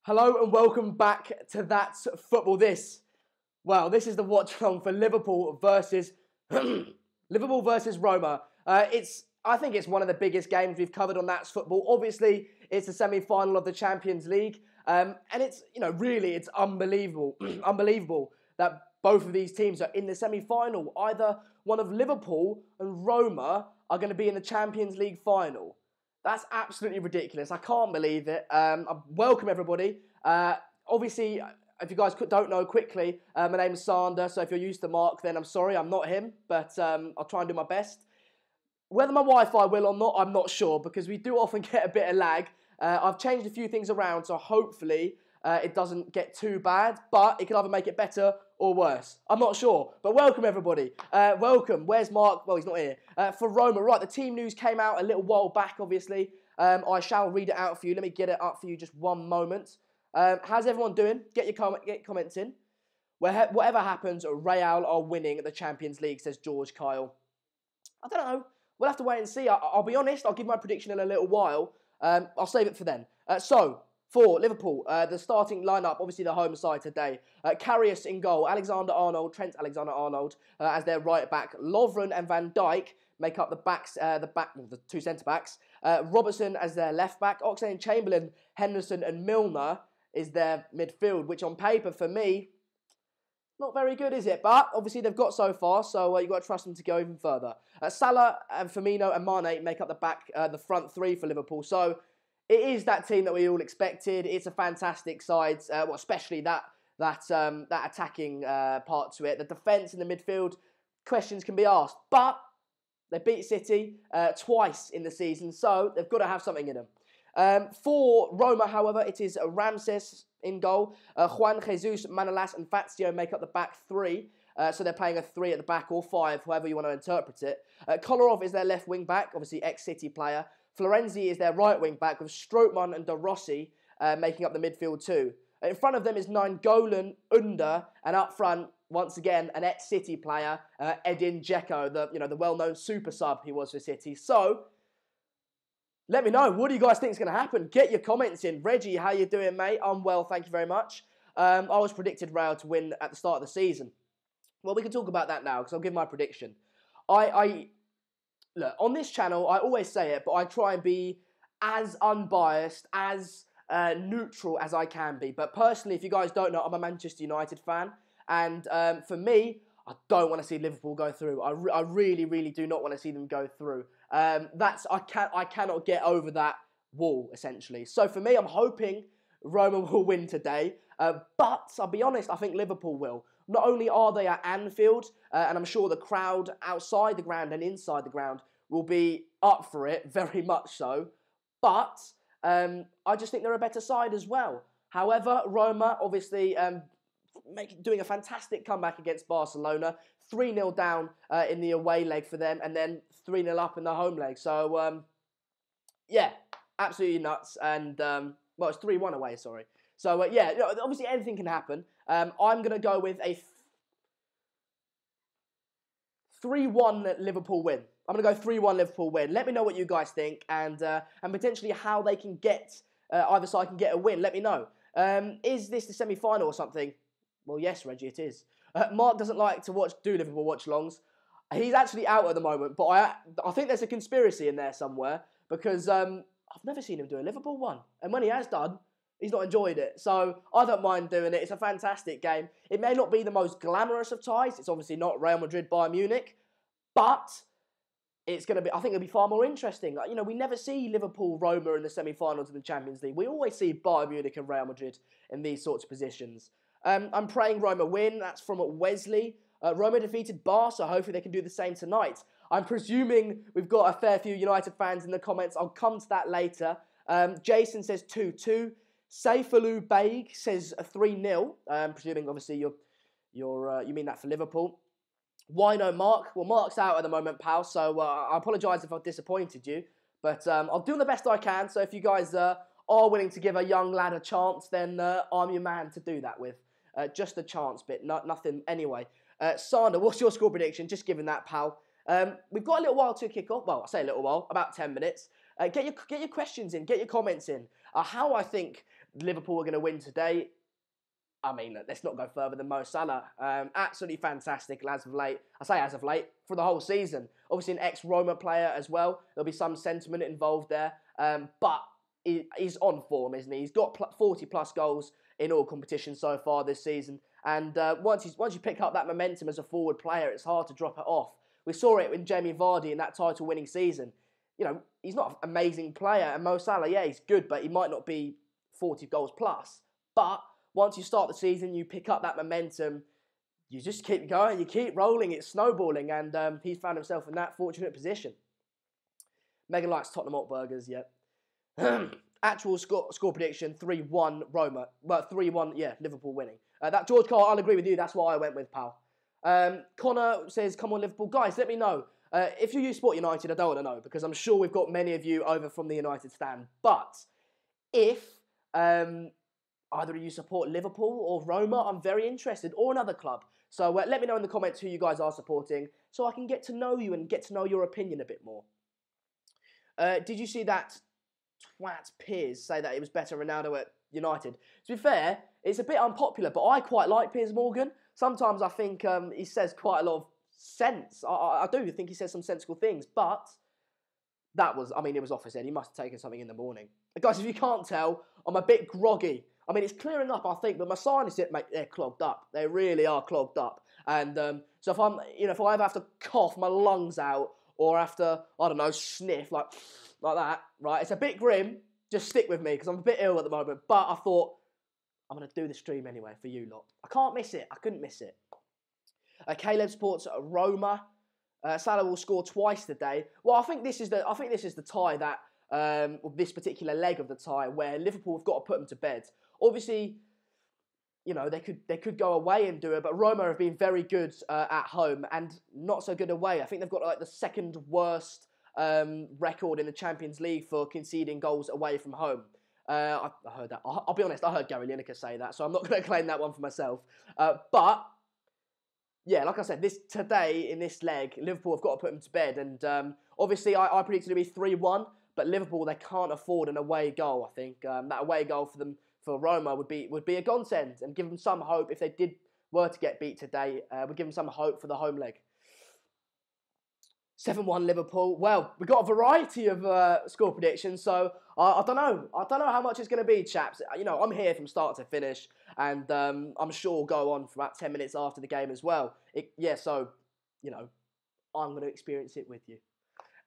Hello and welcome back to That's Football. This is the watch-along for Liverpool versus Roma. I think it's one of the biggest games we've covered on That's Football. Obviously, it's the semi-final of the Champions League, and it's it's unbelievable, unbelievable that both of these teams are in the semi-final. Either one of Liverpool and Roma are going to be in the Champions League final. That's absolutely ridiculous. I can't believe it. Welcome, everybody. Obviously, if you guys don't know quickly, my name is Sander, so if you're used to Mark, then I'm sorry, I'm not him, but I'll try and do my best. Whether my Wi-Fi will or not, I'm not sure, because we do often get a bit of lag. I've changed a few things around, so hopefully it doesn't get too bad, but it can either make it better or worse. I'm not sure, but welcome, everybody. Welcome. Where's Mark? Well, he's not here. For Roma, right, the team news came out a little while back, obviously. I shall read it out for you. Let me get it up for you just one moment. How's everyone doing? Get your comments in. Whatever happens, Real are winning the Champions League, says George Kyle. I don't know. We'll have to wait and see. I'll be honest, I'll give my prediction in a little while. I'll save it for then. For Liverpool, the starting lineup, obviously the home side today. Karius in goal, Trent Alexander-Arnold as their right back. Lovren and Van Dijk make up the two centre backs. Robertson as their left back. Oxlade-Chamberlain, Henderson and Milner is their midfield, which on paper for me, not very good, is it? But obviously they've got so far, so you've got to trust them to go even further. Salah and Firmino and Mane make up the front three for Liverpool. So it is that team that we all expected. It's a fantastic side, especially that attacking part to it. The defence in the midfield, questions can be asked. But they beat City twice in the season, so they've got to have something in them. For Roma, however, it is Ramses in goal. Juan Jesus, Manolas and Fazio make up the back three. So they're playing a three at the back or five, however you want to interpret it. Kolarov is their left wing back, obviously ex-City player. Florenzi is their right wing back with Strootman and De Rossi making up the midfield too. In front of them is Nainggolan, Under, and up front, once again, an ex-City player, Edin Dzeko, the well-known super sub he was for City. So let me know, what do you guys think is going to happen? Get your comments in. Reggie, how you doing, mate? I'm well, thank you very much. I was predicted Real to win at the start of the season. Well, we can talk about that now, because I'll give my prediction. Look, on this channel, I always say it, but I try and be as unbiased, as neutral as I can be. But personally, if you guys don't know, I'm a Manchester United fan. And for me, I don't want to see Liverpool go through. I really, really do not want to see them go through. I cannot get over that wall, essentially. So for me, I'm hoping Roma will win today. But I'll be honest, I think Liverpool will. Not only are they at Anfield, and I'm sure the crowd outside the ground and inside the ground will be up for it, very much so, but I just think they're a better side as well. However, Roma, obviously, doing a fantastic comeback against Barcelona, 3-0 down in the away leg for them, and then 3-0 up in the home leg. So, yeah, absolutely nuts, and, it's 3-1 away, sorry. So, obviously anything can happen. I'm going to go with a 3-1 Liverpool win. I'm going to go 3-1 Liverpool win. Let me know what you guys think and potentially how they can get, either side can get a win. Let me know. Is this the semi-final or something? Well, yes, Reggie, it is. Mark doesn't like to do Liverpool watch-alongs. He's actually out at the moment, but I think there's a conspiracy in there somewhere because I've never seen him do a Liverpool one. And when he has done, he's not enjoyed it. So I don't mind doing it. It's a fantastic game. It may not be the most glamorous of ties. It's obviously not Real Madrid, Bayern Munich. But it's going to be, I think it'll be far more interesting. We never see Liverpool, Roma in the semi-finals of the Champions League. We always see Bayern Munich and Real Madrid in these sorts of positions. I'm praying Roma win. That's from Wesley. Roma defeated Barca. Hopefully they can do the same tonight. I'm presuming we've got a fair few United fans in the comments. I'll come to that later. Jason says 2-2. Saifalu Baig says 3-0. Presuming, obviously, you mean that for Liverpool. Why no Mark? Well, Mark's out at the moment, pal, so I apologise if I've disappointed you. But I'll do the best I can, so if you guys are willing to give a young lad a chance, then I'm your man to do that with. Just a chance bit, nothing anyway. Sander, what's your score prediction? Just given that, pal. We've got a little while to kick off. Well, I say a little while, about 10 minutes. Get your questions in, get your comments in. How I think Liverpool are going to win today. I mean, let's not go further than Mo Salah. Absolutely fantastic as of late. I say as of late, for the whole season. Obviously an ex-Roma player as well. There'll be some sentiment involved there. But he's on form, isn't he? He's got 40-plus goals in all competitions so far this season. And once you pick up that momentum as a forward player, it's hard to drop it off. We saw it in Jamie Vardy in that title-winning season. You know, he's not an amazing player. And Mo Salah, yeah, he's good, but he might not be 40 goals plus. But once you start the season, you pick up that momentum, you just keep going, you keep rolling, it's snowballing, and he's found himself in that fortunate position. Megan likes Tottenham hot burgers, yeah. Actual score prediction, 3-1 Roma. Well, 3-1, yeah, Liverpool winning. That George Carl, I'll agree with you, that's what I went with, pal. Connor says, come on Liverpool. Guys, let me know. If you support United, I don't want to know, because I'm sure we've got many of you over from the United stand. But if either of you support Liverpool or Roma, I'm very interested, or another club. So let me know in the comments who you guys are supporting, so I can get to know you and get to know your opinion a bit more. Did you see that twat Piers say that it was better Ronaldo at United? To be fair, it's a bit unpopular, but I quite like Piers Morgan. Sometimes I think he says quite a lot of sense. I do think he says some sensible things, but that was, I mean, it was off his head. He must have taken something in the morning. Guys, if you can't tell, I'm a bit groggy. I mean, it's clearing up, I think, but my sinuses, mate, they're clogged up. They really are clogged up. And so if if I ever have to cough my lungs out or have to, I don't know, sniff like that, right? It's a bit grim. Just stick with me because I'm a bit ill at the moment. But I thought, I'm going to do the stream anyway for you lot. I can't miss it. I couldn't miss it. Caleb supports Roma. Salah will score twice today. Well, I think this is the tie that, this particular leg of the tie where Liverpool have got to put them to bed. Obviously, you know, they could go away and do it, but Roma have been very good at home and not so good away. I think they've got like the second worst record in the Champions League for conceding goals away from home. I heard that. I'll be honest, I heard Gary Lineker say that, so I'm not going to claim that one for myself. But yeah, like I said, today in this leg, Liverpool have got to put them to bed, and obviously I predicted it to be 3-1, but Liverpool, they can't afford an away goal. I think that away goal for Roma would be a godsend and give them some hope if they were to get beat today. Would give them some hope for the home leg. 7-1 Liverpool. Well, we've got a variety of score predictions, so I don't know. I don't know how much it's going to be, chaps. You know, I'm here from start to finish, and I'm sure we'll go on for about 10 minutes after the game as well. So, you know, I'm going to experience it with you.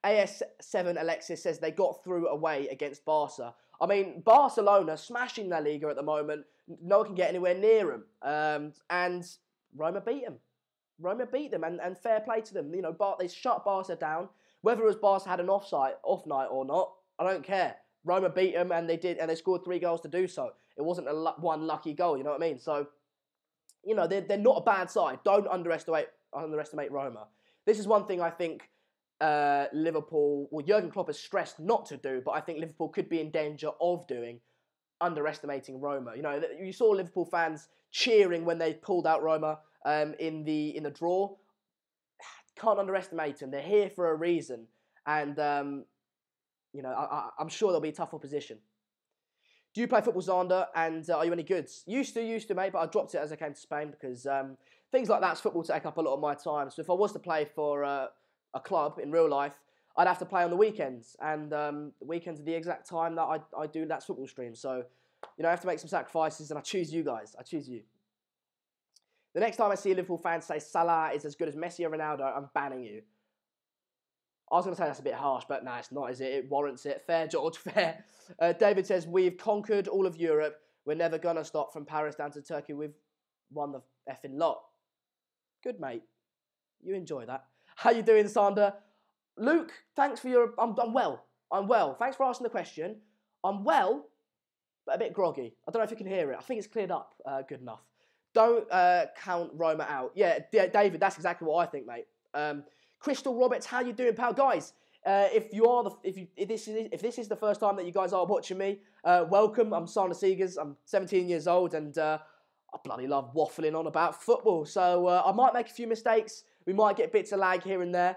AS7 Alexis says they got through away against Barca. I mean, Barcelona smashing La Liga at the moment. No one can get anywhere near them. And Roma beat them. Roma beat them, and fair play to them. You know, they shut Barca down. Whether it was Barca had an off night or not, I don't care. Roma beat them, and they scored 3 goals to do so. It wasn't one lucky goal, you know what I mean? So, you know, they're not a bad side. Don't underestimate Roma. This is one thing I think Liverpool, well, Jurgen Klopp has stressed not to do, but I think Liverpool could be in danger of doing, underestimating Roma. You know, you saw Liverpool fans cheering when they pulled out Roma in the draw. Can't underestimate them. They're here for a reason, and you know, I'm sure they'll be a tough opposition. Do you play football, Xander? And are you any good? Used to, mate, but I dropped it as I came to Spain because things like that's football take up a lot of my time. So if I was to play for a club in real life, I'd have to play on the weekends, and the weekends are the exact time that I do that football stream. So, you know, I have to make some sacrifices, and I choose you guys. I choose you. The next time I see a Liverpool fan say Salah is as good as Messi or Ronaldo, I'm banning you. I was going to say that's a bit harsh, but no, it's not, is it? It warrants it. Fair, George, fair. David says, we've conquered all of Europe. We're never going to stop from Paris down to Turkey. We've won the effing lot. Good, mate. You enjoy that. How you doing, Sander? Luke, thanks for your... I'm well. I'm well. Thanks for asking the question. I'm well, but a bit groggy. I don't know if you can hear it. I think it's cleared up good enough. Don't count Roma out. Yeah, David, that's exactly what I think, mate. Crystal Roberts, how you doing, pal? Guys, if this is the first time that you guys are watching me, welcome. I'm Sander Seegers. I'm 17 years old, and I bloody love waffling on about football. So I might make a few mistakes. We might get bits of lag here and there.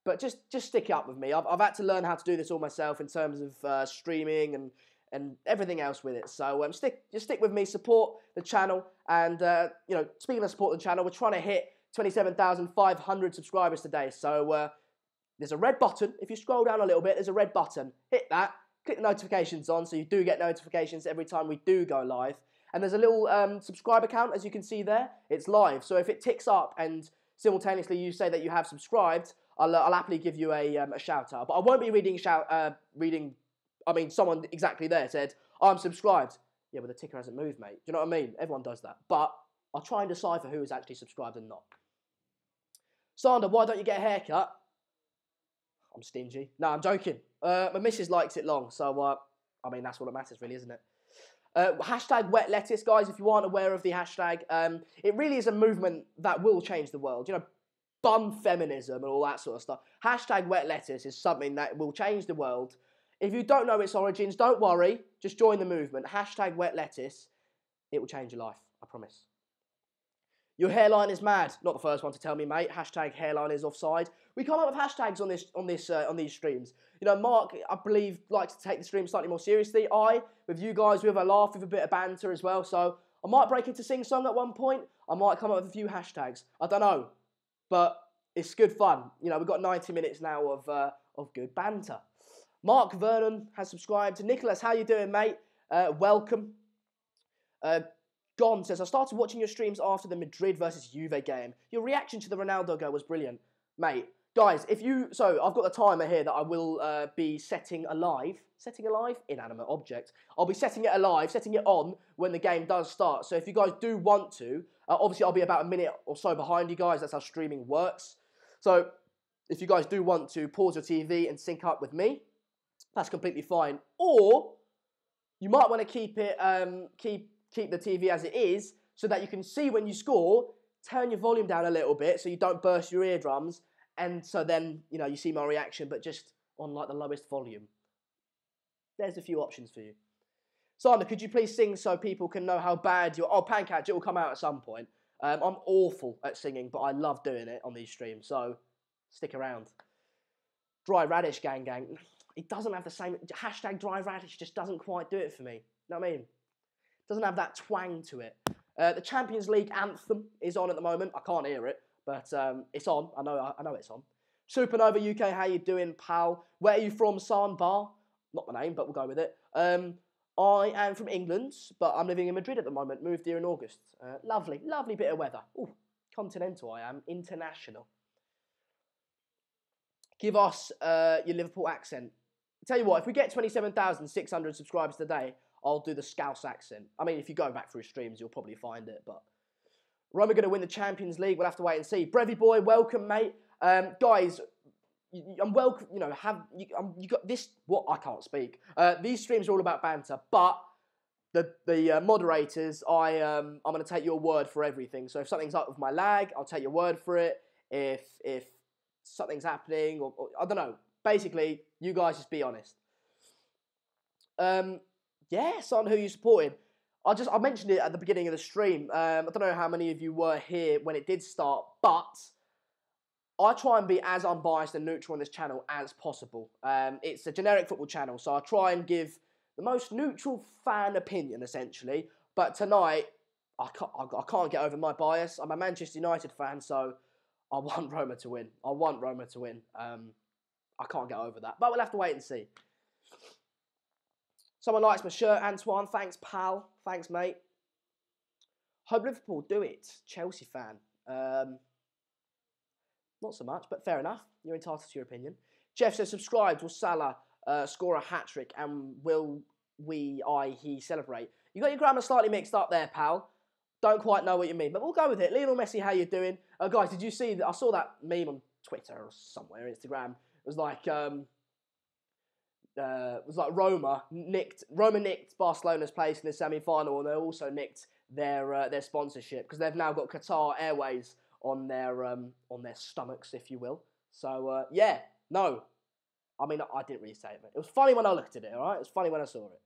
But just stick up with me. I've had to learn how to do this all myself in terms of streaming and everything else with it. So stick with me, support the channel, and speaking of support the channel, we're trying to hit 27,500 subscribers today. So there's a red button. If you scroll down a little bit, there's a red button. Hit that. Click the notifications on so you do get notifications every time we do go live. And there's a little subscriber count, as you can see there. It's live. So if it ticks up and simultaneously you say that you have subscribed, I'll happily give you a shout out. But I won't be reading. Someone exactly there said, I'm subscribed. Yeah, but the ticker hasn't moved, mate. Do you know what I mean? Everyone does that. But I'll try and decipher who is actually subscribed and not. Sander, why don't you get a haircut? I'm stingy. No, I'm joking. My missus likes it long, so that's all that matters, really, isn't it? Hashtag wet lettuce, guys. If you aren't aware of the hashtag, it really is a movement that will change the world. You know, bun feminism and all that sort of stuff. Hashtag wet lettuce is something that will change the world. If you don't know its origins, don't worry. Just join the movement. Hashtag wet lettuce. It will change your life. I promise. Your hairline is mad. Not the first one to tell me, mate. Hashtag hairline is offside. We come up with hashtags on these streams. You know, Mark, I believe, likes to take the stream slightly more seriously. With you guys, we have a laugh, with a bit of banter as well. So I might break into sing-song at one point. I might come up with a few hashtags. I don't know. But it's good fun. You know, we've got 90 minutes now of good banter. Mark Vernon has subscribed. Nicholas, how you doing, mate? Welcome. Gon says, I started watching your streams after the Madrid versus Juve game. Your reaction to the Ronaldo goal was brilliant. Mate, guys, so I've got a timer here that I will be setting alive. Setting alive? Inanimate object. I'll be setting it alive, setting it on when the game does start. So if you guys do want to, obviously I'll be about a minute or so behind you guys. That's how streaming works. So if you guys do want to pause your TV and sync up with me, that's completely fine. Or you might want to keep the TV as it is so that you can see when you score, turn your volume down a little bit so you don't burst your eardrums, and so then, you know, you see my reaction, but just on like the lowest volume. There's a few options for you. Sander, could you please sing so people can know how bad you're... Oh, Pancatch, it will come out at some point. I'm awful at singing, but I love doing it on these streams, so stick around. Dry Radish gang. It doesn't have the same... Hashtag Dry Radish just doesn't quite do it for me. You know what I mean? Doesn't have that twang to it. The Champions League Anthem is on at the moment. I can't hear it, but it's on. I know it's on. Supernova UK, how you doing, pal? Where are you from, Sanbar? Not my name, but we'll go with it. I am from England, but I'm living in Madrid at the moment. Moved here in August. Lovely bit of weather. Ooh, continental I am. International. Give us your Liverpool accent. Tell you what, if we get 27,600 subscribers today, I'll do the Scouse accent. I mean, if you go back through streams, you'll probably find it. But Roma going to win the Champions League. We'll have to wait and see. Brevy boy, welcome, mate. Guys, I'm welcome. You know, you got this. What I can't speak. These streams are all about banter, but the moderators, I'm going to take your word for everything. So if something's up with my lag, I'll take your word for it. If something's happening, or I don't know. Basically, you guys just be honest. Yes, on who you supported. I mentioned it at the beginning of the stream. I don't know how many of you were here when it did start, but I try and be as unbiased and neutral on this channel as possible. It's a generic football channel, so I try and give the most neutral fan opinion, essentially. But tonight, I can't get over my bias. I'm a Manchester United fan, so I want Roma to win. I can't get over that, but we'll have to wait and see. Someone likes my shirt, Antoine. Thanks, pal. Thanks, mate. Hope Liverpool do it. Chelsea fan. Not so much, but fair enough. You're entitled to your opinion. Jeff says, subscribed. Will Salah score a hat-trick? And will he celebrate? You got your grammar slightly mixed up there, pal. Don't quite know what you mean, but we'll go with it. Lionel Messi, how you doing? Guys, did you see that? I saw that meme on Twitter or somewhere, Instagram. It was like... Roma nicked Barcelona's place in the semi-final, and they also nicked their sponsorship because they've now got Qatar Airways on their stomachs, if you will. So I mean, I didn't really say it, mate. It was funny when I looked at it. All right, it was funny when I saw it.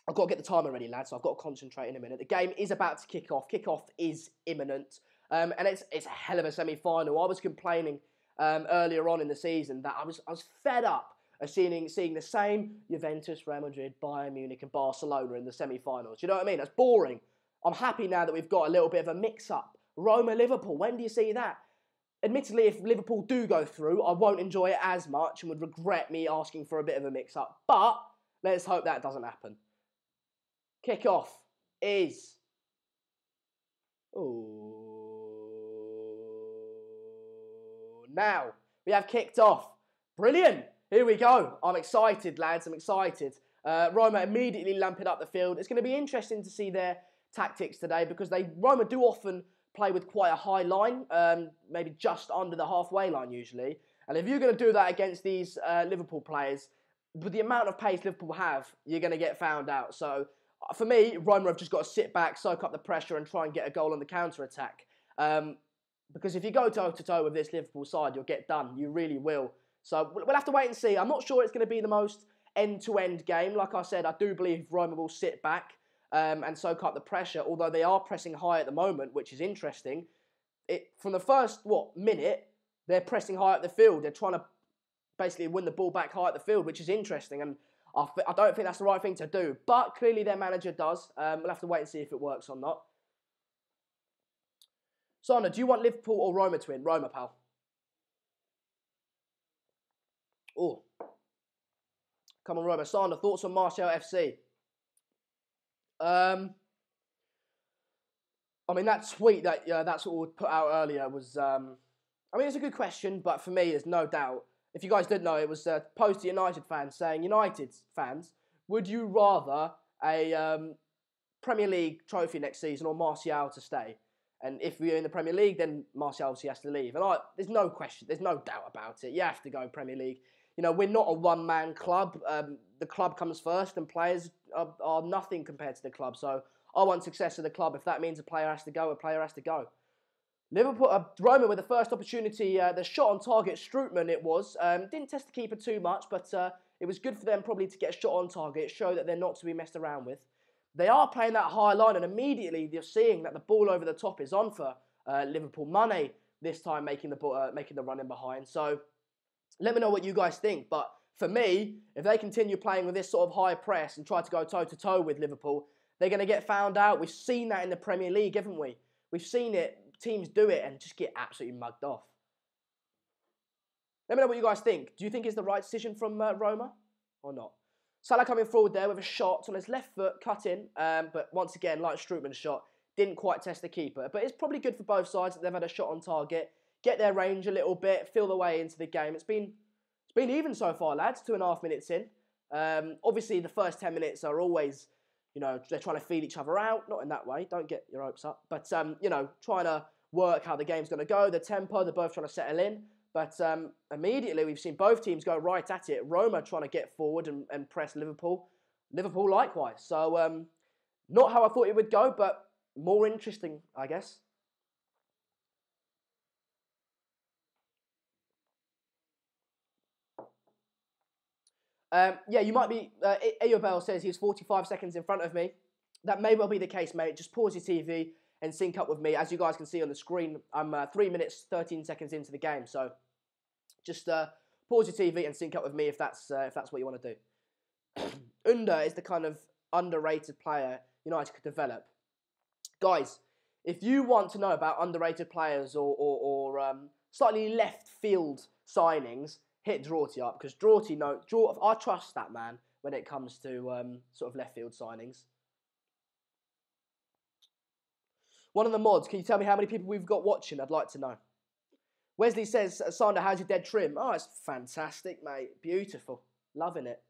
I've got to get the timer ready, lads. So I've got to concentrate in a minute. The game is about to kick off. Kickoff is imminent, and it's a hell of a semi-final. I was complaining earlier on in the season that I was fed up of seeing the same Juventus, Real Madrid, Bayern Munich and Barcelona in the semi-finals. You know what I mean? That's boring. I'm happy now that we've got a little bit of a mix-up. Roma, Liverpool, when do you see that? Admittedly, if Liverpool do go through, I won't enjoy it as much and would regret me asking for a bit of a mix-up. But let's hope that doesn't happen. Kickoff is... Ooh. Now, we have kicked off. Brilliant. Here we go. I'm excited, lads. I'm excited. Roma immediately lamp it up the field. It's going to be interesting to see their tactics today because Roma do often play with quite a high line, maybe just under the halfway line usually. And if you're going to do that against these Liverpool players, with the amount of pace Liverpool have, you're going to get found out. So for me, Roma have just got to sit back, soak up the pressure and try and get a goal on the counter-attack. Because if you go toe-to-toe with this Liverpool side, you'll get done. You really will. So we'll have to wait and see. I'm not sure it's going to be the most end-to-end game. Like I said, I do believe Roma will sit back and soak up the pressure, although they are pressing high at the moment, which is interesting. From the first, minute, they're pressing high up the field. They're trying to basically win the ball back high at the field, which is interesting, and I don't think that's the right thing to do. But clearly their manager does. We'll have to wait and see if it works or not. Sana, do you want Liverpool or Roma to win? Roma, pal. Oh. Come on, Roma. Sana, thoughts on Martial FC? I mean, that tweet that's what we put out earlier was... I mean, it's a good question, but for me, there's no doubt. If you guys didn't know, it was a post to United fans saying, United fans, would you rather a Premier League trophy next season or Martial to stay? And if we're in the Premier League, then Martial obviously has to leave. And there's no question, there's no doubt about it. You have to go Premier League. You know, we're not a one-man club. The club comes first, and players are nothing compared to the club. So I want success of the club. If that means a player has to go, a player has to go. Liverpool, Roma with the first opportunity, the shot on target, Strootman it was. Didn't test the keeper too much, but it was good for them probably to get a shot on target, show that they're not to be messed around with. They are playing that high line, and immediately you're seeing that the ball over the top is on for Liverpool. Mane this time making the run in behind. So let me know what you guys think. But for me, if they continue playing with this sort of high press and try to go toe-to-toe with Liverpool, they're going to get found out. We've seen that in the Premier League, haven't we? We've seen it. Teams do it and just get absolutely mugged off. Let me know what you guys think. Do you think it's the right decision from Roma or not? Salah coming forward there with a shot on his left foot, cut in. But once again, like Strootman's shot, didn't quite test the keeper. But it's probably good for both sides that they've had a shot on target, get their range a little bit, feel their way into the game. It's been even so far, lads, 2.5 minutes in. Obviously, the first 10 minutes are always, they're trying to feel each other out. Not in that way, don't get your hopes up. But, trying to work how the game's going to go, the tempo, they're both trying to settle in. But immediately we've seen both teams go right at it. Roma trying to get forward and press Liverpool. Liverpool likewise. So not how I thought it would go, but more interesting, I guess. Yeah, you might be... Ayobel says he's 45 seconds in front of me. That may well be the case, mate. Just pause your TV and sync up with me. As you guys can see on the screen, I'm 3 minutes, 13 seconds into the game. So just pause your TV and sync up with me if that's what you want to do. Under is the kind of underrated player United could develop. Guys, if you want to know about underrated players or slightly left field signings, hit Draughty up, because I trust that man when it comes to sort of left field signings. One of the mods, can you tell me how many people we've got watching? I'd like to know. Wesley says, Sander, how's your dead trim? Oh, it's fantastic, mate. Beautiful. Loving it.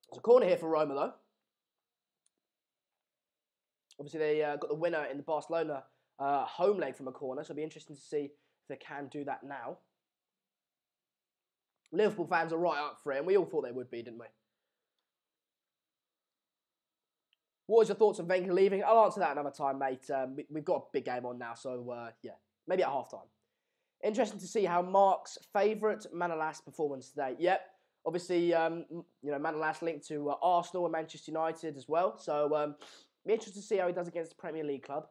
There's a corner here for Roma, though. Obviously, they got the winner in the Barcelona home leg from a corner, so it'll be interesting to see if they can do that now. Liverpool fans are right up for it, and we all thought they would be, didn't we? What was your thoughts on Wenger leaving? I'll answer that another time, mate. We've got a big game on now, so yeah, maybe at half-time. Interesting to see how Mark's favourite Manolas performance today. Yep, obviously, Manolas linked to Arsenal and Manchester United as well, so be interested to see how he does against the Premier League club.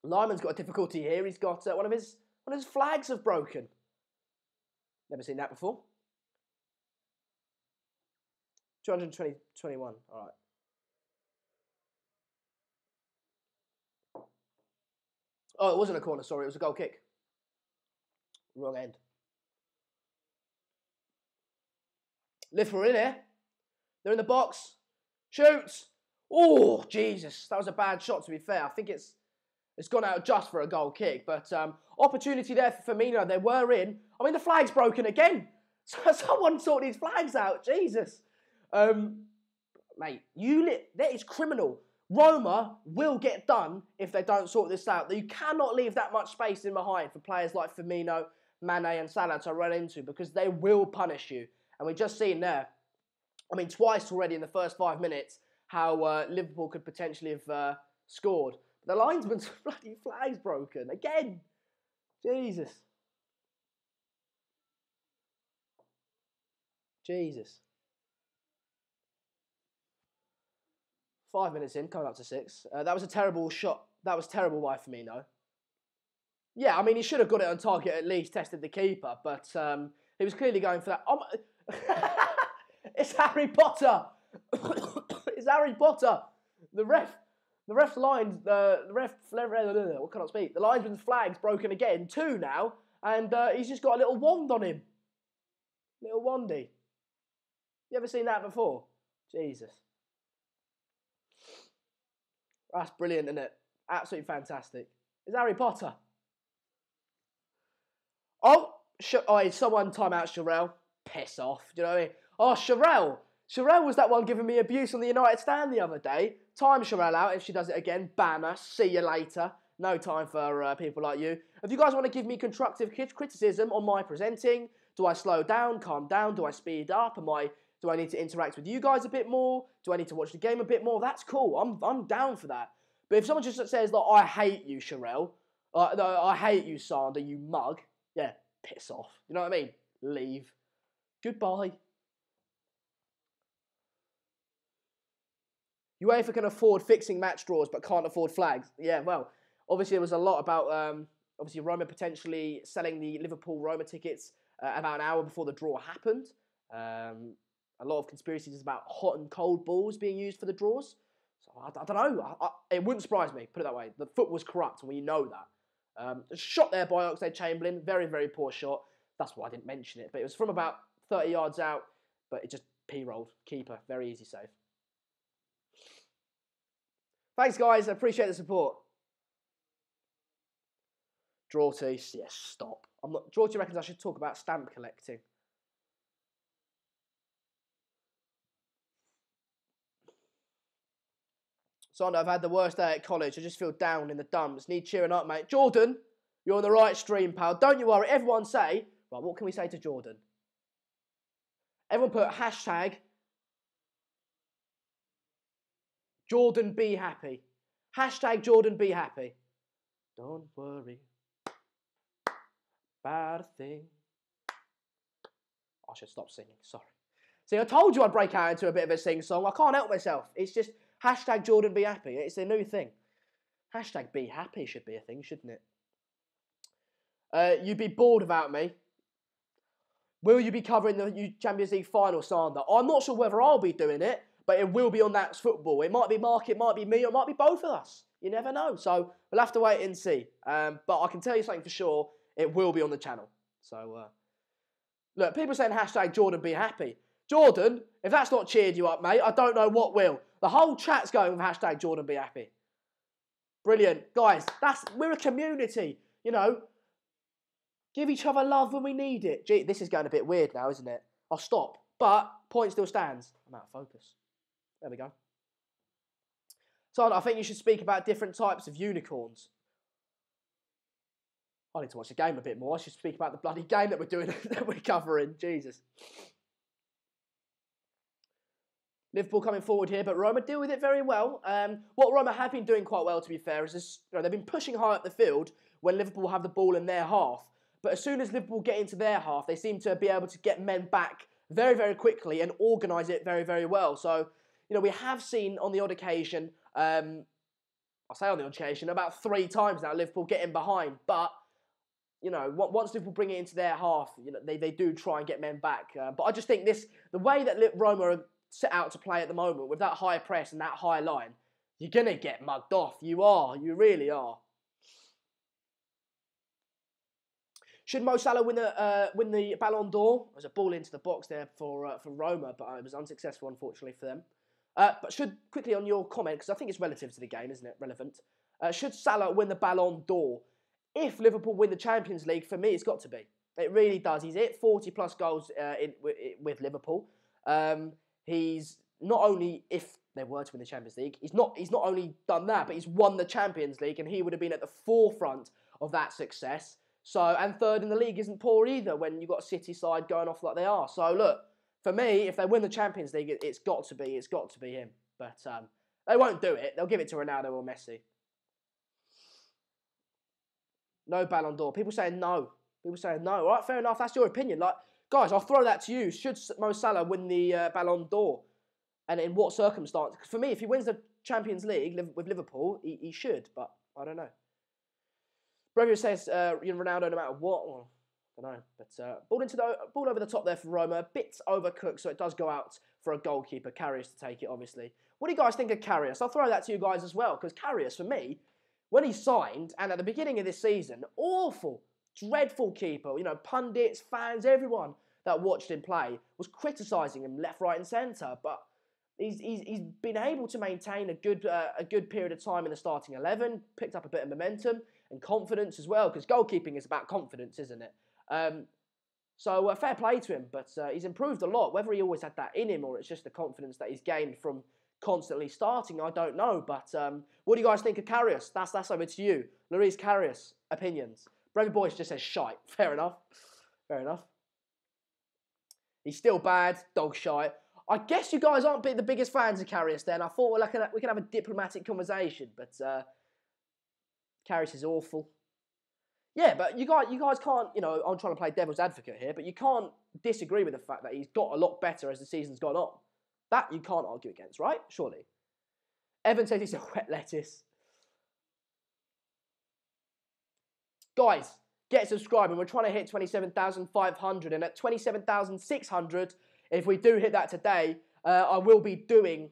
Lyman's got a difficulty here. He's got one of his flags have broken. Never seen that before. 221. All right. Oh, it wasn't a corner. Sorry, it was a goal kick. Wrong end. Liverpool in here. They're in the box. Shoots. Oh, Jesus. That was a bad shot, to be fair. I think it's gone out just for a goal kick. But opportunity there for Firmino. They were in. I mean, the flag's broken again. So someone sort these flags out. Jesus. Mate, that is criminal. Roma will get done if they don't sort this out. You cannot leave that much space in behind for players like Firmino, Mane and Salah to run into, because they will punish you. And we've just seen there, I mean, twice already in the first 5 minutes, how Liverpool could potentially have scored. The linesman's bloody flag's broken. Again. Jesus. Jesus. 5 minutes in, coming up to 6. That was a terrible shot. That was terrible by Firmino. Yeah, I mean, he should have got it on target at least, tested the keeper, but he was clearly going for that. Oh, it's Harry Potter. It's Harry Potter. The ref lines, what can I speak? The linesman's flag's broken again, 2 now, and he's just got a little wand on him. Little wandy. You ever seen that before? Jesus. That's brilliant, isn't it? Absolutely fantastic. It's Harry Potter. Oh, someone time out Sherelle. Piss off. Do you know what I mean? Oh, Sherelle. Sherelle was that one giving me abuse on the United stand the other day. Time Sherelle out. If she does it again, ban her. See you later. No time for people like you. If you guys want to give me constructive criticism on my presenting, do I slow down, calm down? Do I speed up? Do I need to interact with you guys a bit more? Do I need to watch the game a bit more? That's cool. I'm down for that. But if someone just says, like, I hate you, Sherelle, no, I hate you, Sander, you mug, yeah, piss off. You know what I mean? Leave. Goodbye. UEFA can afford fixing match draws but can't afford flags. Yeah, well, obviously there was a lot about, obviously Roma potentially selling the Liverpool-Roma tickets about an hour before the draw happened. A lot of conspiracies about hot and cold balls being used for the draws. So I don't know. It wouldn't surprise me, put it that way. The foot was corrupt, and we know that. A shot there by Oxlade-Chamberlain. Very, very poor shot. That's why I didn't mention it. But it was from about 30 yards out, but it just P-rolled. Keeper. Very easy save. Thanks, guys. I appreciate the support. Drawty. Yes, stop. Drawty reckons I should talk about stamp collecting. Sander, I've had the worst day at college. I just feel down in the dumps. Need cheering up, mate. Jordan, you're on the right stream, pal. Don't you worry. Everyone say, right, what can we say to Jordan? Everyone put hashtag Jordan be happy. Hashtag Jordan be happy. Don't worry about a thing. I should stop singing, sorry. See, I told you I'd break out into a bit of a sing-song. I can't help myself. It's just hashtag Jordan be happy. It's a new thing. Hashtag be happy should be a thing, shouldn't it? You'd be bored without me. Will you be covering the Champions League final, Sander? I'm not sure whether I'll be doing it, but it will be on That's Football. It might be Mark, it might be me, or it might be both of us. You never know. So we'll have to wait and see. But I can tell you something for sure. It will be on the channel. So, look, people saying hashtag Jordan be happy. Jordan, if that's not cheered you up, mate, I don't know what will. The whole chat's going with hashtag Jordan be happy. Brilliant. Guys, we're a community, you know. Give each other love when we need it. Gee, this is going a bit weird now, isn't it? I'll stop. But point still stands. I'm out of focus. There we go. So I think you should speak about different types of unicorns. I need to watch the game a bit more. I should speak about the bloody game that we're doing, that we're covering. Jesus. Liverpool coming forward here, but Roma deal with it very well. What Roma have been doing quite well, to be fair, is this, they've been pushing high up the field when Liverpool have the ball in their half. But as soon as Liverpool get into their half, they seem to be able to get men back very, very quickly and organise it very, very well. So, you know, we have seen on the odd occasion I'll say on the occasion, about 3 times now, Liverpool getting behind. But, you know, once Liverpool bring it into their half, you know, they do try and get men back. But I just think the way that Roma are set out to play at the moment, with that high press and that high line, you're going to get mugged off. You really are. Should Mo Salah win the Ballon d'Or? There's a ball into the box there for Roma, but it was unsuccessful, unfortunately, for them. But quickly on your comment, because I think it's relative to the game, isn't it? Relevant. Should Salah win the Ballon d'Or? If Liverpool win the Champions League, for me, it's got to be. It really does. He's hit 40-plus goals with Liverpool. He's not only, if they were to win the Champions League, he's not only done that, but he's won the Champions League, and he would have been at the forefront of that success. So, and third in the league isn't poor either when you've got a City side going off like they are. So, look, for me, if they win the Champions League, it's got to be him. But they won't do it. They'll give it to Ronaldo or Messi. No Ballon d'Or. People saying no. All right, fair enough. That's your opinion. Like, guys, I'll throw that to you. Should Mo Salah win the Ballon d'Or? And in what circumstance? For me, if he wins the Champions League with Liverpool, he should. But I don't know. Brevio says Ronaldo no matter what. Well, I don't know. But ball over the top there for Roma. A bit overcooked, so it does go out for a goalkeeper. Karius to take it, obviously. What do you guys think of Karius? I'll throw that to you guys as well, because Karius, for me, when he signed, and at the beginning of this season, awful, dreadful keeper. You know, pundits, fans, everyone that watched him play was criticising him left, right and centre. But he's been able to maintain a good period of time in the starting 11, picked up a bit of momentum and confidence as well, because goalkeeping is about confidence, isn't it? So fair play to him, but he's improved a lot. Whether he always had that in him or it's just the confidence that he's gained from constantly starting, I don't know. But what do you guys think of Karius? That's over to you. Lloris Karius, opinions. Brevy Boys just says shite. Fair enough. He's still bad, dog shite. I guess you guys aren't the biggest fans of Karius then. I thought we can have a diplomatic conversation, but Karius is awful. Yeah, but you guys can't, you know, I'm trying to play devil's advocate here, but you can't disagree with the fact that he's got a lot better as the season's gone on. That you can't argue against, right? Surely. Evan says he's a wet lettuce. Guys, get subscribing. We're trying to hit 27,500, and at 27,600, if we do hit that today, I will be doing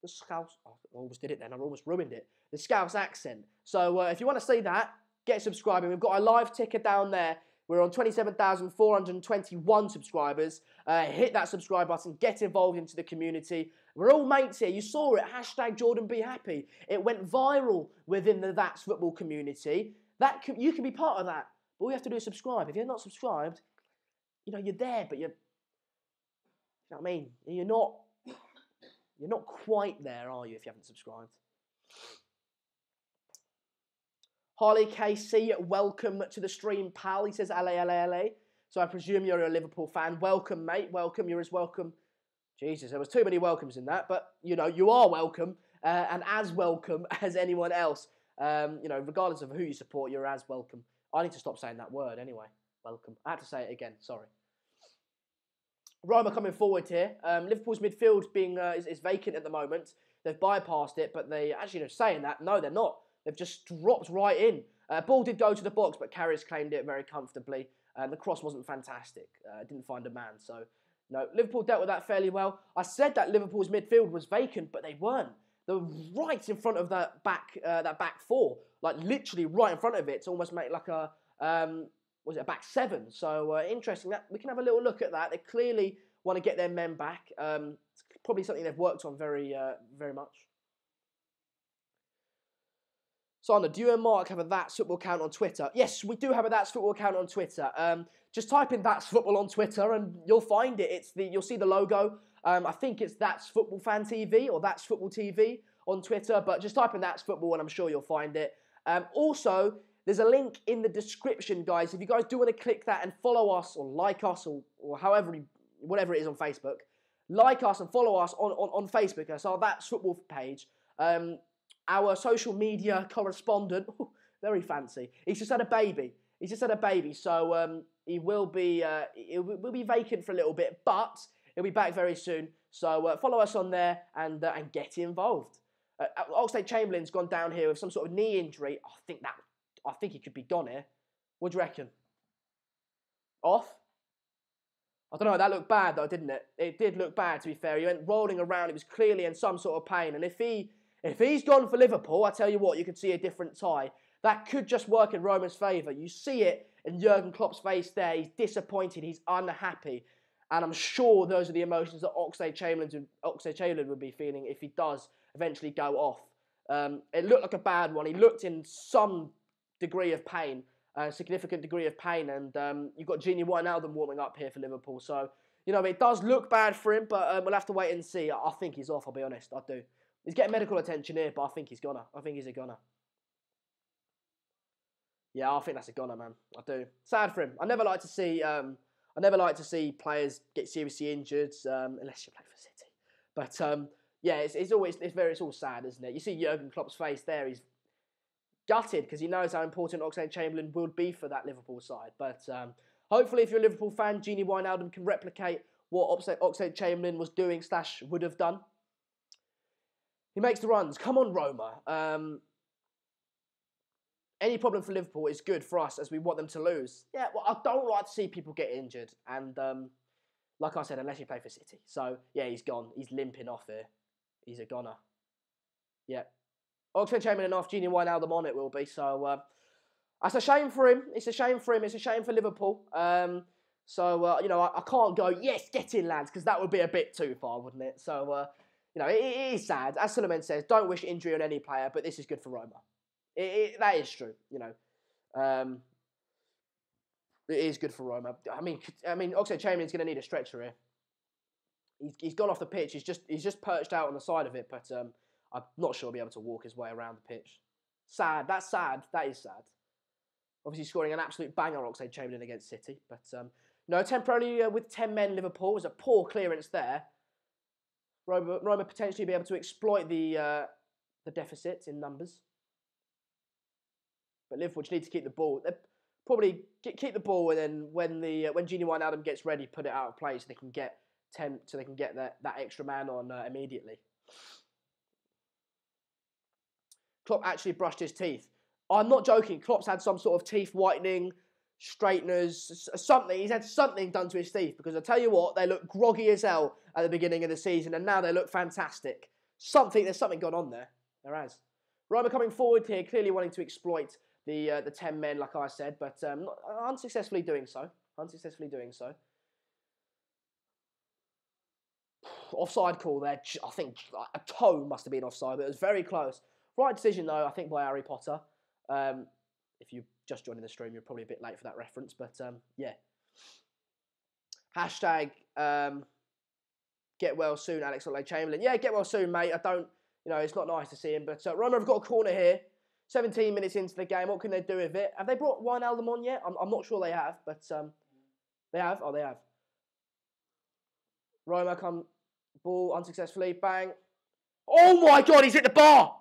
the Scouse. Oh, I almost did it then. I almost ruined it. The Scouse accent. So if you want to see that, get subscribing. We've got a live ticker down there. We're on 27,421 subscribers. Hit that subscribe button. Get involved into the community. We're all mates here. You saw it. Hashtag Jordan Be Happy. It went viral within the That's Football community. You can be part of that. But all you have to do is subscribe. If you're not subscribed, you know, you're there, but you know what I mean? You're not quite there, are you, if you haven't subscribed? Harley KC, welcome to the stream, pal. He says, LA. So I presume you're a Liverpool fan. Welcome, mate. Welcome. You're as welcome. Jesus, there was too many welcomes in that. But, you know, you are welcome and as welcome as anyone else. You know, regardless of who you support, you're as welcome. I need to stop saying that word anyway. Welcome. I had to say it again. Sorry. Roma coming forward here. Liverpool's midfield is vacant at the moment. They've bypassed it, but they actually, saying that, no, they're not. They've just dropped right in. Ball did go to the box, but Karius claimed it very comfortably. The cross wasn't fantastic. Didn't find a man. So, no, Liverpool dealt with that fairly well. I said that Liverpool's midfield was vacant, but they weren't. They were right in front of that back four, like literally right in front of it. To almost make like a a back seven. So interesting. That we can have a little look at that. They clearly want to get their men back. It's probably something they've worked on very much. Sandra, do you and Mark have a That's Football account on Twitter? Yes, we do have a That's Football account on Twitter. Just type in That's Football on Twitter and you'll find it. You'll see the logo. I think it's That's Football Fan TV or That's Football TV on Twitter. But just type in That's Football and I'm sure you'll find it. Also, there's a link in the description, guys. If you guys do want to click that and follow us or like us or whatever it is on Facebook, like us and follow us on Facebook. That's our That's Football page. Our social media correspondent, very fancy. He's just had a baby. So he will be vacant for a little bit, but he'll be back very soon. So follow us on there and get involved. Oxlade-Chamberlain's gone down here with some sort of knee injury. I think he could be gone here. What do you reckon? Off? I don't know, that looked bad though, didn't it? It did look bad, to be fair. He went rolling around, he was clearly in some sort of pain. And if he's gone for Liverpool, I tell you what, you could see a different tie. That could just work in Roma's favour. You see it in Jurgen Klopp's face there. He's disappointed, he's unhappy. And I'm sure those are the emotions that Oxlade-Chamberlain would be feeling if he does eventually go off. It looked like a bad one. He looked in some degree of pain, a significant degree of pain. And you've got Gini Wijnaldum warming up here for Liverpool. So, you know, it does look bad for him, but we'll have to wait and see. I think he's off, I'll be honest. I do. He's getting medical attention here, but I think he's gonna. I think he's a goner. Yeah, I think that's a goner, man. I do. Sad for him. I never like to see players get seriously injured unless you play for City. But yeah, it's all sad, isn't it? You see Jurgen Klopp's face there. He's gutted because he knows how important Oxlade-Chamberlain will be for that Liverpool side. But hopefully, if you're a Liverpool fan, Gini Wijnaldum can replicate what Oxlade-Chamberlain was doing / would have done. He makes the runs. Come on, Roma. Any problem for Liverpool is good for us as we want them to lose. Yeah, well, I don't like to see people get injured. And like I said, unless you play for City. So, yeah, he's gone. He's limping off here. He's a goner. Yeah. Oxlade-Chamberlain off, Gini Wijnaldum on it will be. So, that's a shame for him. It's a shame for him. It's a shame for Liverpool. You know, I can't go, yes, get in, lads, because that would be a bit too far, wouldn't it? So, you know, it is sad. As Suleiman says, don't wish injury on any player, but this is good for Roma. That is true, you know. It is good for Roma. I mean, Oxlade-Chamberlain's going to need a stretcher here. He's gone off the pitch. He's just perched out on the side of it, but I'm not sure he'll be able to walk his way around the pitch. Sad. That's sad. That is sad. Obviously scoring an absolute banger, Oxlade-Chamberlain against City, but no, temporarily with 10 men, Liverpool was a poor clearance there. Roma potentially be able to exploit the deficit in numbers. But Liverpool just need to keep the ball. They probably keep the ball, and then when Gini Wijnaldum gets ready, put it out of play so they can get that extra man on immediately. Klopp actually brushed his teeth. I'm not joking. Klopp's had some sort of teeth whitening, straighteners, something. He's had something done to his teeth because I tell you what, they look groggy as hell at the beginning of the season, and now they look fantastic. There's something gone on there. There has. Roma coming forward here, clearly wanting to exploit the 10 men, like I said, but unsuccessfully doing so. Offside call there. I think a toe must have been offside, but it was very close. Right decision, though, I think, by Harry Potter. If you're just joining the stream, you're probably a bit late for that reference, but yeah. Hashtag get well soon, Alex Oxlade-Chamberlain. Yeah, get well soon, mate. It's not nice to see him, but Roma have got a corner here. 17 minutes into the game, what can they do with it? Have they brought Wijnaldum on yet? I'm not sure they have, but they have. Oh, they have. Roma come, ball unsuccessfully, bang. Oh my God, he's hit the bar!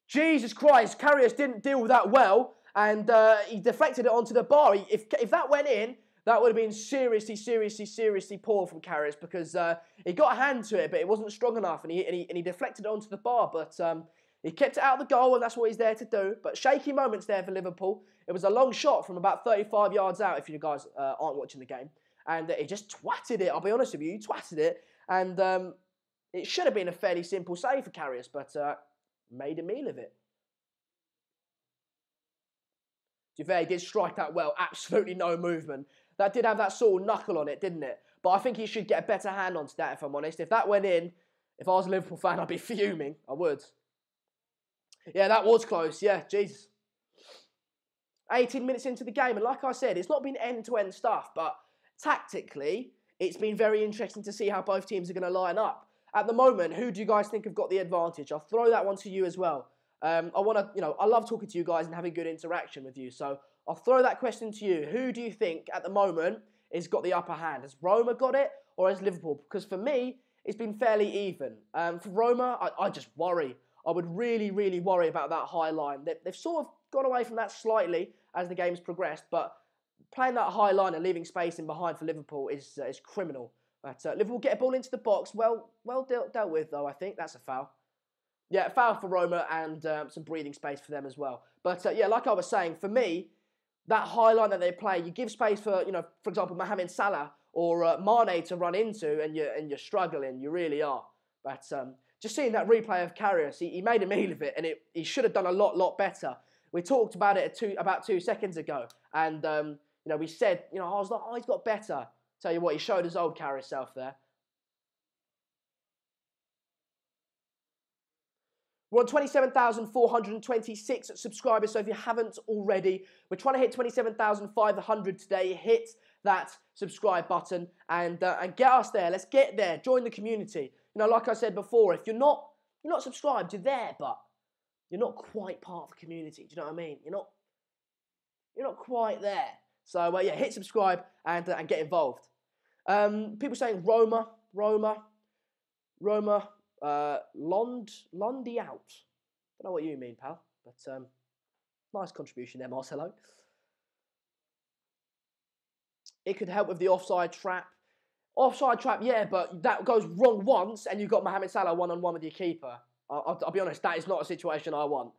Jesus Christ, Karius didn't deal with that well, and he deflected it onto the bar. If that went in, that would have been seriously poor from Karius because he got a hand to it, but it wasn't strong enough, and he deflected it onto the bar, but he kept it out of the goal, and that's what he's there to do. But shaky moments there for Liverpool. It was a long shot from about 35 yards out, if you guys aren't watching the game. And he just twatted it, I'll be honest with you. He twatted it. And it should have been a fairly simple save for Karius, but made a meal of it. To be fair, he did strike that well. Absolutely no movement. That did have that sort of knuckle on it, didn't it? But I think he should get a better hand onto that, if I'm honest. If that went in, if I was a Liverpool fan, I'd be fuming. I would. Yeah, that was close. Yeah, Jesus. 18 minutes into the game, and like I said, it's not been end-to-end stuff, but tactically, it's been very interesting to see how both teams are going to line up. At the moment, who do you guys think have got the advantage? I'll throw that one to you as well. I love talking to you guys and having good interaction with you, so I'll throw that question to you. Who do you think, at the moment, has got the upper hand? Has Roma got it, or has Liverpool? Because for me, it's been fairly even. For Roma, I just worry. I would really, really worry about that high line. They've sort of gone away from that slightly as the game's progressed, but playing that high line and leaving space in behind for Liverpool is criminal. But Liverpool get a ball into the box. Well dealt with, though, I think. That's a foul. Yeah, foul for Roma and some breathing space for them as well. But yeah, like I was saying, for me, that high line that they play, you give space for, for example, Mohamed Salah or Mane to run into, and you're struggling. You really are. But just seeing that replay of Karius, he made a meal of it, and he should have done a lot better. We talked about it about 2 seconds ago, and we said, I was like, oh, he's got better. Tell you what, he showed his old Karius self there. We're on 27,426 subscribers, so if you haven't already, we're trying to hit 27,500 today. Hit that subscribe button and get us there. Let's get there. Join the community. Like I said before, if you're not subscribed, you're there, but you're not quite part of the community. Do you know what I mean? You're not quite there. So yeah, hit subscribe and get involved. People saying Roma. Londi out. Don't know what you mean, pal. But nice contribution there, Marcelo. It could help with the offside trap. Offside trap, yeah, but that goes wrong once, and you've got Mohamed Salah one-on-one with your keeper. I'll be honest, that is not a situation I want.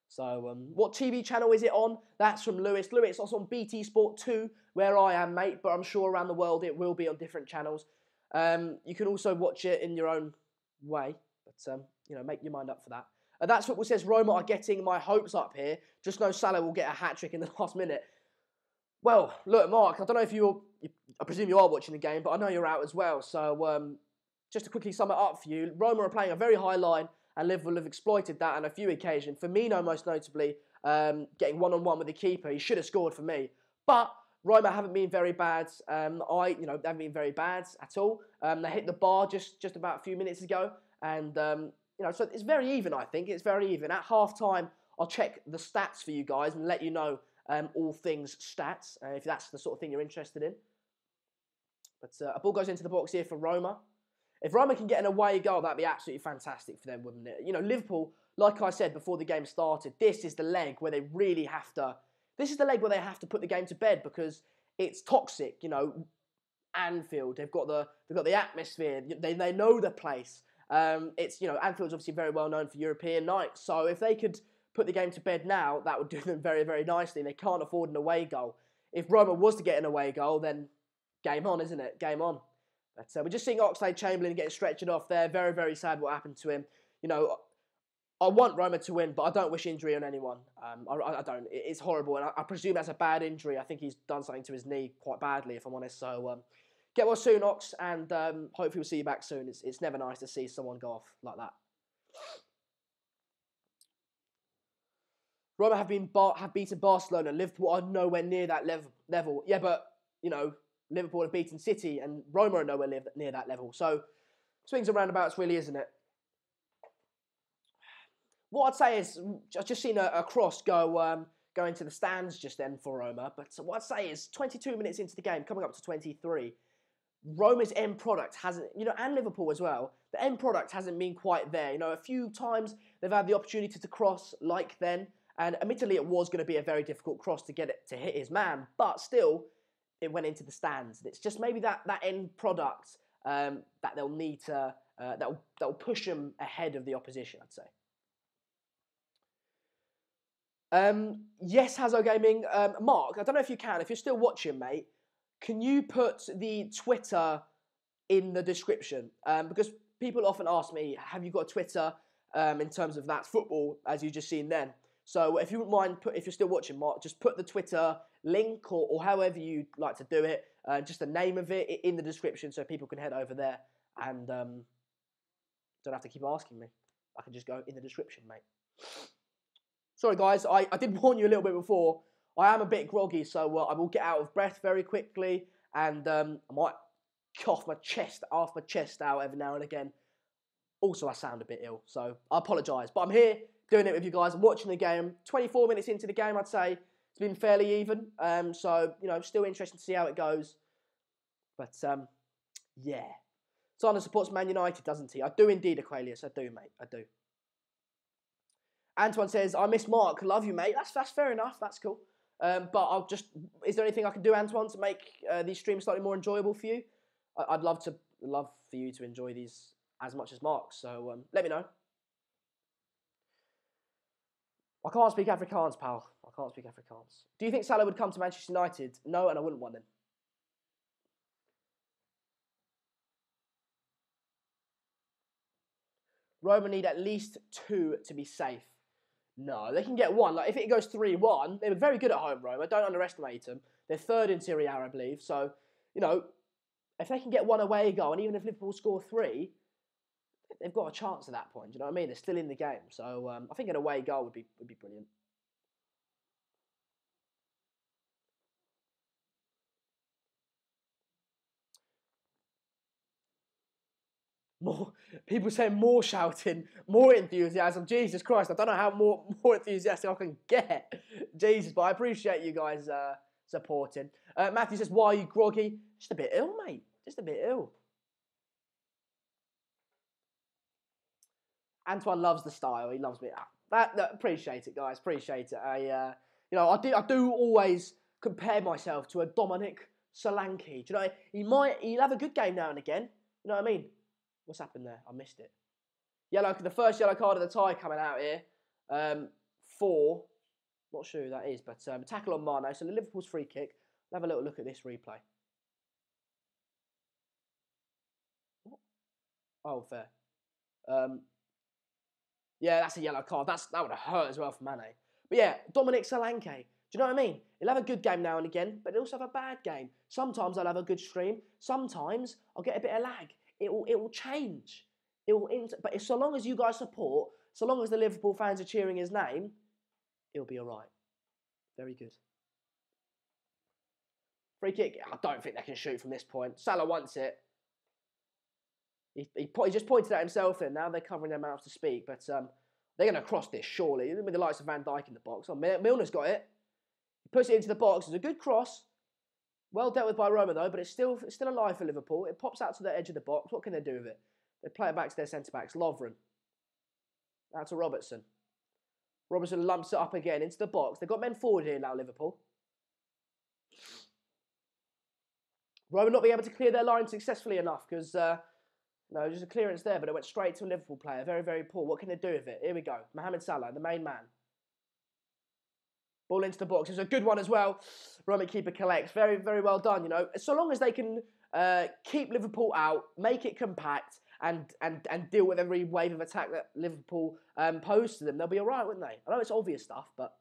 So, what TV channel is it on? That's from Lewis. Lewis, it's on BT Sport 2, where I am, mate, but I'm sure around the world it will be on different channels. You can also watch it in your own way, but make your mind up for that. That's Football says Roma are getting my hopes up here. Just know Salah will get a hat-trick in the last minute. Well, look, Mark, I don't know if I presume you are watching the game, but I know you're out as well. So just to quickly sum it up for you, Roma are playing a very high line, and Liverpool have exploited that on a few occasions. Firmino, most notably, getting one-on-one with the keeper. He should have scored for me. But Roma haven't been very bad. They haven't been very bad at all. They hit the bar just about a few minutes ago, and so it's very even. I think it's very even. At half-time, I'll check the stats for you guys and let you know all things stats if that's the sort of thing you're interested in. But a ball goes into the box here for Roma. If Roma can get an away goal, that'd be absolutely fantastic for them, wouldn't it? Liverpool, like I said before the game started, this is the leg where they really have to. This is the leg where they have to put the game to bed because it's toxic. Anfield, they've got the atmosphere. They know the place. Anfield's obviously very well known for European nights. So if they could put the game to bed now, that would do them very, very nicely. They can't afford an away goal. If Roma was to get an away goal, then game on, isn't it? Game on. But we're just seeing Oxlade-Chamberlain getting stretchered off there. Very, very sad what happened to him. I want Roma to win, but I don't wish injury on anyone. I don't. It's horrible, and I presume that's a bad injury. I think he's done something to his knee quite badly, if I'm honest. So get well soon, Ox, and hopefully we'll see you back soon. It's never nice to see someone go off like that. Roma have beaten Barcelona. Liverpool are nowhere near that level. Yeah, but Liverpool have beaten City, and Roma are nowhere near that level. So swings and roundabouts, really, isn't it? What I'd say is, I've just seen a cross go into the stands just then for Roma. But what I'd say is, 22 minutes into the game, coming up to 23, Roma's end product hasn't, and Liverpool as well, the end product hasn't been quite there. A few times they've had the opportunity to cross like then, and admittedly it was going to be a very difficult cross to get it to hit his man, but still, it went into the stands. And it's just maybe that end product that they'll need to, that'll push them ahead of the opposition, I'd say. Yes, Hazo Gaming. Mark, I don't know if you can. If you're still watching, mate, can you put the Twitter in the description? Because people often ask me, have you got a Twitter in terms of that football, as you just seen then? So if you wouldn't mind, if you're still watching, Mark, just put the Twitter link or however you'd like to do it, just the name of it in the description so people can head over there and don't have to keep asking me. I can just go in the description, mate. Sorry, guys, I did warn you a little bit before. I am a bit groggy, so I will get out of breath very quickly, and I might cough my chest out every now and again. Also, I sound a bit ill, so I apologise. But I'm here doing it with you guys. I'm watching the game. 24 minutes into the game, I'd say it's been fairly even. So, still interesting to see how it goes. But, yeah. Simon supports Man United, doesn't he? I do indeed, Aqualius. I do, mate. I do. Antoine says, I miss Mark. Love you, mate. That's fair enough. That's cool. But is there anything I can do, Antoine, to make these streams slightly more enjoyable for you? I'd love for you to enjoy these as much as Mark. So let me know. I can't speak Afrikaans, pal. I can't speak Afrikaans. Do you think Salah would come to Manchester United? No, and I wouldn't want him. Roma need at least 2 to be safe. No, they can get 1. Like, if it goes 3-1, they were very good at home, Roma. Don't underestimate them. They're 3rd in Serie A, I believe. So, you know, if they can get 1 away goal, and even if Liverpool score 3, they've got a chance at that point. Do you know what I mean? They're still in the game. So, I think an away goal would be brilliant. More people saying more shouting, more enthusiasm. Jesus Christ, I don't know how more enthusiastic I can get. Jesus, but I appreciate you guys supporting. Matthew says, why are you groggy? Just a bit ill, mate. Just a bit ill. Antoine loves the style. He loves me. Appreciate it, guys. Appreciate it. I do always compare myself to a Dominic Solanke. Do you know, he'll have a good game now and again. You know what I mean? What's happened there? I missed it. The first yellow card of the tie coming out here. For, not sure who that is, but tackle on Mane. So the Liverpool's free kick. We'll have a little look at this replay. What? Oh, fair. Yeah, that's a yellow card. That would have hurt as well for Mane. But yeah, Dominic Solanke. Do you know what I mean? He'll have a good game now and again, but he'll also have a bad game. Sometimes I'll have a good stream. Sometimes I'll get a bit of lag. It will change. But so long as you guys support, so long as the Liverpool fans are cheering his name, it'll be all right. Very good. Free kick. I don't think they can shoot from this point. Salah wants it. He just pointed at himself then. Now they're covering their mouths to speak. But they're going to cross this, surely. With the likes of Van Dijk in the box. Oh, Milner's got it. He puts it into the box. It's a good cross. Well dealt with by Roma, though, but it's still alive for Liverpool. It pops out to the edge of the box. What can they do with it? They play it back to their centre-backs. Lovren. Out to Robertson. Robertson lumps it up again into the box. They've got men forward here now, Liverpool. Roma not being able to clear their line successfully enough because, there's a clearance there, but it went straight to a Liverpool player. Very, very poor. What can they do with it? Here we go. Mohamed Salah, the main man. Ball into the box. It's a good one as well. Roma keeper collects. Very, very well done, you know. So long as they can keep Liverpool out, make it compact, and deal with every wave of attack that Liverpool pose to them, they'll be all right, wouldn't they? I know it's obvious stuff, but...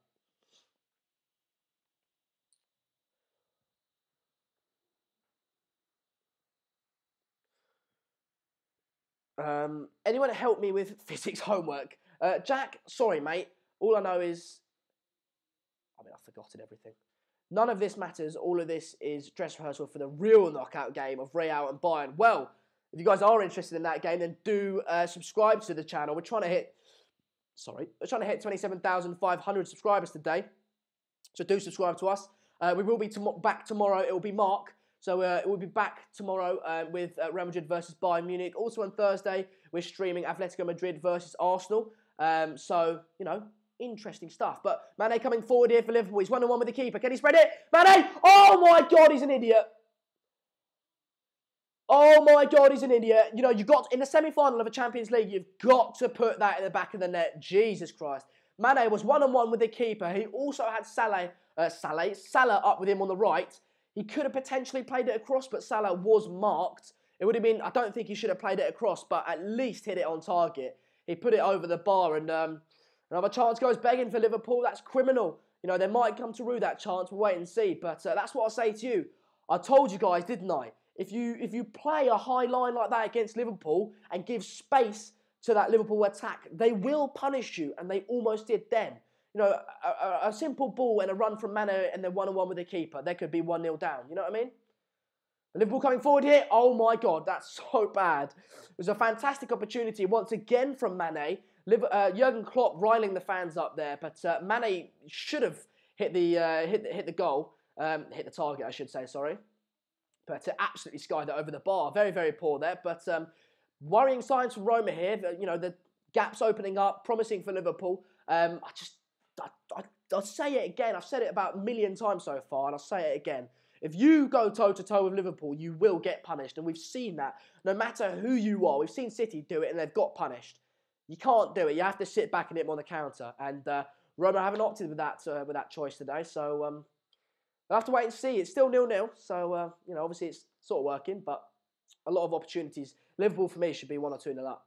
anyone help me with physics homework? Jack, sorry, mate. All I know is... I've forgotten everything. None of this matters. All of this is dress rehearsal for the real knockout game of Real and Bayern. Well, if you guys are interested in that game, then do subscribe to the channel. We're trying to hit 27,500 subscribers today. So do subscribe to us. We will be back tomorrow. It will be Mark. So it will be back tomorrow with Real Madrid versus Bayern Munich. Also on Thursday, we're streaming Atletico Madrid versus Arsenal. So, you know, interesting stuff. But Mane coming forward here for Liverpool. He's 1-on-1 with the keeper. Can he spread it? Mane! Oh my God, he's an idiot. Oh my God, he's an idiot. You know, you've got, in the semi-final of a Champions League, you've got to put that in the back of the net. Jesus Christ. Mane was 1-on-1 with the keeper. He also had Salah up with him on the right. He could have potentially played it across, but Salah was marked. It would have been, I don't think he should have played it across, but at least hit it on target. He put it over the bar, and another chance goes begging for Liverpool. That's criminal. You know, they might come to rue that chance. We'll wait and see. But that's what I say to you. I told you guys, didn't I? If you play a high line like that against Liverpool and give space to that Liverpool attack, they will punish you, and they almost did then. You know, a simple ball and a run from Mane and then 1-on-1 with the keeper, they could be 1-0 down. You know what I mean? Liverpool coming forward here. Oh my God, that's so bad. It was a fantastic opportunity once again from Mane. Jurgen Klopp riling the fans up there, but Mane should have hit the goal, hit the target, I should say. Sorry, but absolutely skied it over the bar. Very, very poor there. But worrying signs for Roma here. You know, the gaps opening up, promising for Liverpool. I'll say it again. I've said it about a million times so far, and I'll say it again. If you go toe-to-toe with Liverpool, you will get punished. And we've seen that. No matter who you are, we've seen City do it and they've got punished. You can't do it. You have to sit back and hit them on the counter. And Roma haven't opted with that choice today, so we'll have to wait and see. It's still 0-0, so obviously it's sort of working, but a lot of opportunities. Liverpool for me should be 1 or 2-0 up.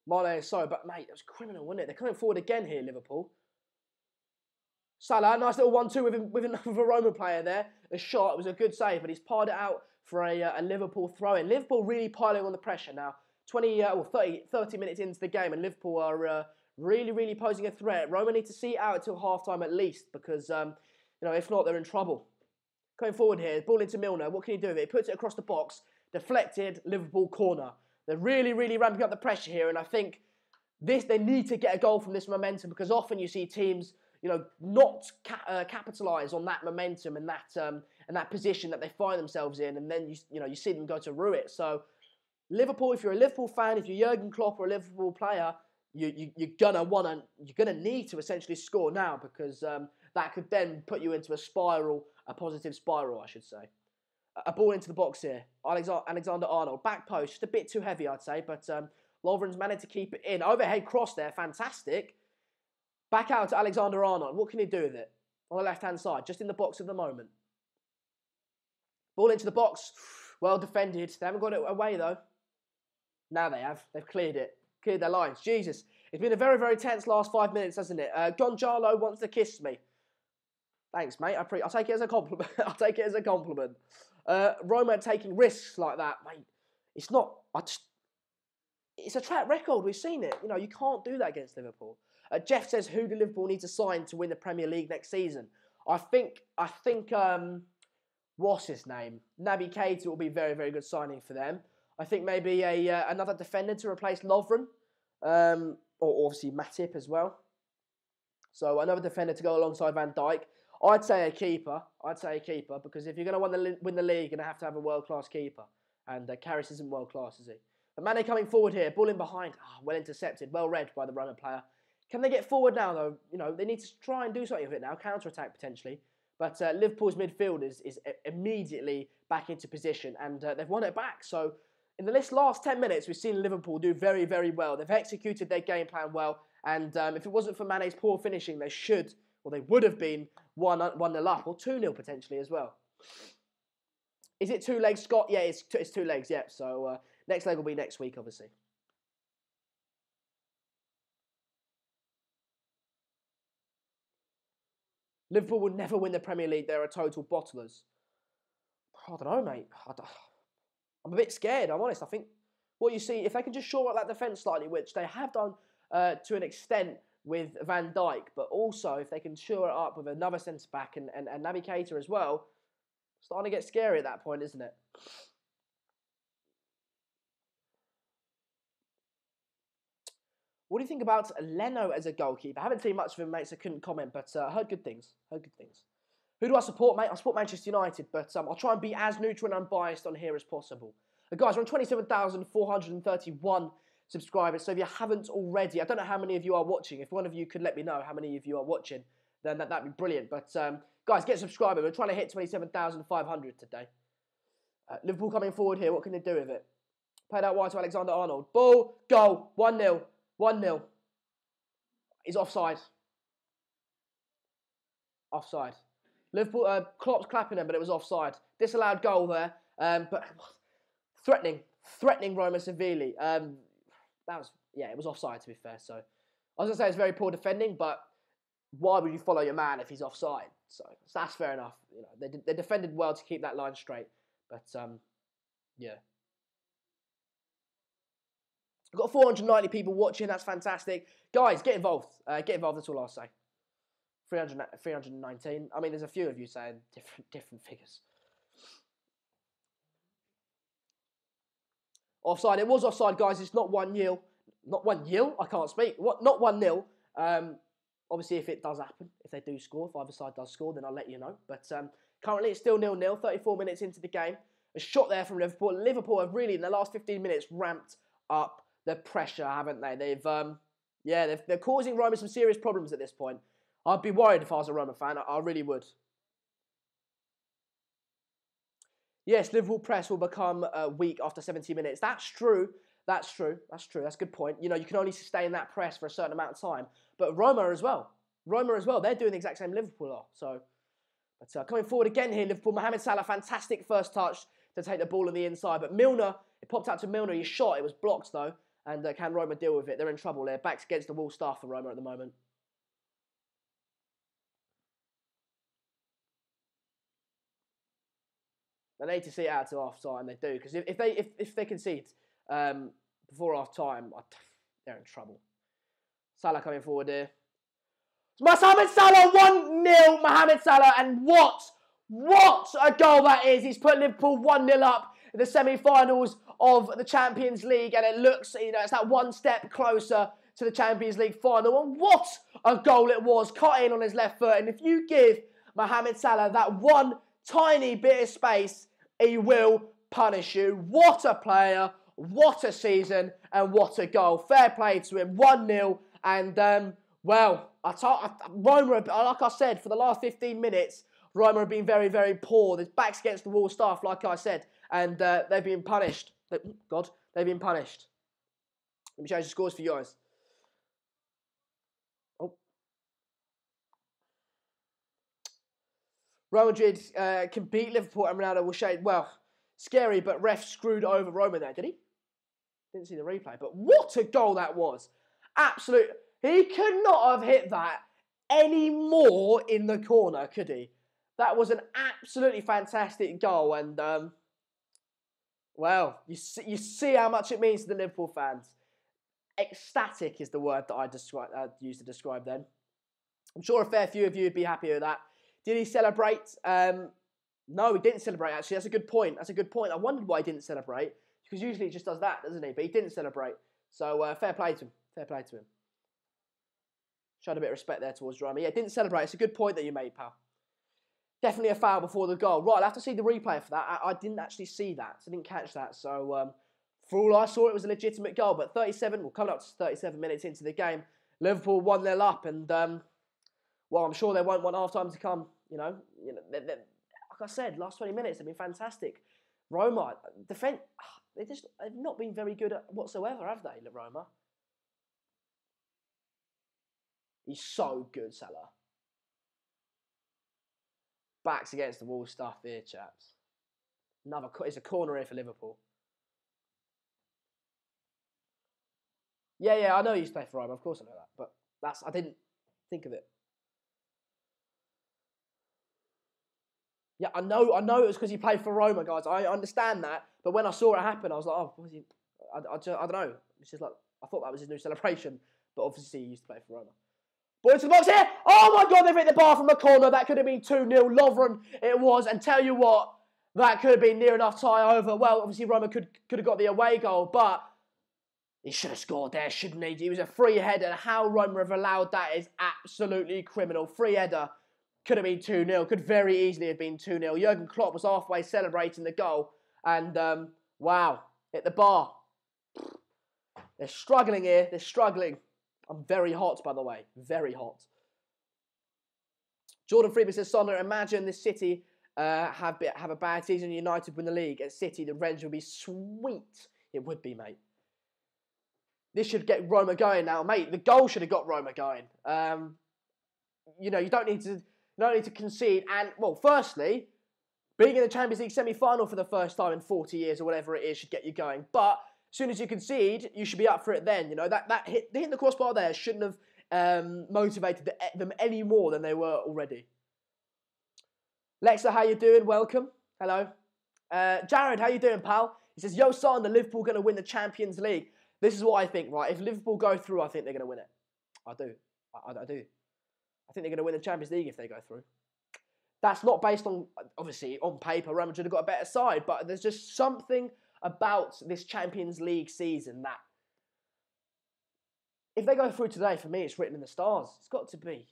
Mane, sorry, but mate, that was criminal, wasn't it? They're coming forward again here, Liverpool. Salah, nice little 1-2 with a Roma player there. A shot, it was a good save, but he's parred it out for a Liverpool throw-in. Liverpool really piling on the pressure now. 30 minutes into the game, and Liverpool are really, really posing a threat. Roma need to see it out until half-time at least, because if not, they're in trouble. Going forward here, ball into Milner. What can he do with it? He puts it across the box, deflected, Liverpool corner. They're really, really ramping up the pressure here, and I think they need to get a goal from this momentum, because often you see teams, not capitalise on that momentum and that position that they find themselves in, and then you see them go to rue it. So Liverpool, if you're a Liverpool fan, if you're Jurgen Klopp or a Liverpool player, you're gonna need to essentially score now, because that could then put you into a positive spiral, I should say. A ball into the box here. Alexander-Arnold. Back post, just a bit too heavy, I'd say, but Lovren's managed to keep it in. Overhead cross there, fantastic. Back out to Alexander-Arnold. What can he do with it? On the left-hand side, just in the box at the moment. Ball into the box. Well defended. They haven't got it away, though. Now they have. They've cleared it. Cleared their lines. Jesus. It's been a very, very tense last 5 minutes, hasn't it? Gonzalo wants to kiss me. Thanks, mate. I'll take it as a compliment. I'll take it as a compliment. Roma taking risks like that, mate. It's not. It's a track record. We've seen it. You can't do that against Liverpool. Jeff says, who do Liverpool need to sign to win the Premier League next season? I think. What's his name? Naby Keita will be very, very good signing for them. I think maybe another defender to replace Lovren, or obviously Matip as well. So another defender to go alongside Van Dijk. I'd say a keeper, because if you're going to win the league, you're going to have a world-class keeper. And Karius isn't world-class, is he? But Mane coming forward here, ball in behind. Well intercepted, well read by the Roma player. Can they get forward now, though? They need to try and do something with it now, counter-attack potentially. But Liverpool's midfield is immediately back into position, and they've won it back. So in the last 10 minutes, we've seen Liverpool do very, very well. They've executed their game plan well, and if it wasn't for Mane's poor finishing, they would have been 1-0 up, or 2-0 potentially as well. Is it 2 legs, Scott? Yeah, it's 2 legs, yeah. So next leg will be next week, obviously. Liverpool will never win the Premier League. They're a total bottlers. I don't know, mate. I'm a bit scared, I'm honest. I think what you see, if they can just shore up that defence slightly, which they have done to an extent with Van Dijk, but also if they can shore it up with another centre-back and Naby Keita as well, it's starting to get scary at that point, isn't it? What do you think about Leno as a goalkeeper? I haven't seen much of him, mate, so I couldn't comment, but I heard good things. Who do I support, mate? I support Manchester United, but I'll try and be as neutral and unbiased on here as possible. Guys, we're on 27,431 subscribers, so if you haven't already, I don't know how many of you are watching. If one of you could let me know how many of you are watching, then that'd be brilliant. But guys, get subscribing. We're trying to hit 27,500 today. Liverpool coming forward here. What can they do with it? Played out wide to Alexander-Arnold. Ball, goal, 1-0. 1-0. He's offside. Offside. Liverpool, Klopp's clapping him, but it was offside. Disallowed goal there. But threatening Roma severely. It was offside, to be fair. So I was going to say it's very poor defending, but why would you follow your man if he's offside? So that's fair enough. They defended well to keep that line straight. But yeah. We've got 490 people watching. That's fantastic. Guys, get involved. Get involved, that's all I'll say. 319. I mean, there's a few of you saying different figures. Offside. It was offside, guys. It's not 1-0. Not 1-0? I can't speak. Not 1-0. Obviously, if it does happen, if they do score, if either side does score, then I'll let you know. But currently, it's still 0-0, 34 minutes into the game. A shot there from Liverpool. Liverpool have really, in the last 15 minutes, ramped up the pressure, haven't they? They're causing Roma some serious problems at this point. I'd be worried if I was a Roma fan. I really would. Yes, Liverpool press will become weak after 70 minutes. That's true. That's true. That's true. That's a good point. You know, you can only sustain that press for a certain amount of time. But Roma as well. They're doing the exact same Liverpool are. So, but coming forward again here, Liverpool. Mohamed Salah, fantastic first touch to take the ball on the inside. But Milner, it popped out to Milner. He shot. It was blocked though. And can Roma deal with it? They're in trouble there. Backs against the wall staff for Roma at the moment. They need to see it out to half time. They do, because if they concede before half time, they're in trouble. Salah coming forward here. Mohamed Salah 1-0. Mohamed Salah, and what a goal that is! He's put Liverpool 1-0 up in the semi-finals of the Champions League, and it looks, you know, it's that one step closer to the Champions League final. And what a goal it was! Cut in on his left foot, and if you give Mohamed Salah that one tiny bit of space, he will punish you. What a player, what a season, and what a goal. Fair play to him, 1-0. And, well, Roma, like I said, for the last 15 minutes, Roma have been very, very poor. There's backs against the wall staff, like I said, and they've been punished. They've been punished. Let me change the scores for you guys. Real Madrid can beat Liverpool and Ronaldo will shade. Well, scary, but ref screwed over Roma there, did he? Didn't see the replay, but what a goal that was. Absolute. He could not have hit that any more in the corner, could he? That was an absolutely fantastic goal, and, well, you see how much it means to the Liverpool fans. Ecstatic is the word that I used to describe them. I'm sure a fair few of you would be happy with that. Did he celebrate? No, he didn't celebrate, actually. That's a good point. I wondered why he didn't celebrate, because usually he just does that, doesn't he? But he didn't celebrate. So, fair play to him. Showed a bit of respect there towards Roma. Yeah, didn't celebrate. It's a good point that you made, pal. Definitely a foul before the goal. Right, I'll have to see the replay for that. I didn't actually see that, so I didn't catch that. So, for all I saw, it was a legitimate goal. But 37, we're coming up to 37 minutes into the game. Liverpool 1-0 up, and, well, I'm sure they won't want half-time to come. You know, like I said, last 20 minutes have been fantastic. Roma, defence, they've not been very good whatsoever, have they, Roma? He's so good, Salah. Backs against the wall stuff here, chaps. It's a corner here for Liverpool. Yeah, I know he used to play for Roma. Of course I know that, but I didn't think of it. Yeah, I know it was because he played for Roma, guys. I understand that, but when I saw it happen, I was like, oh, was he? I don't know. It's just like, I thought that was his new celebration, but obviously he used to play for Roma. Ball into the box here. Oh my God, they've hit the bar from the corner. That could have been 2-0. Lovren it was, and tell you what, that could have been near enough tie over. Well, obviously Roma could have got the away goal, but he should have scored there, shouldn't he? It was a free header. How Roma have allowed that is absolutely criminal. Free header. Could have been 2-0. Could very easily have been 2-0. Jurgen Klopp was halfway celebrating the goal. And, wow, hit the bar. They're struggling here. They're struggling. I'm very hot, by the way. Very hot. Jordan Friedman says, Sonder, imagine this City have a bad season, United win the league. At City, the revenge would be sweet. It would be, mate. This should get Roma going now, mate. The goal should have got Roma going. You know, you don't need to concede. And, well, firstly, being in the Champions League semi-final for the first time in 40 years or whatever it is should get you going. But as soon as you concede, you should be up for it then. You know, hitting the crossbar there shouldn't have motivated them any more than they were already. Lexa, how you doing? Welcome. Hello. Jared, how you doing, pal? He says, yo, son, the Liverpool going to win the Champions League. This is what I think, right? If Liverpool go through, I think they're going to win it. I do. I do. I think they're going to win the Champions League if they go through. That's not based on, obviously, on paper, Real Madrid have got a better side, but there's just something about this Champions League season that, if they go through today, for me, it's written in the stars. It's got to be.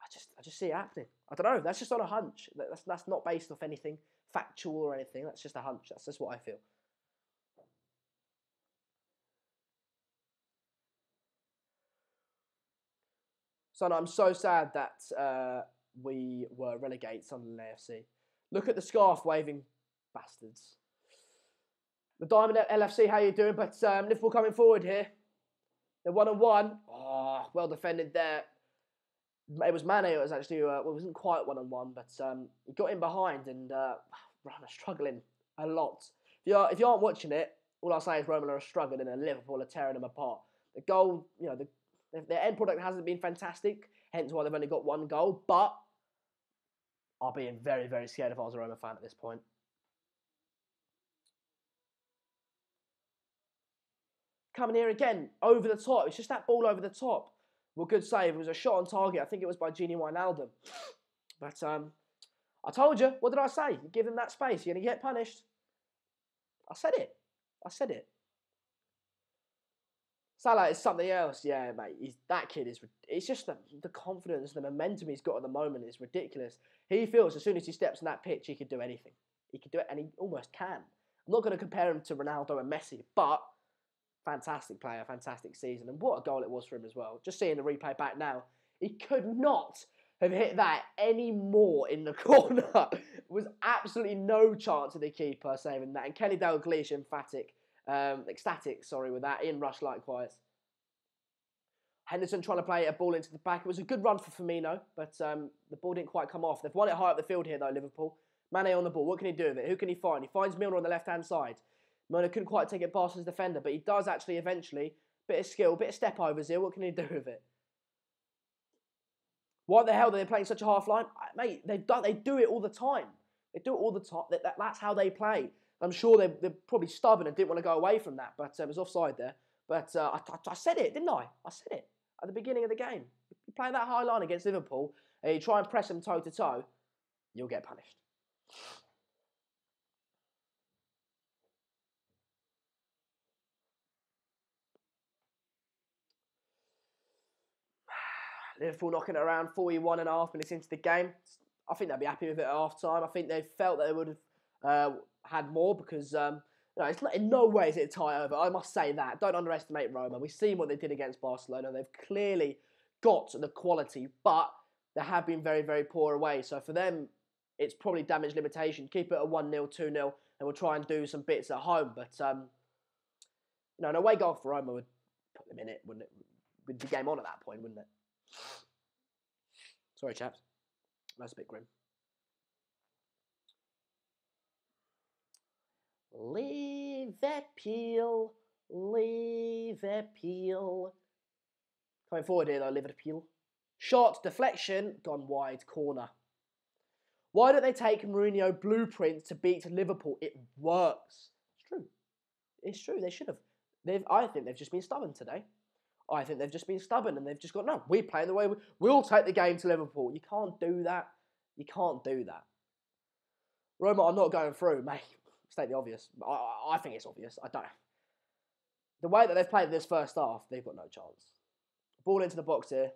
I just see it happening. I don't know. That's just on a hunch. That's not based off anything factual or anything. That's just a hunch. That's just what I feel. So I'm so sad that we were relegated, Sunderland AFC. Look at the scarf waving Bastards. The Diamond LFC, how you doing? But Liverpool coming forward here. They're 1-on-1. Oh, well defended there. It was Mane. It was actually, well, it wasn't quite 1-on-1, but he got in behind and Roma struggling a lot. If you aren't watching it, all I'll say is Roma are struggling and Liverpool are tearing them apart. The goal, their end product hasn't been fantastic, hence why they've only got one goal, but I'll be very, very scared if I was a Roma fan at this point. Coming here again, over the top. It's just that ball over the top. Well, good save. It was a shot on target. I think it was by Gini Wijnaldum. But I told you. What did I say? You give him that space, you're going to get punished. I said it. Salah is something else. Yeah, mate. That kid is... It's just the confidence, the momentum he's got at the moment is ridiculous. He feels as soon as he steps on that pitch, he could do anything. He could do it, and he almost can. I'm not going to compare him to Ronaldo and Messi, but... Fantastic player, fantastic season. And what a goal it was for him as well. Just seeing the replay back now, he could not have hit that any more in the corner. There was absolutely no chance of the keeper saving that. And Kenny Dalglish, ecstatic, with that. Ian Rush likewise. Henderson trying to play a ball into the back. It was a good run for Firmino, but the ball didn't quite come off. They've won it high up the field here though, Liverpool. Mane on the ball. What can he do with it? Who can he find? He finds Milner on the left-hand side. Milner couldn't quite take it past his defender, but he does actually eventually. Bit of skill, bit of step-overs here. What can he do with it? Why the hell are they playing such a half line? Mate, they do it all the time. They do it all the time. That's how they play. I'm sure they're probably stubborn and didn't want to go away from that, but it was offside there. But I said it, didn't I? I said it at the beginning of the game. If you play that high line against Liverpool and you try and press them toe-to-toe, you'll get punished. Liverpool knocking it around 41.5 minutes into the game. I think they'll be happy with it at half-time. I think they felt that they would have had more because it's in no way is it a tie-over. I must say that. Don't underestimate Roma. We've seen what they did against Barcelona. They've clearly got the quality, but they have been very, very poor away. So for them, it's probably damage limitation. Keep it at 1-0, 2-0, and we'll try and do some bits at home. But an away goal for Roma would put them in it, wouldn't it? With the game on at that point, wouldn't it? Sorry, chaps. That's a bit grim. Liverpool. Coming forward here, though, Liverpool. Shot, deflection, gone wide, corner. Why don't they take Mourinho blueprint to beat Liverpool? It works. It's true. It's true. They should have. I think they've just been stubborn today. I think they've just been stubborn and they've just got, no, we play the way we'll take the game to Liverpool. You can't do that. You can't do that. Roma are not going through, mate. State the obvious. I think it's obvious. I don't. The way that they've played this first half, they've got no chance. Ball into the box here.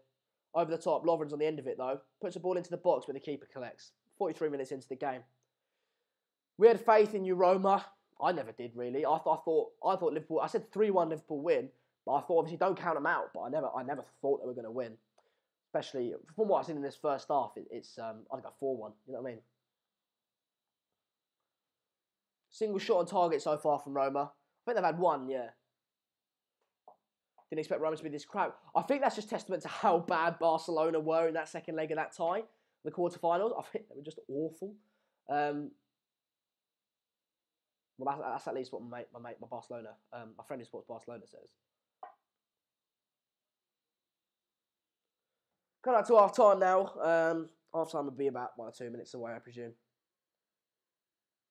Over the top. Lovren's on the end of it, though. Puts the ball into the box where the keeper collects. 43 minutes into the game. We had faith in you, Roma. I never did, really. I thought Liverpool... I said 3-1 Liverpool win. But I thought, obviously, don't count them out. But I never thought they were going to win. Especially, from what I've seen in this first half, it's I think a 4-1. You know what I mean? Single shot on target so far from Roma. I think they've had one, yeah. Didn't expect Roma to be this crap. I think that's just testament to how bad Barcelona were in that second leg of that tie, the quarterfinals. I think they were just awful. Well, that's at least what my Barcelona, my friend who supports Barcelona says. Coming out to half time now. Half time would be about 1 or 2 minutes away, I presume.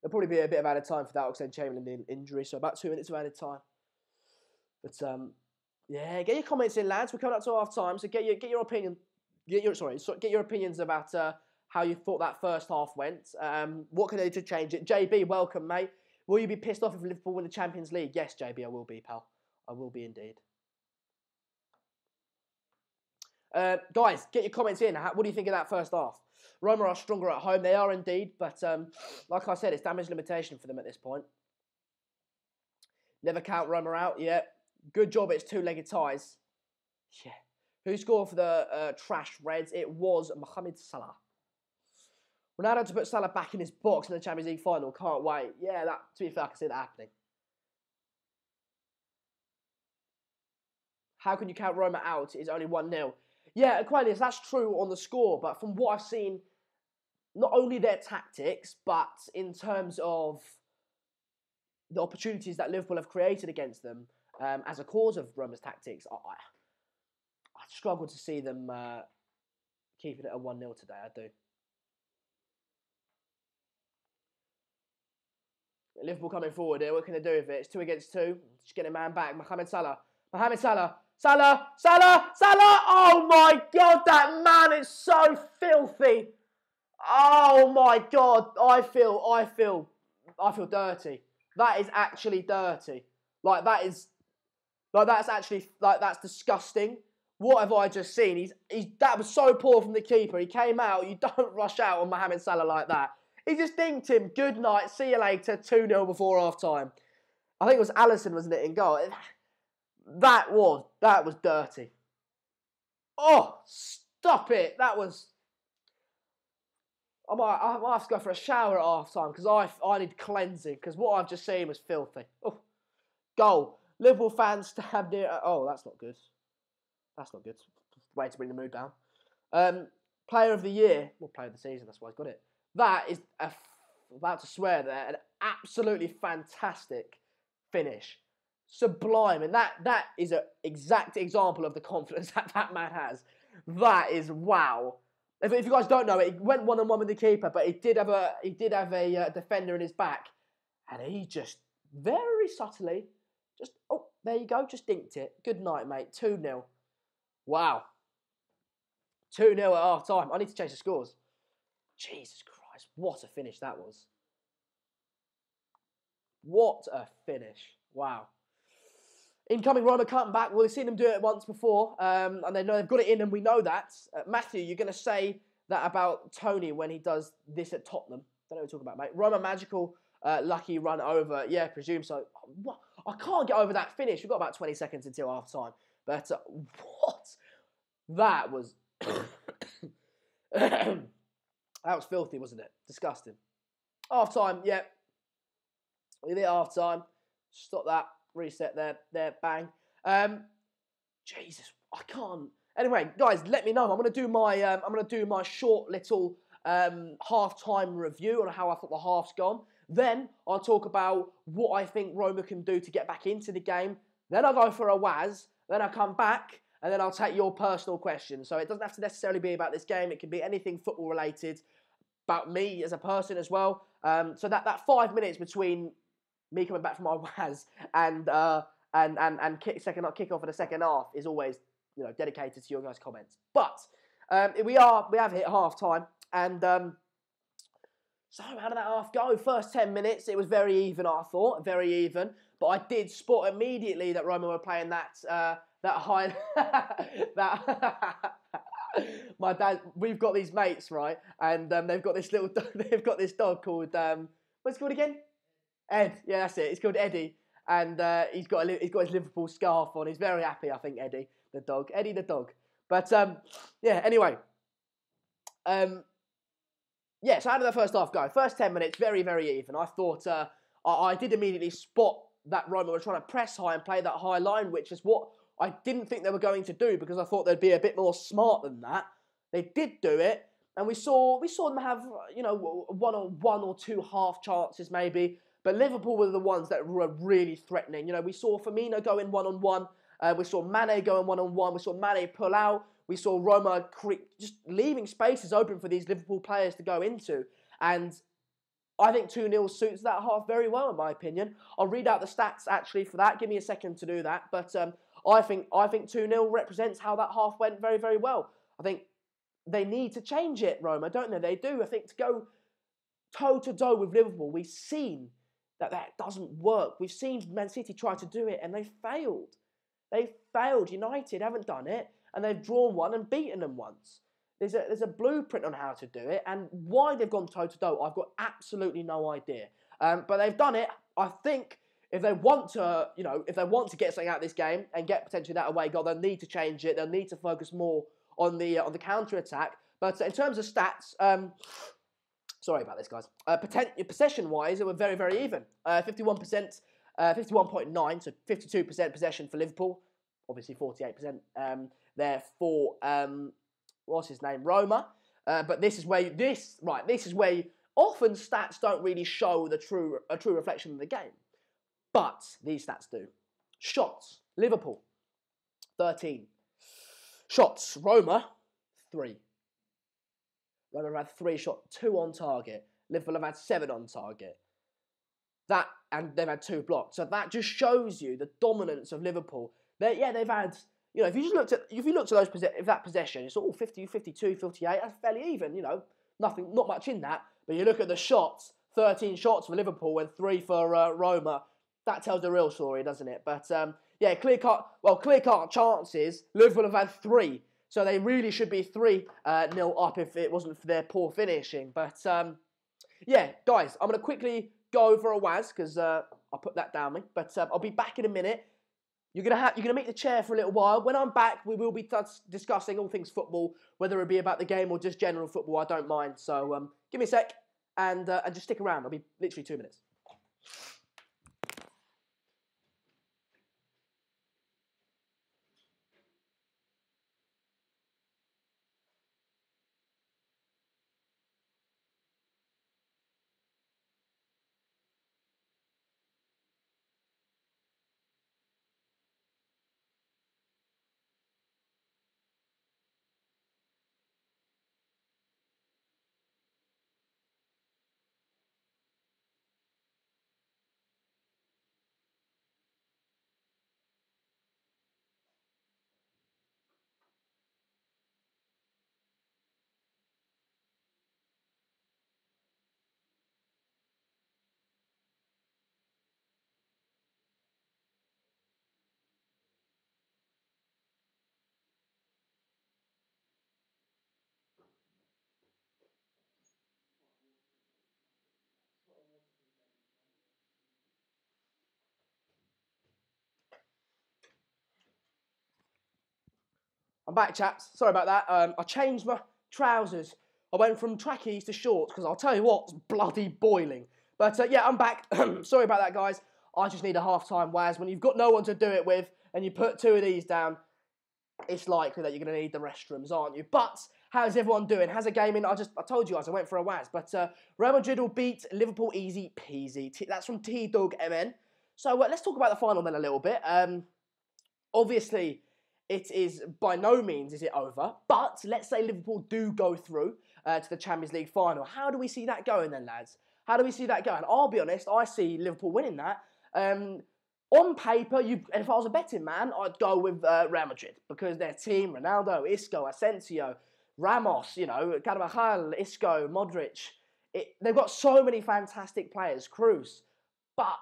There'll probably be a bit of added time for that Oxlade-Chamberlain injury, so about 2 minutes of added time. But yeah, get your comments in, lads. We're coming up to half time, so get your opinion. Get your opinions about how you thought that first half went. What can they do to change it? JB, welcome, mate. Will you be pissed off if Liverpool win the Champions League? Yes, JB, I will be, pal. I will be indeed. Guys, get your comments in. What do you think of that first half? Roma are stronger at home. They are indeed, but like I said, it's damage limitation for them at this point. Never count Roma out. Yeah, good job. It's two-legged ties. Yeah. Who scored for the trash Reds? It was Mohamed Salah. Ronaldo to put Salah back in his box in the Champions League final. Can't wait. Yeah, to be fair, I can see that happening. How can you count Roma out? It's only 1-0. Yeah, Aquarius, that's true on the score, but from what I've seen, not only their tactics, but in terms of the opportunities that Liverpool have created against them as a cause of Roma's tactics, I struggle to see them keeping it at 1-0 today. I do. Liverpool coming forward here. What can they do with it? It's 2 against 2. Just get a man back. Mohamed Salah. Mohamed Salah. Salah. Salah. Salah. Oh my God, that man is so filthy. Oh my God. I feel dirty. That is actually dirty. That's disgusting. What have I just seen? That was so poor from the keeper. He came out. You don't rush out on Mohamed Salah like that. He just dinked him. Good night. See you later. 2-0 before half time. I think it was Alisson, wasn't it, in goal? That was dirty. Oh, stop it. That was... I might have to go for a shower at half time because I need cleansing because what I've just seen was filthy. Oh, goal. Liverpool fans stand near... Oh, that's not good. That's not good. Way to bring the mood down. Player of the year. Well, player of the season. That's why I got it. That is, about to swear there, an absolutely fantastic finish. Sublime. And that is an exact example of the confidence that man has. That is wow. If you guys don't know it, he went one-on-one with the keeper, but he did have a defender in his back. And he just, very subtly, oh, there you go, just dinked it. Good night, mate. 2-0. Wow. 2-0 at half time. I need to change the scores. Jesus Christ, what a finish that was. What a finish. Wow. Incoming Roma comeback. Well, we've seen them do it once before, and they know they've got it in, and we know that. Matthew, you're going to say that about Tony when he does this at Tottenham. Don't know what we're talking about, mate. Roma magical, lucky run over. Yeah, presume so. What? I can't get over that finish. We've got about 20 seconds until half time. But what? That was... That was filthy, wasn't it? Disgusting. Half time, yeah. We did half time. Stop that. Reset there, bang. Jesus, I can't. Anyway, guys, let me know. I'm gonna do my short little half-time review on how I thought the half's gone. Then I'll talk about what I think Roma can do to get back into the game. Then I'll go for a Waz. Then I'll come back, and then I'll take your personal questions. So it doesn't have to necessarily be about this game. It can be anything football related, about me as a person as well. So that 5 minutes between me coming back from my Waz and kickoff for the second half is always, dedicated to your guys' comments. But we have hit half time, and so how did that half go? First 10 minutes, it was very even. I thought very even, but I did spot immediately that Roma were playing that high that. My dad, we've got these mates, right, and they've got this they've got this dog called what's it called again? Ed, yeah, that's it. It's called Eddie, and he's got his Liverpool scarf on. He's very happy, I think, Eddie the dog. But yeah, anyway, yeah. So how did the first half go? First 10 minutes, very, very even. I thought I did immediately spot that Roma were trying to press high and play that high line, which is what I didn't think they were going to do because I thought they'd be a bit more smart than that. They did do it, and we saw them have one or two half chances maybe. But Liverpool were the ones that were really threatening. We saw Firmino go in one-on-one. We saw Mane go in one-on-one. We saw Mane pull out. We saw Roma just leaving spaces open for these Liverpool players to go into. And I think 2-0 suits that half very well, in my opinion. I'll read out the stats, actually, for that. Give me a second to do that. But I think 2-0 represents how that half went very, very well. I think they need to change it, Roma, don't they? They do. I think to go toe-to-toe with Liverpool, we've seen that doesn't work. We've seen Man City try to do it, and they failed. They failed. United haven't done it, and they've drawn one and beaten them once. There's a blueprint on how to do it, and why they've gone toe-to-toe, I've got absolutely no idea. But they've done it. I think if they want to, get something out of this game and get potentially that away goal, they'll need to change it. They'll need to focus more on the counter-attack. But in terms of stats, Sorry about this, guys. Possession-wise, it were very, very even. 51%, 51.9, so 52% possession for Liverpool. Obviously, 48% there for what's his name, Roma. But this is where often stats don't really show a true reflection of the game, but these stats do. Shots, Liverpool, 13. Shots, Roma, 3. Roma have had 3 shots, 2 on target. Liverpool have had 7 on target. And they've had 2 blocked. So that just shows you the dominance of Liverpool. They've had, if you looked at that possession, it's all 50, 52, 58. That's fairly even. Not much in that. But you look at the shots, 13 shots for Liverpool and 3 for Roma. That tells the real story, doesn't it? But clear-cut chances. Liverpool have had 3. So they really should be 3-0 up if it wasn't for their poor finishing. But, guys, I'm going to quickly go for a Waz because I'll put that down me. But I'll be back in a minute. You're gonna meet the chair for a little while. When I'm back, we will be discussing all things football, whether it be about the game or just general football. I don't mind. So give me a sec and just stick around. I'll be literally 2 minutes. I'm back, chaps. Sorry about that. I changed my trousers. I went from trackies to shorts because I'll tell you what, it's bloody boiling. But I'm back. Sorry about that, guys. I just need a half-time Waz. When you've got no one to do it with and you put 2 of these down, it's likely that you're going to need the restrooms, aren't you? But how's everyone doing? How's the game in? I told you guys I went for a Waz. But Real Madrid will beat Liverpool easy peasy. That's from T-Dog MN. So let's talk about the final then a little bit. Obviously, it is by no means is it over. But let's say Liverpool do go through to the Champions League final. How do we see that going then, lads? How do we see that going? I'll be honest, I see Liverpool winning that. On paper, if I was a betting man, I'd go with Real Madrid because their team, Ronaldo, Isco, Asensio, Ramos, Carvajal, Isco, Modric, they've got so many fantastic players, Cruz, but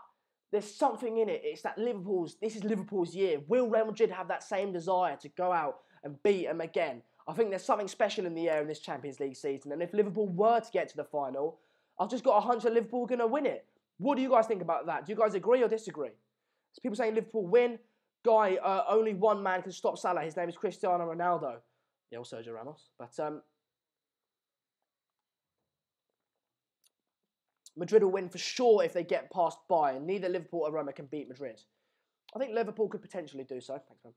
there's something in it. It's that this is Liverpool's year. Will Real Madrid have that same desire to go out and beat them again? I think there's something special in the air in this Champions League season, and if Liverpool were to get to the final, I've just got a hunch that Liverpool are going to win it. What do you guys think about that? Do you guys agree or disagree? So people saying Liverpool win. Guy, only one man can stop Salah. His name is Cristiano Ronaldo. Yeah, or Sergio Ramos. But Madrid will win for sure if they get past Bayern. Neither Liverpool or Roma can beat Madrid. I think Liverpool could potentially do so. Thanks, man.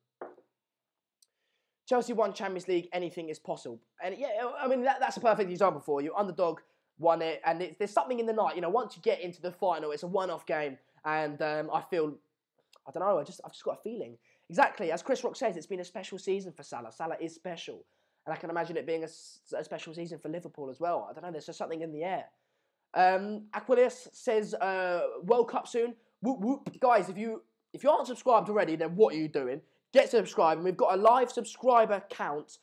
Chelsea won Champions League. Anything is possible. And yeah, I mean, that's a perfect example for you. Underdog won it. And there's something in the night. Once you get into the final, it's a one-off game. And I feel... I don't know, I've just got a feeling. Exactly, as Chris Rock says, it's been a special season for Salah. Salah is special. And I can imagine it being a special season for Liverpool as well. I don't know, there's just something in the air. Aquilius says, World Cup soon. Whoop, whoop. Guys, if you aren't subscribed already, then what are you doing? Get subscribed. And we've got a live subscriber count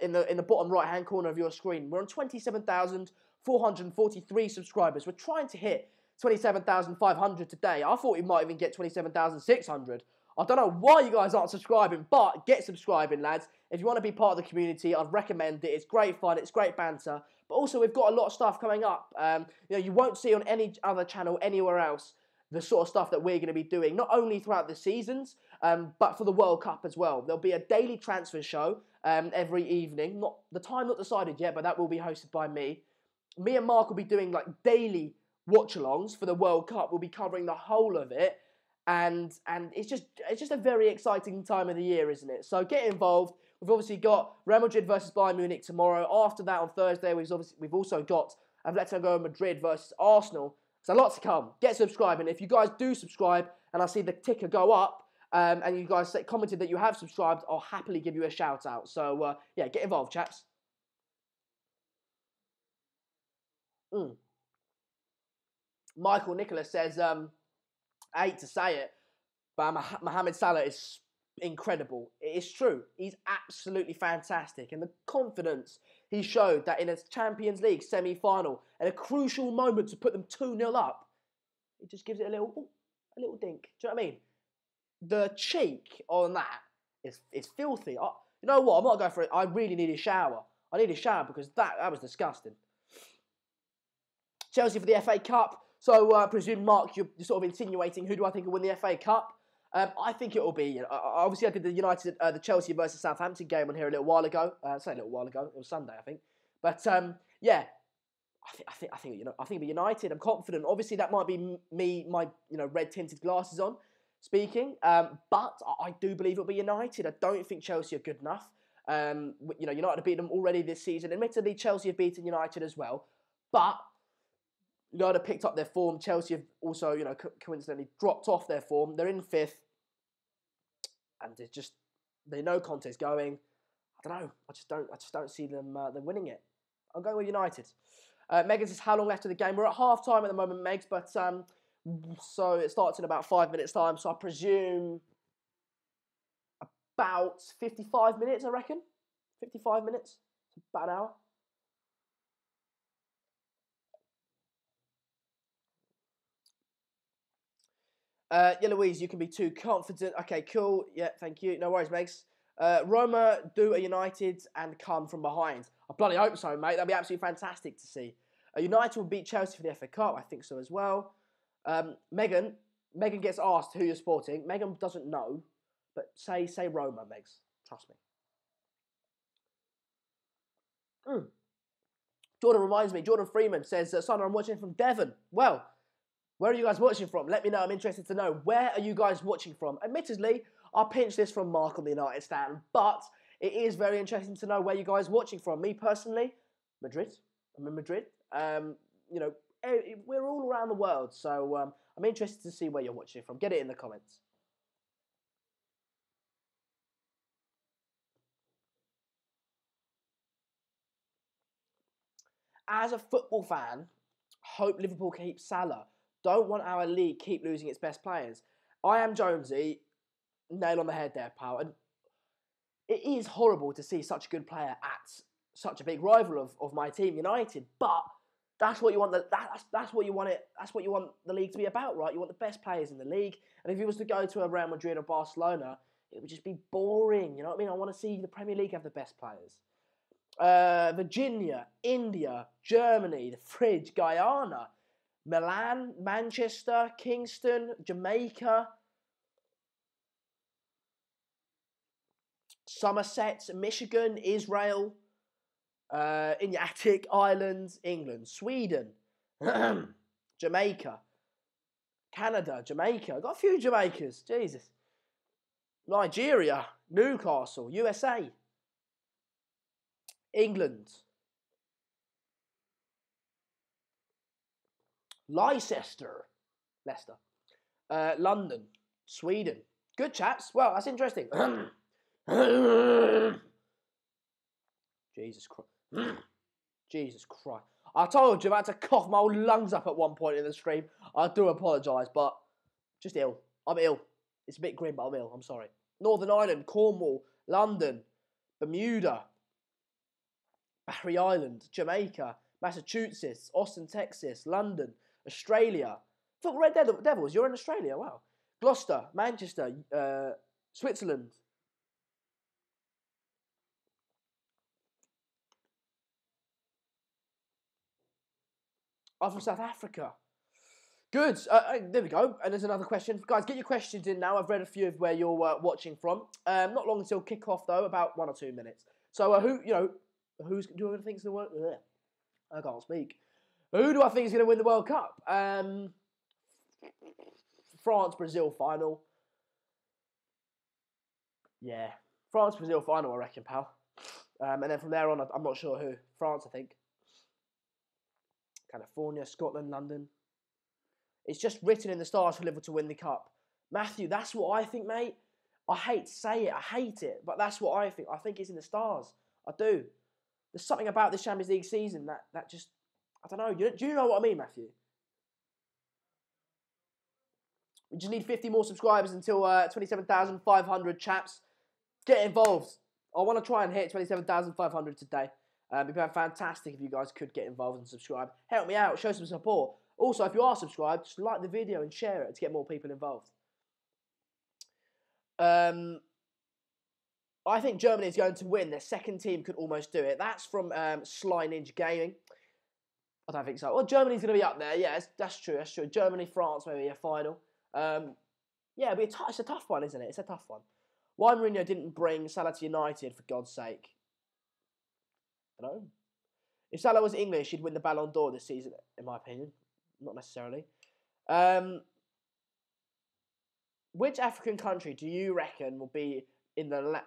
in the bottom right-hand corner of your screen. We're on 27,443 subscribers. We're trying to hit 27,500 today. I thought we might even get 27,600. I don't know why you guys aren't subscribing, but get subscribing, lads. If you want to be part of the community, I'd recommend it. It's great fun. It's great banter. But also, we've got a lot of stuff coming up. You won't see on any other channel anywhere else the sort of stuff that we're going to be doing, not only throughout the seasons, but for the World Cup as well. There'll be a daily transfer show every evening. The time not decided yet, but that will be hosted by me. me and Mark will be doing like daily watch-alongs for the World Cup. We'll be covering the whole of it, and it's just a very exciting time of the year, isn't it? So get involved. We've obviously got Real Madrid versus Bayern Munich tomorrow. After that on Thursday, we've also got Atletico Madrid versus Arsenal. There's a lot to come. Get subscribed, and if you guys do subscribe, and I see the ticker go up, and you guys commented that you have subscribed, I'll happily give you a shout out. So yeah, get involved, chaps. Michael Nicholas says, I hate to say it, but Mohamed Salah is incredible. It is true. He's absolutely fantastic. And the confidence he showed that in a Champions League semi-final, at a crucial moment to put them 2-0 up, it just gives it a little dink. Do you know what I mean? The cheek on that is filthy. You know what? I'm not going for it. I really need a shower. I need a shower because that was disgusting. Chelsea for the FA Cup. So I presume, Mark, you're sort of insinuating who do I think will win the FA Cup? I think it will be, obviously I did the Chelsea versus Southampton game on here a little while ago. Say a little while ago, it was Sunday, I think. But yeah, I think it'll be United. I'm confident. Obviously that might be me, my red tinted glasses on, speaking. But I do believe it'll be United. I don't think Chelsea are good enough. United have beaten them already this season. Admittedly, Chelsea have beaten United as well, but United have picked up their form. Chelsea have also, coincidentally dropped off their form. They're in 5th. And it's just, they know Conte's going. I don't know. I just don't see them winning it. I'm going with United. Megan says, how long left of the game? We're at half time at the moment, Megs, but so it starts in about 5 minutes time. So I presume about 55 minutes, I reckon. 55 minutes. About an hour. Yeah, Louise, you can be too confident. Okay, cool. Yeah, thank you. No worries, Megs. Roma do a United and come from behind. I bloody hope so, mate. That'd be absolutely fantastic to see. United will beat Chelsea for the FA Cup. I think so as well. Megan gets asked who you're supporting. Megan doesn't know, but say Roma, Megs. Trust me. Jordan reminds me. Jordan Freeman says, Son, I'm watching from Devon. Well, where are you guys watching from? Let me know. I'm interested to know. Where are you guys watching from? Admittedly, I'll pinch this from Mark on the United stand, but it is very interesting to know where you guys are watching from. Me personally, Madrid. I'm in Madrid. We're all around the world, so I'm interested to see where you're watching from. Get it in the comments. As a football fan, hope Liverpool keep Salah. Don't want our league keep losing its best players. I am Jonesy. Nail on the head there, pal. And it is horrible to see such a good player at such a big rival of my team, United. But that's what you want. That's what you want it. That's what you want the league to be about, right? You want the best players in the league. And if he was to go to a Real Madrid or Barcelona, it would just be boring. You know what I mean? I want to see the Premier League have the best players. Virginia, India, Germany, the fridge, Guyana, Milan, Manchester, Kingston, Jamaica, Somerset, Michigan, Israel, Inuit Islands, England, Sweden, Jamaica, Canada, Jamaica. Got a few Jamaicas, Jesus. Nigeria, Newcastle, USA, England, Leicester, London, Sweden. Good chaps. Well, that's interesting. Jesus Christ. Jesus Christ. I told you I had to cough my old lungs up at one point in the stream. I do apologise, but just ill. I'm ill. It's a bit grim, but I'm ill. I'm sorry. Northern Ireland, Cornwall, London, Bermuda, Barry Island, Jamaica, Massachusetts, Austin, Texas, London, Australia. Fuck, Red Devils, you're in Australia, wow. Gloucester, Manchester, Switzerland. I'm from South Africa. Good. There we go. And there's another question. Guys, get your questions in now. I've read a few of where you're watching from. Not long until kickoff, though, about 1 or 2 minutes. So, who do you think is the word? I can't speak. Who do I think is going to win the World Cup? France-Brazil final. Yeah. France-Brazil final, I reckon, pal. And then from there on, I'm not sure who. France, I think. California, Scotland, London. It's just written in the stars for Liverpool to win the Cup. Matthew, that's what I think, mate. I hate to say it. I hate it. But that's what I think. I think it's in the stars. I do. There's something about this Champions League season that just... I don't know. Do you know what I mean, Matthew? We just need 50 more subscribers until 27,500, chaps. Get involved. I want to try and hit 27,500 today. It'd be fantastic if you guys could get involved and subscribe. Help me out. Show some support. Also, if you are subscribed, just like the video and share it to get more people involved. I think Germany is going to win. Their second team could almost do it. That's from Sly Ninja Gaming. I don't think so. Well, Germany's going to be up there. Yeah, that's true. That's true. Germany, France, maybe a final. Yeah, it's a tough one, isn't it? It's a tough one. Why Mourinho didn't bring Salah to United, for God's sake? I don't know. If Salah was English, he'd win the Ballon d'Or this season, in my opinion. Not necessarily. Which African country do you reckon will be in the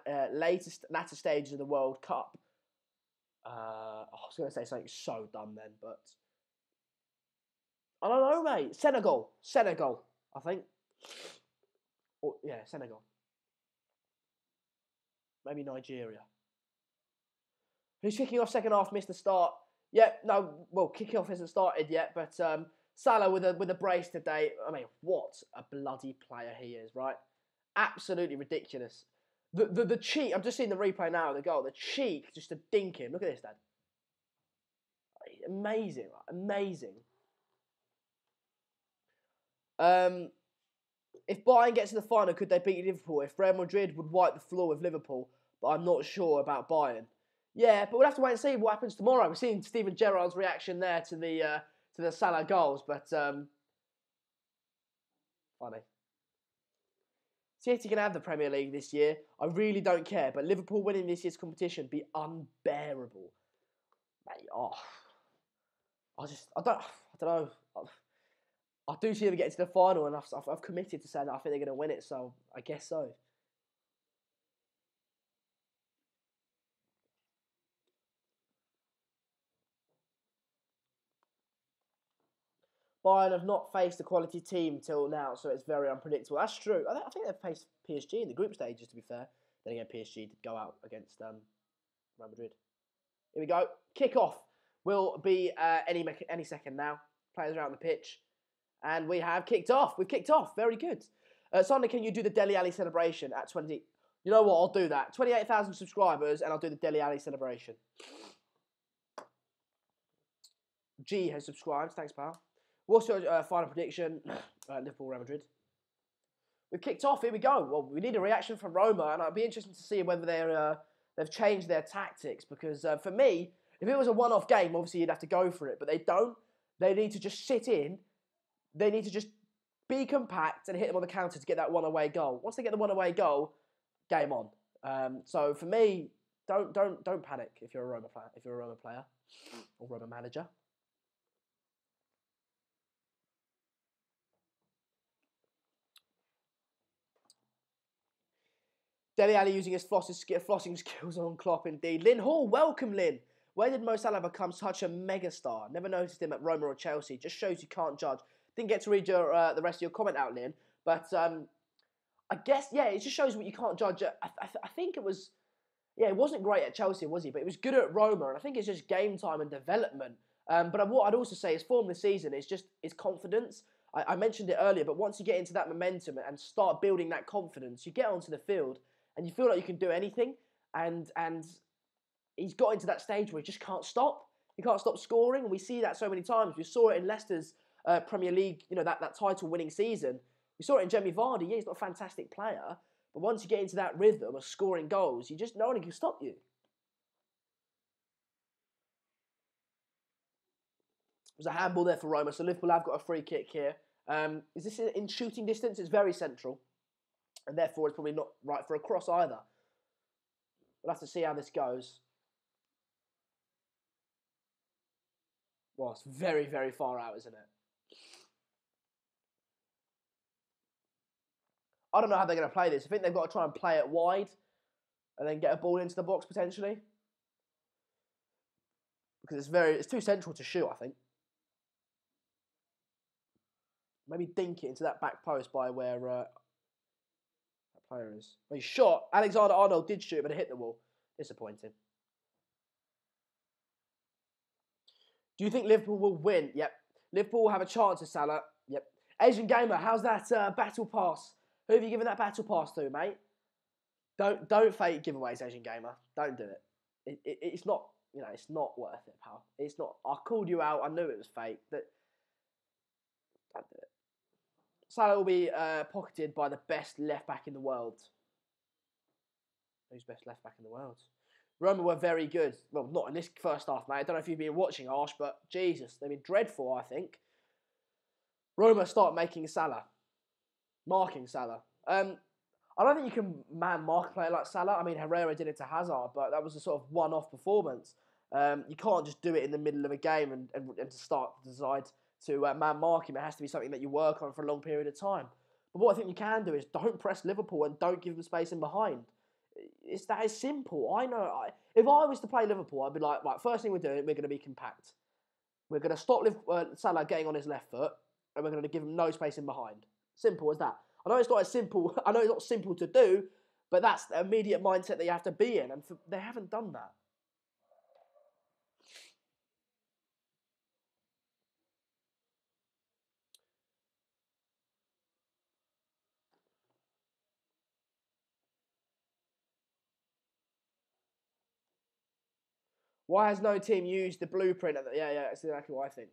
latter stages of the World Cup? I was going to say something so dumb then, but... I don't know, mate. Senegal, I think. Yeah, Senegal. Maybe Nigeria. Who's kicking off second half? Missed the start. Yeah, no. Well, kickoff hasn't started yet, but Salah with a brace today. I mean, what a bloody player he is, right? Absolutely ridiculous. The cheek. I'm just seeing the replay now of the goal. The cheek just to dink him. Look at this, Dad. Amazing, right? Amazing. If Bayern gets to the final, could they beat Liverpool? If Real Madrid would wipe the floor with Liverpool, but I'm not sure about Bayern. Yeah, but we'll have to wait and see what happens tomorrow. We're seeing Steven Gerrard's reaction there to the Salah goals, but funny. City can have the Premier League this year. I really don't care, but Liverpool winning this year's competition would be unbearable. Mate, I don't know. I do see them getting to the final, and I've committed to saying that I think they're going to win it, so I guess so. Bayern have not faced a quality team till now, so it's very unpredictable. That's true. I think they've faced PSG in the group stages, to be fair. Then again, PSG did go out against Real Madrid. Here we go. Kickoff will be any second now. Players are out on the pitch. And we have kicked off. We've kicked off. Very good. Sonny, can you do the Dele Alli celebration at 20? You know what? I'll do that. 28,000 subscribers, and I'll do the Dele Alli celebration. G has subscribed. Thanks, pal. What's your final prediction? Liverpool, Real Madrid. We've kicked off. Here we go. Well, we need a reaction from Roma, and I'd be interested to see whether they've changed their tactics. Because for me, if it was a one-off game, obviously you'd have to go for it. But they don't. They need to just sit in. They need to just be compact and hit them on the counter to get that one away goal. Once they get the one away goal, game on. So for me, don't panic if you're a Roma player. If you're a Roma player or Roma manager. Dele Alli using his flossing skills on Klopp, indeed. Lynn Hall, welcome, Lynn. Where did Mo Salah become such a megastar? Never noticed him at Roma or Chelsea. Just shows you can't judge. Didn't get to read your the rest of your comment out, Lynn. But I guess, yeah, it just shows what you can't judge. I think it was, yeah, it wasn't great at Chelsea, was he? But it was good at Roma. And I think it's just game time and development. But what I'd also say is form this season is just his confidence. I mentioned it earlier, but once you get into that momentum and start building that confidence, you get onto the field and you feel like you can do anything. And he's got into that stage where he just can't stop. He can't stop scoring. And we see that so many times. We saw it in Leicester's Premier League, that title-winning season. We saw it in Jamie Vardy. Yeah, he's not a fantastic player. But once you get into that rhythm of scoring goals, no one can stop you. There's a handball there for Roma. So Liverpool have got a free kick here. Is this in shooting distance? It's very central. And therefore, it's probably not right for a cross either. We'll have to see how this goes. Well, it's very, very far out, isn't it? I don't know how they're going to play this. I think they've got to try and play it wide and then get a ball into the box potentially. Because it's too central to shoot, I think. Maybe dink it into that back post by where that player is. Well, he shot. Alexander-Arnold did shoot, but it hit the wall. Disappointing. Do you think Liverpool will win? Yep. Liverpool will have a chance of Salah. Yep. Asian Gamer, how's that battle pass? Who have you given that battle pass to, mate? Don't fake giveaways, Asian Gamer. Don't do it. It's not, it's not worth it, pal. It's not. I called you out. I knew it was fake. Don't do it. Salah will be pocketed by the best left back in the world. Who's best left back in the world? Roma were very good. Well, not in this first half, mate. I don't know if you've been watching, Arsh, but Jesus, they've been dreadful, I think. Roma start making Salah. Marking Salah. I don't think you can man-mark a player like Salah. I mean, Herrera did it to Hazard, but that was a sort of one-off performance. You can't just do it in the middle of a game and to decide to man-mark him. It has to be something that you work on for a long period of time. But what I think you can do is don't press Liverpool and don't give them space in behind. It's that is simple. I know. If I was to play Liverpool, I'd be like, right, first thing we're doing, we're going to be compact. We're going to stop Salah getting on his left foot, and we're going to give him no space in behind. Simple as that. I know it's not as simple. I know it's not simple to do, but that's the immediate mindset that you have to be in, and they haven't done that. Why has no team used the blueprint? Yeah, that's exactly what I think.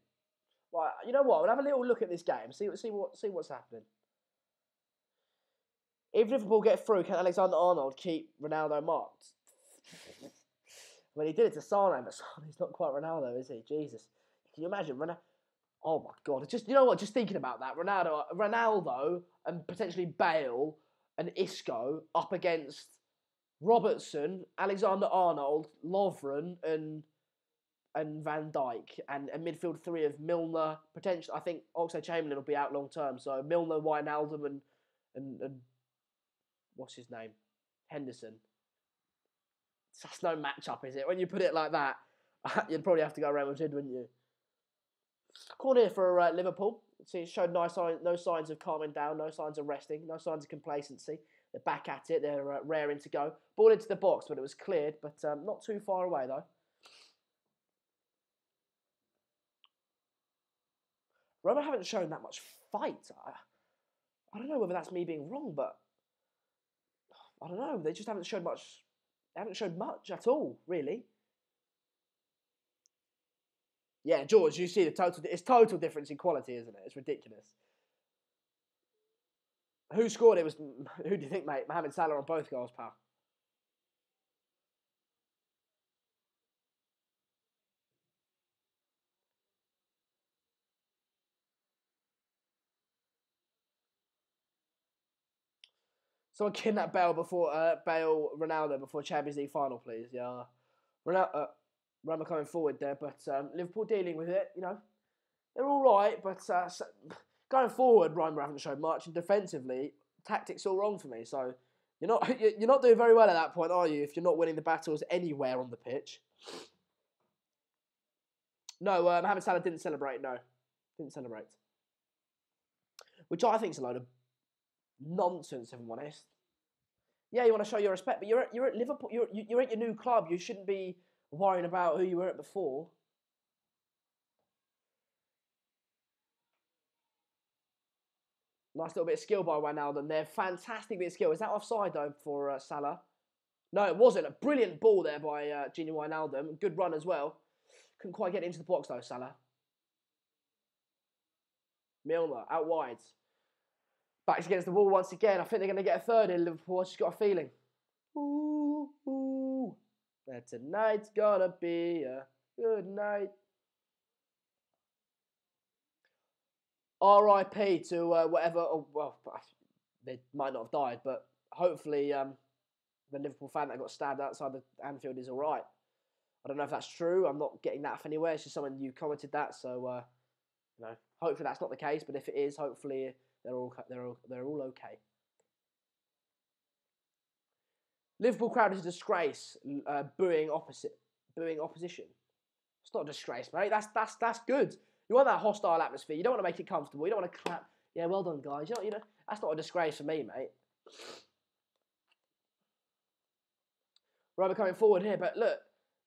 Right, you know what? We'll have a little look at this game. See what's happening. If Liverpool get through, can Alexander-Arnold keep Ronaldo marked? Well, he did it to Sane, but Sane's not quite Ronaldo, is he? Jesus. Can you imagine? Oh my God. You know what? Just thinking about that. Ronaldo and potentially Bale and Isco up against Robertson, Alexander-Arnold, Lovren and Van Dijk, and a midfield three of Milner, potentially. I think Oxlade-Chamberlain will be out long term. So Milner, Wijnaldum, and what's his name? Henderson. That's no matchup, is it? When you put it like that, you'd probably have to go Real Madrid, wouldn't you? Corner here for Liverpool. See, it showed no signs of calming down, no signs of resting, no signs of complacency. They're back at it. They're raring to go. Ball into the box, but it was cleared, but not too far away, though. Roma haven't shown that much fight. I don't know whether that's me being wrong, but I don't know. They just haven't shown much. They haven't shown much at all, really. Yeah, George, you see it's total difference in quality, isn't it? It's ridiculous. Who scored it? Who do you think, mate? Mohamed Salah on both goals, pal. Someone kidnap Bale Ronaldo before Champions League final, please. Yeah, Roma coming forward there, but Liverpool dealing with it. They're all right, but going forward, Roma haven't shown much, and defensively, tactics all wrong for me. So you're not doing very well at that point, are you? If you're not winning the battles anywhere on the pitch. No, Mohamed Salah didn't celebrate. No, didn't celebrate. Which I think is a load of nonsense, if I'm honest. Yeah, you want to show your respect, but you're at Liverpool. You're at your new club. You shouldn't be worrying about who you were at before. Nice little bit of skill by Wijnaldum there. Fantastic bit of skill. Is that offside, though, for Salah? No, it wasn't. A brilliant ball there by Gini Wijnaldum. Good run as well. Couldn't quite get into the box, though, Salah. Milner, out wide. Backs against the wall once again. I think they're going to get a third in Liverpool. I just got a feeling. Ooh. That tonight's gonna be a good night. R.I.P. to whatever. Oh, well, they might not have died, but hopefully the Liverpool fan that got stabbed outside the Anfield is all right. I don't know if that's true. I'm not getting that off anywhere. It's just someone you commented that, so you know, hopefully that's not the case. But if it is, hopefully they're all okay. Liverpool crowd is a disgrace. Booing opposition. It's not a disgrace, mate. That's good. You want that hostile atmosphere. You don't want to make it comfortable. You don't want to clap. Yeah, well done, guys. You know, that's not a disgrace for me, mate. Roma coming forward here, but look,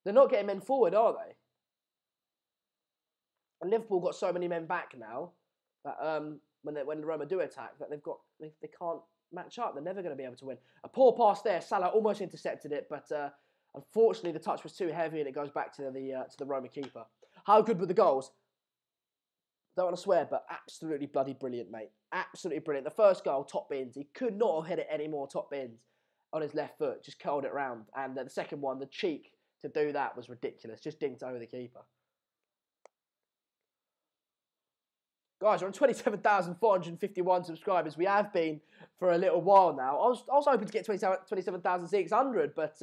they're not getting men forward, are they? And Liverpool got so many men back now that when Roma do attack, that they can't match up. They're never going to be able to win. A poor pass there. Salah almost intercepted it, but unfortunately the touch was too heavy and it goes back to the Roma keeper. How good were the goals? Don't want to swear, but absolutely bloody brilliant, mate. Absolutely brilliant. The first goal, top bins. He could not have hit it any more top bins on his left foot. Just curled it round. And the second one, the cheek to do that was ridiculous. Just dinked over the keeper. Guys, we're on 27,451 subscribers. We have been for a little while now. I was hoping to get 27,600, but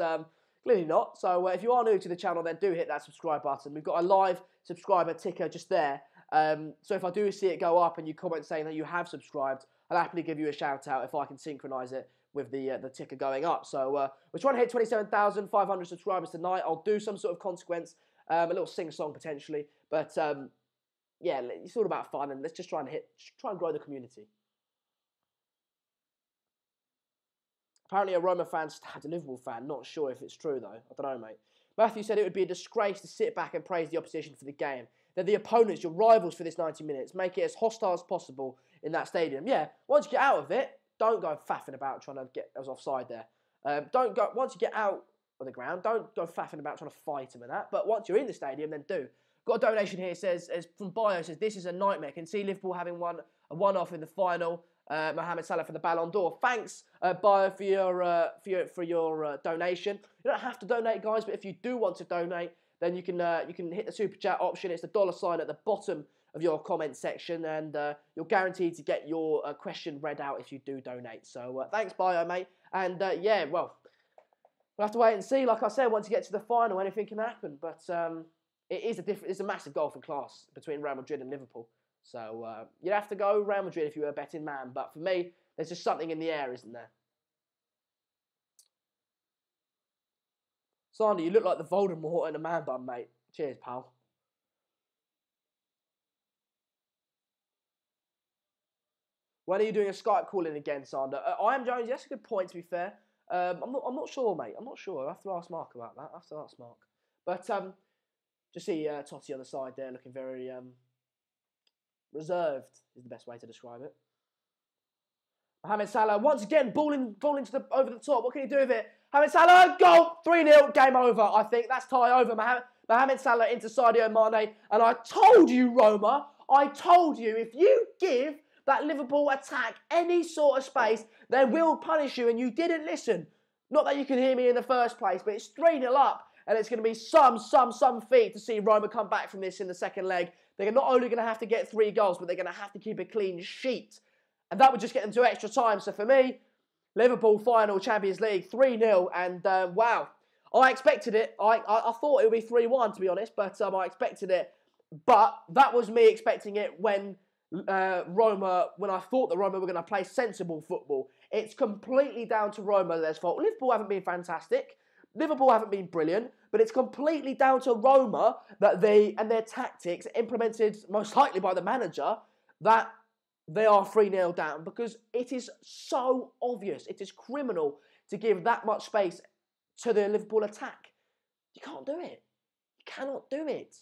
clearly not. So if you are new to the channel, then do hit that subscribe button. We've got a live subscriber ticker just there. So if I do see it go up and you comment saying that you have subscribed, I'll happily give you a shout out if I can synchronise it with the ticker going up. So we're trying to hit 27,500 subscribers tonight. I'll do some sort of consequence, a little sing-song potentially, but yeah, it's all about fun, and let's just try and grow the community. Apparently a Roma fan stabbed a Liverpool fan. Not sure if it's true, though. I don't know, mate. Matthew said it would be a disgrace to sit back and praise the opposition for the game. They're the opponents, your rivals for this 90 minutes. Make it as hostile as possible in that stadium. Yeah, once you get out of it, don't go faffing about trying to get us offside there. Once you get out of the ground, don't go faffing about trying to fight them and that. But once you're in the stadium, then do. Got a donation here, says from Bio, says this is a nightmare. Can see Liverpool having a one-off in the final. Mohamed Salah for the Ballon d'Or. Thanks, Bio, for your donation. You don't have to donate, guys, but if you do want to donate, then you can hit the super chat option. It's the $ at the bottom of your comment section, and you're guaranteed to get your question read out if you do donate. So thanks, Bio, mate. And yeah, well, we'll have to wait and see. Like I said, once you get to the final, anything can happen. But it's a massive gulf in class between Real Madrid and Liverpool. So you'd have to go Real Madrid if you were a betting man. But for me, there's just something in the air, isn't there? Sander, you look like the Voldemort in a man bun, mate. Cheers, pal. When are you doing a Skype call in again, Sander? I am Jones. Yes, a good point, to be fair. I'm not sure, mate. I'm not sure. I'll have to ask Mark about that. But just see Totti on the side there, looking very reserved is the best way to describe it. Mohamed Salah, once again, ball into over the top. What can he do with it? Mohamed Salah, goal! 3-0, game over, I think. That's tie over. Mohamed Salah into Sadio Mane. And I told you, Roma, I told you, if you give that Liverpool attack any sort of space, then we'll punish you. And you didn't listen. Not that you can hear me in the first place, but it's 3-0 up. And it's going to be some feat to see Roma come back from this in the second leg. They're not only going to have to get 3 goals, but they're going to have to keep a clean sheet. And that would just get them to extra time. So for me, Liverpool final, Champions League, 3-0. And wow, I expected it. I thought it would be 3-1, to be honest, but I expected it. But that was me expecting it when when I thought that Roma were going to play sensible football. It's completely down to Roma's fault. Liverpool haven't been fantastic. Liverpool haven't been brilliant, but it's completely down to Roma that their tactics, implemented most likely by the manager, that they are 3-0 down, because it is so obvious. It is criminal to give that much space to the Liverpool attack. You can't do it. You cannot do it.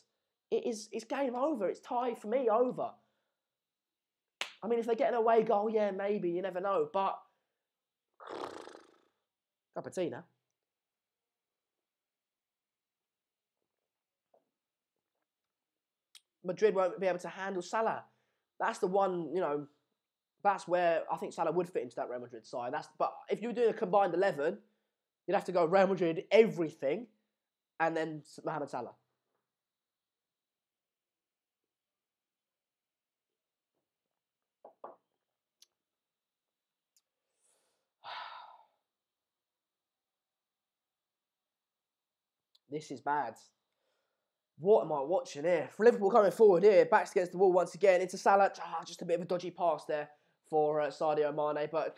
It's game over. It's tied for me over. I mean, if they get an away goal, yeah, maybe. You never know. But cup of tea now. Madrid won't be able to handle Salah. That's the one, that's where I think Salah would fit into that Real Madrid side. But if you were doing a combined 11, you'd have to go Real Madrid, everything, and then Mohamed Salah. This is bad. What am I watching here? For Liverpool coming forward here, backs against the wall once again. Into Salah, just a bit of a dodgy pass there for Sadio Mane. But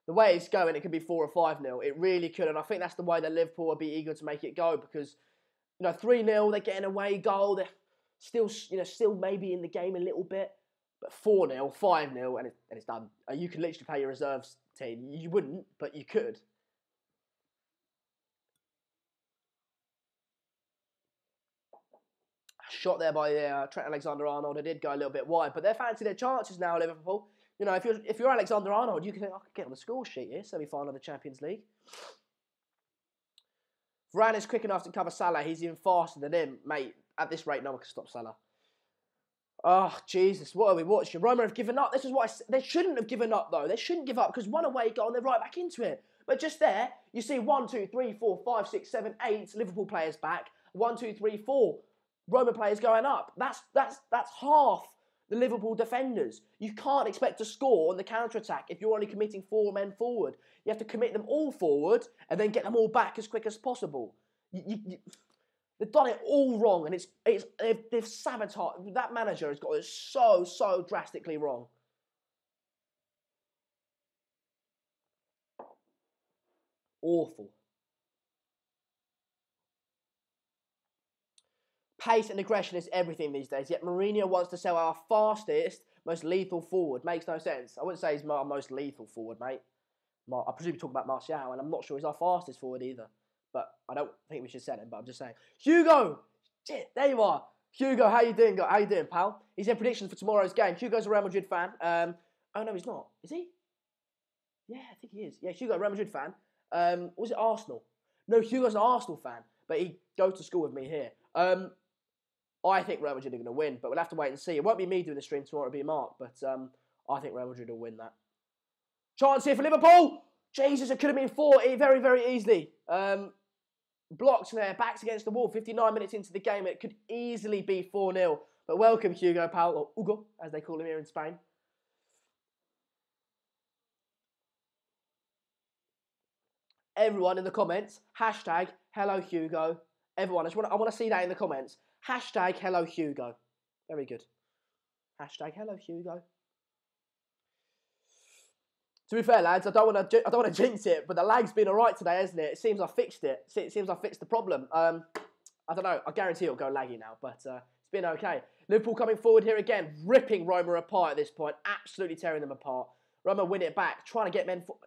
the way it's going, it could be 4 or 5-0. It really could. And I think that's the way that Liverpool will be eager to make it go. Because, 3-0, they're getting away goal. They're still maybe in the game a little bit. But 4-0, 5-0, and it's done. You could literally play your reserves team. You wouldn't, but you could. Shot there by Trent Alexander-Arnold. It did go a little bit wide, but they're fancy their chances now, Liverpool. If you're Alexander-Arnold, you can think, I could get on the score sheet here, semi-final of the Champions League. Varane is quick enough to cover Salah. He's even faster than him. Mate, at this rate, no one can stop Salah. Oh, Jesus, what are we watching? Roma have given up. This is what they shouldn't have given up, though. They shouldn't give up, because one away goal and they're right back into it. But just there, you see 1, 2, 3, 4, 5, 6, 7, 8 Liverpool players back. 1, 2, 3, 4 Roma players going up. That's half the Liverpool defenders. You can't expect to score on the counter-attack if you're only committing 4 men forward. You have to commit them all forward and then get them all back as quick as possible. They've done it all wrong, and they've sabotaged. That manager has got it so drastically wrong. Awful. Pace and aggression is everything these days, yet Mourinho wants to sell our fastest, most lethal forward. Makes no sense. I wouldn't say he's our most lethal forward, mate. I presume you talk about Martial, and I'm not sure he's our fastest forward either. But I don't think we should sell him, but I'm just saying. Hugo! Shit, there you are. Hugo, how you doing, pal? He's in predictions for tomorrow's game. Hugo's a Real Madrid fan. Oh, no, he's not. Is he? Yeah, I think he is. Yeah, Hugo, a Real Madrid fan. Was it Arsenal? No, Hugo's an Arsenal fan, but he goes to school with me here. I think Real Madrid are going to win, but we'll have to wait and see. It won't be me doing the stream tomorrow, it'll be Mark, but I think Real Madrid will win that. Chance here for Liverpool! Jesus, it could have been 4 very, very easily. Blocks there, backs against the wall, 59 minutes into the game. It could easily be 4-0. But welcome, Hugo, pal, or Hugo, as they call him here in Spain. Everyone in the comments, hashtag hello Hugo. Everyone, I want to see that in the comments. Hashtag hello Hugo. Very good. Hashtag hello Hugo. To be fair, lads, I don't want to jinx it, but the lag's been alright today, hasn't it? It seems I fixed it. It seems I fixed the problem. I don't know. I guarantee it'll go laggy now, but it's been okay. Liverpool coming forward here again, ripping Roma apart at this point, absolutely tearing them apart. Roma win it back, trying to get men forward.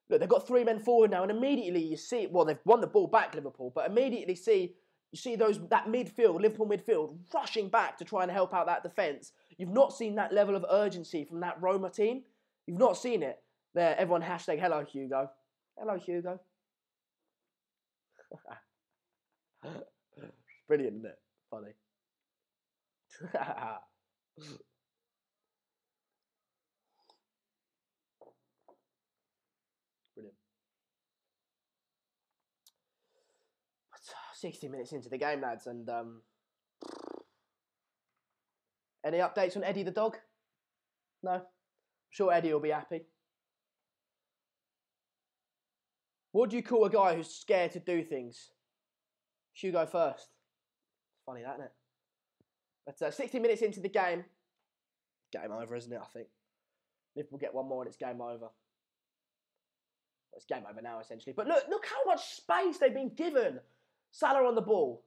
Look, they've got 3 men forward now, and immediately you see, well, they've won the ball back, Liverpool, but immediately you see that midfield, Liverpool midfield, rushing back to try and help out that defence. You've not seen that level of urgency from that Roma team. You've not seen it. There, everyone hashtag hello Hugo. Hello Hugo. Brilliant, isn't it? Funny. Brilliant. 60 minutes into the game, lads, and any updates on Eddie the dog? No? I'm sure Eddie will be happy. What do you call a guy who's scared to do things? Hugo first. Funny that, isn't it? But 60 minutes into the game, game over, isn't it, I think? Liverpool get one more and it's game over. Well, it's game over now, essentially. But look how much space they've been given. Salah on the ball,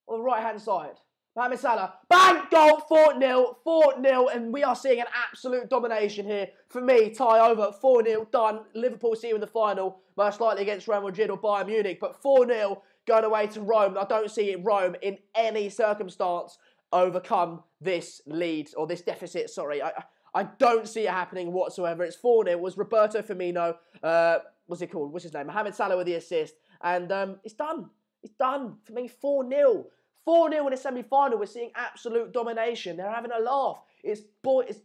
on the right-hand side. Mohamed Salah, bang, goal, 4-0, 4-0, and we are seeing an absolute domination here. For me, tie over, 4-0, done. Liverpool see you in the final, most likely against Real Madrid or Bayern Munich, but 4-0 going away to Rome. I don't see Rome in any circumstance overcome this lead, or this deficit, sorry. I don't see it happening whatsoever. It's 4-0. It was Roberto Firmino, what's it called? What's his name? Mohamed Salah with the assist, and it's done. It's done. For me, 4-0. 4-0 in a semi-final. We're seeing absolute domination. They're having a laugh. It's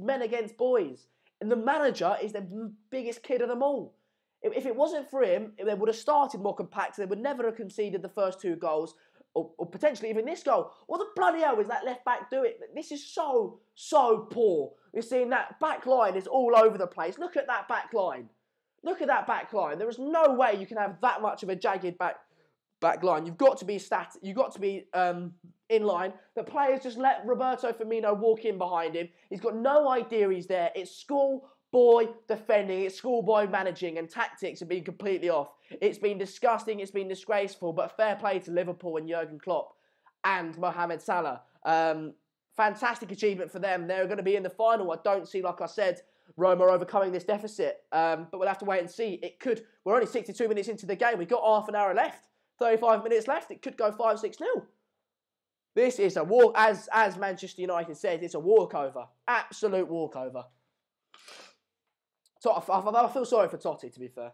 men against boys. And the manager is the biggest kid of them all. If it wasn't for him, they would have started more compact. They would never have conceded the first 2 goals, or potentially even this goal. What the bloody hell is that left back doing? This is so poor. We're seeing that back line is all over the place. Look at that back line. Look at that back line. There is no way you can have that much of a jagged back back line. You've got to be You've got to be in line. The players just let Roberto Firmino walk in behind him. He's got no idea he's there. It's schoolboy defending. It's schoolboy managing, and tactics have been completely off. It's been disgusting. It's been disgraceful. But fair play to Liverpool and Jurgen Klopp and Mohamed Salah. Fantastic achievement for them. They're going to be in the final. I don't see, like I said, Roma overcoming this deficit. But we'll have to wait and see. It could. We're only 62 minutes into the game. We've got half an hour left. 35 minutes left. It could go 5-6-0. This is a walk, as Manchester United said, it's a walkover. Absolute walkover. So I feel sorry for Totti, to be fair.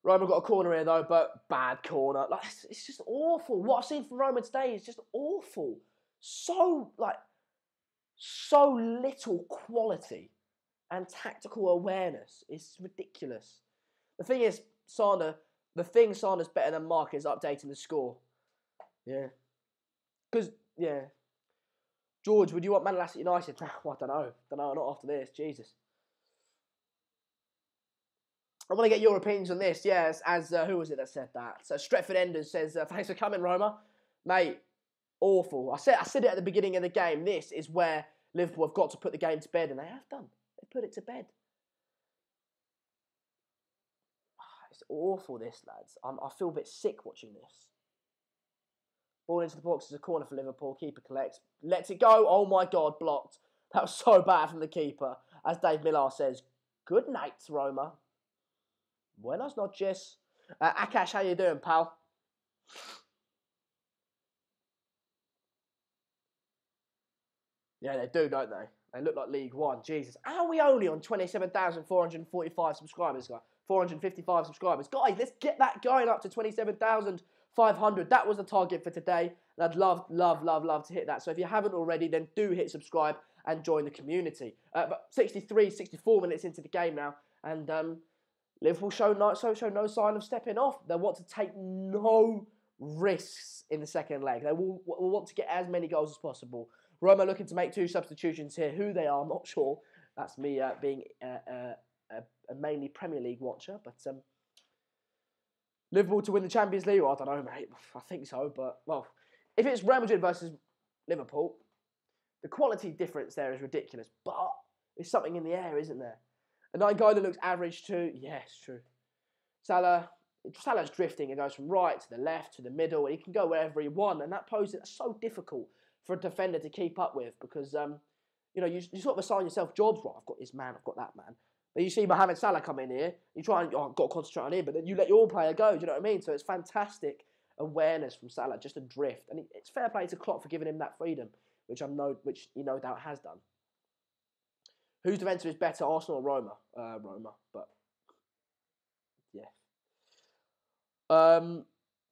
Roma got a corner here, though, but bad corner. Like, it's just awful. What I've seen from Roma today is just awful. So little quality and tactical awareness. It's ridiculous. The thing is, Sana's better than Mark is updating the score. Yeah. Because, yeah. George, would you want Manchester United? Well, I don't know. Not after this. Jesus. I want to get your opinions on this. Yes, as who was it that said that? So Stretford Enders says, thanks for coming, Roma. Mate, awful. I said it at the beginning of the game. This is where Liverpool have got to put the game to bed, and they have done. They put it to bed. It's awful, this, lads. I feel a bit sick watching this. Ball into the box is a corner for Liverpool. Keeper collects. Lets it go. Oh, my God, blocked. That was so bad from the keeper. As Dave Millar says, good night, Roma. Buenas noches. Akash, how you doing, pal? Yeah, they do, don't they? They look like League One. Jesus. How are we only on 27,445 subscribers, guys? 455 subscribers. Guys, let's get that going up to 27,500. That was the target for today. And I'd love to hit that. So if you haven't already, then do hit subscribe and join the community. But 64 minutes into the game now. And Liverpool show no sign of stepping off. They want to take no risks in the second leg. They will want to get as many goals as possible. Roma looking to make 2 substitutions here. Who they are, I'm not sure. That's me being a mainly Premier League watcher. But Liverpool to win the Champions League? Well, I don't know, mate. I think so. But, well, if it's Real Madrid versus Liverpool, the quality difference there is ridiculous. But there's something in the air, isn't there? A guy that looks average too. Yeah, it's true. Salah's drifting. It goes from right to the left to the middle. He can go wherever he wants, and that poses that's so difficult for a defender to keep up with because you sort of assign yourself jobs. Right, I've got this man, I've got that man. But you see Mohamed Salah come in here. You try and I've got to concentrate on him, but then you let your player go. Do you know what I mean? So it's fantastic awareness from Salah, just a drift, and it's fair play to Klopp for giving him that freedom, which he no doubt has done. Whose defensive is better, Arsenal or Roma? Roma, but yeah.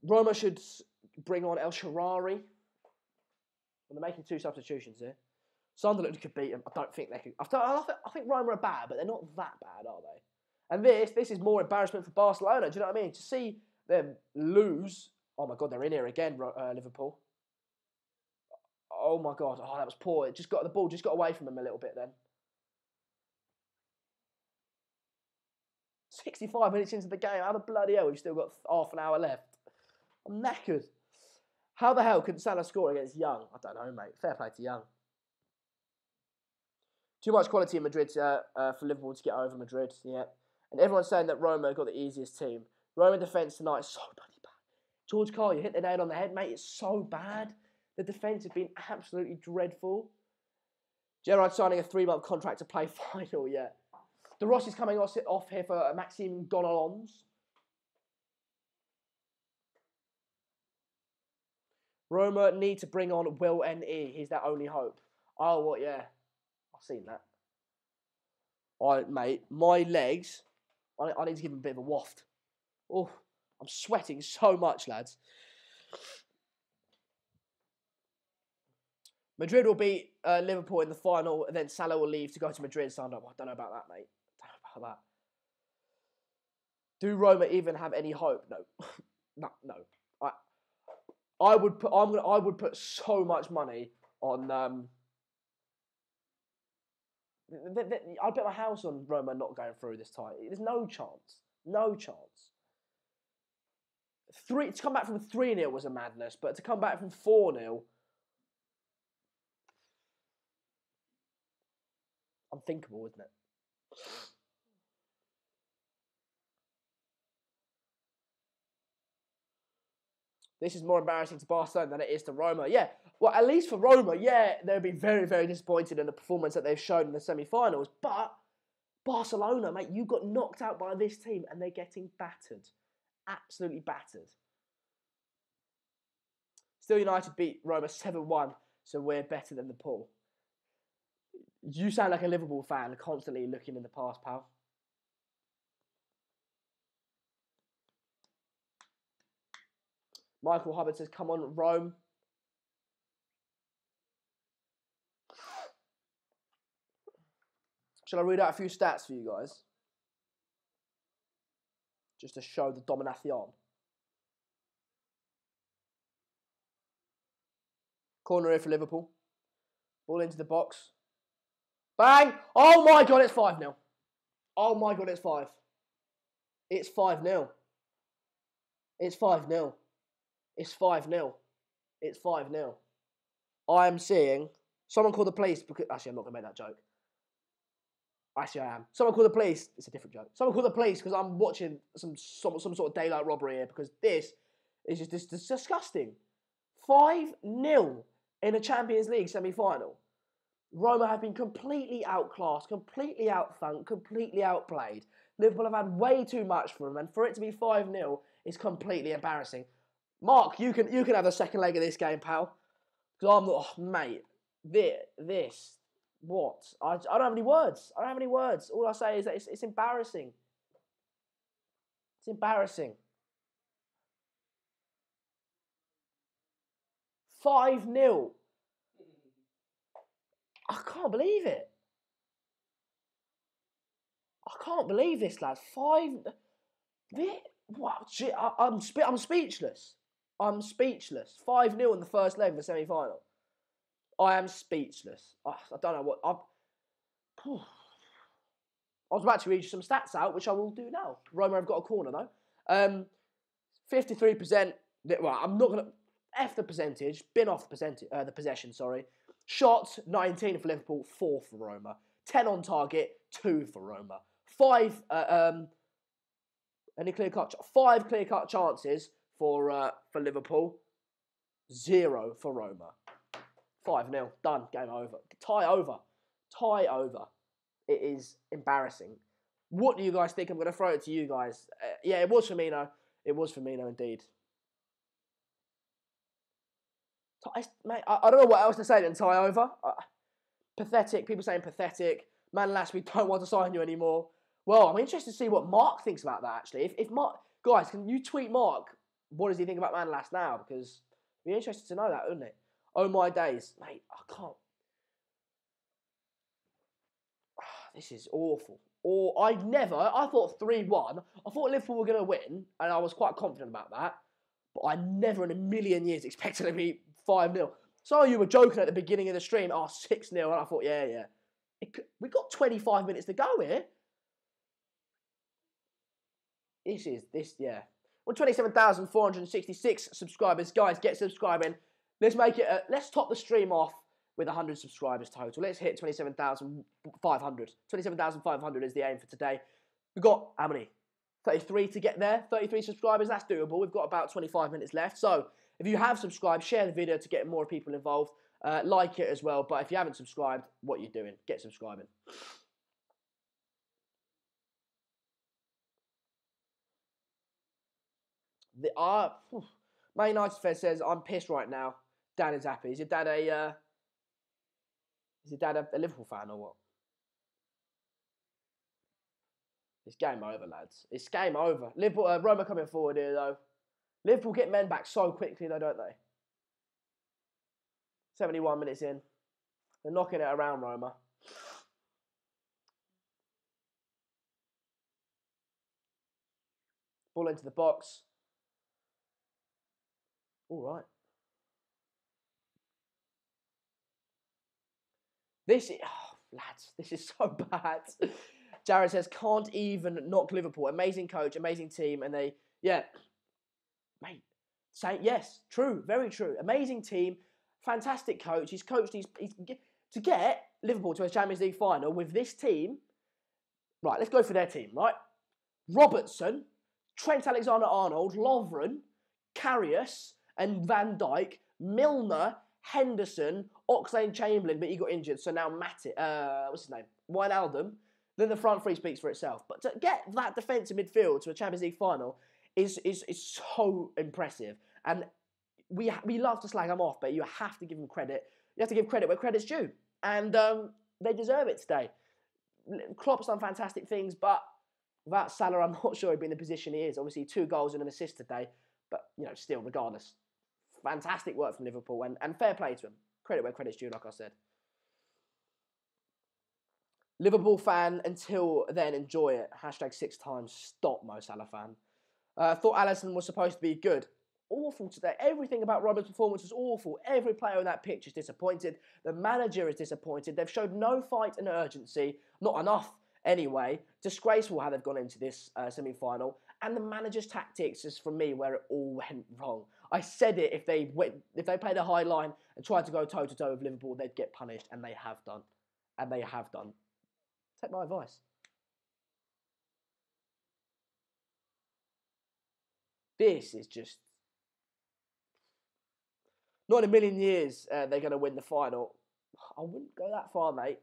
Roma should bring on El Shaarawy. They're making 2 substitutions here. Sunderland could beat them. I don't think they could. I think Roma are bad, but they're not that bad, are they? And this is more embarrassment for Barcelona. Do you know what I mean? To see them lose. Oh my God, they're in here again, Liverpool. Oh my God, that was poor. The ball just got away from them a little bit then. 65 minutes into the game. How the bloody hell? We've still got half an hour left. I'm knackered. How the hell couldn't Salah score against Young? I don't know, mate. Fair play to Young. Too much quality in Madrid for Liverpool to get over Madrid. Yeah. And everyone's saying that Roma got the easiest team. Roma defence tonight is so bloody bad. George Carl, you hit the nail on the head, mate. It's so bad. The defence has been absolutely dreadful. Gerrard signing a 3-month contract to play final, yeah. De Rossi's coming off here for Maxime Gonalons. Roma need to bring on Will N.E. He's their only hope. Oh, what? Yeah. I've seen that. All right, mate. My legs. I need to give him a bit of a waft. Oh, I'm sweating so much, lads. Madrid will beat Liverpool in the final, and then Salah will leave to go to Madrid. So I don't know about that, mate. I don't know about that. Do Roma even have any hope? No, no. I would put so much money on. I'd bet my house on Roma not going through this time. There's no chance. No chance. To come back from 3-0 was a madness, but to come back from 4-0, unthinkable, isn't it? This is more embarrassing to Barcelona than it is to Roma. Yeah, well, at least for Roma, yeah, they'll be very, very disappointed in the performance that they've shown in the semi-finals. But Barcelona, mate, you got knocked out by this team and they're getting battered. Absolutely battered. Still United beat Roma 7-1, so we're better than the pool. You sound like a Liverpool fan, constantly looking in the past, pal. Michael Hubbard says, come on, Rome. Shall I read out a few stats for you guys? Just to show the domination. Corner here for Liverpool. Ball into the box. Bang! Oh my God, it's 5-0. Oh my God, it's 5. It's 5-0. It's 5-0. It's 5-0. It's 5-0. I am seeing someone call the police because actually I'm not gonna make that joke. Actually I am. Someone call the police. It's a different joke. Someone call the police because I'm watching some sort of daylight robbery here because this is just this disgusting. 5-0 in a Champions League semi-final. Roma have been completely outclassed, completely outthunk, completely outplayed. Liverpool have had way too much for them, and for it to be 5-0 is completely embarrassing. Mark, you can have the second leg of this game, pal. Because I'm not, oh, mate. This, what? I don't have any words. I don't have any words. All I say is that it's embarrassing. It's embarrassing. 5-0. I can't believe it. I can't believe this, lads. 5. What? I'm speechless. I'm speechless. 5-0 in the first leg of the semi-final. I am speechless. I don't know what. I was about to read you some stats out, which I will do now. Roma have got a corner though. 53%. Well, I'm not gonna F the percentage. Bin off the possession. Sorry. Shots 19 for Liverpool, 4 for Roma. 10 on target, 2 for Roma. 5 clear-cut chances for Liverpool, 0 for Roma. 5-0, done, game over. Tie over. It is embarrassing. What do you guys think? I'm going to throw it to you guys. Yeah, it was Firmino. It was Firmino indeed. Mate, I don't know what else to say than tie over. Pathetic. People saying pathetic. Man, last we don't want to sign you anymore. Well, I'm interested to see what Mark thinks about that, actually. If Mark... Guys, can you tweet Mark? What does he think about Man last now? Because it'd be interested to know that, wouldn't it? Oh, my days. Mate, I can't... This is awful. I thought 3-1. I thought Liverpool were going to win, and I was quite confident about that. But I never in a million years expected to be 5-0. Some of you were joking at the beginning of the stream, 6-0, and I thought, yeah. We've got 25 minutes to go here. Well, 27,466 subscribers. Guys, get subscribing. Let's make it, let's top the stream off with 100 subscribers total. Let's hit 27,500. 27,500 is the aim for today. We've got, how many? 33 to get there. 33 subscribers, that's doable. We've got about 25 minutes left. So, if you have subscribed, share the video to get more people involved. Like it as well. But if you haven't subscribed, what are you doing? Get subscribing. Man United fan says, I'm pissed right now. Dan is happy. Is your dad a Liverpool fan or what? It's game over, lads. It's game over. Liverpool, Roma coming forward here, though. Liverpool get men back so quickly, though, don't they? 71 minutes in. They're knocking it around, Roma. Ball into the box. All right. Lads, this is so bad. Jared says, can't even knock Liverpool. Amazing coach, amazing team, and they mate, yes, true, very true. Amazing team, fantastic coach. He's coached, to get Liverpool to a Champions League final with this team. Right, let's go for their team, right? Robertson, Trent Alexander-Arnold, Lovren, Karius, and Van Dijk, Milner, Henderson, Oxlade-Chamberlain, but he got injured, so now what's his name? Wijnaldum. Then the front three speaks for itself. But to get that defensive midfield to a Champions League final is so impressive. And we love to slag them off, but you have to give them credit. You have to give credit where credit's due. And they deserve it today. Klopp's done fantastic things, but without Salah, I'm not sure he'd be in the position he is. Obviously, 2 goals and an assist today. But, still, regardless, fantastic work from Liverpool. And fair play to him. Credit where credit's due, like I said. Liverpool fan, until then, enjoy it. Hashtag 6 times. Stop, Mo Salah fan. Thought Alisson was supposed to be good. Awful today. Everything about Robert's performance was awful. Every player on that pitch is disappointed. The manager is disappointed. They've showed no fight and urgency. Not enough, anyway. Disgraceful how they've gone into this semi-final. And the manager's tactics is, for me, where it all went wrong. I said it, if they played a high line and tried to go toe-to-toe with Liverpool, they'd get punished. And they have done. And they have done. Take my advice. This is just... Not in a million years they're going to win the final. I wouldn't go that far, mate.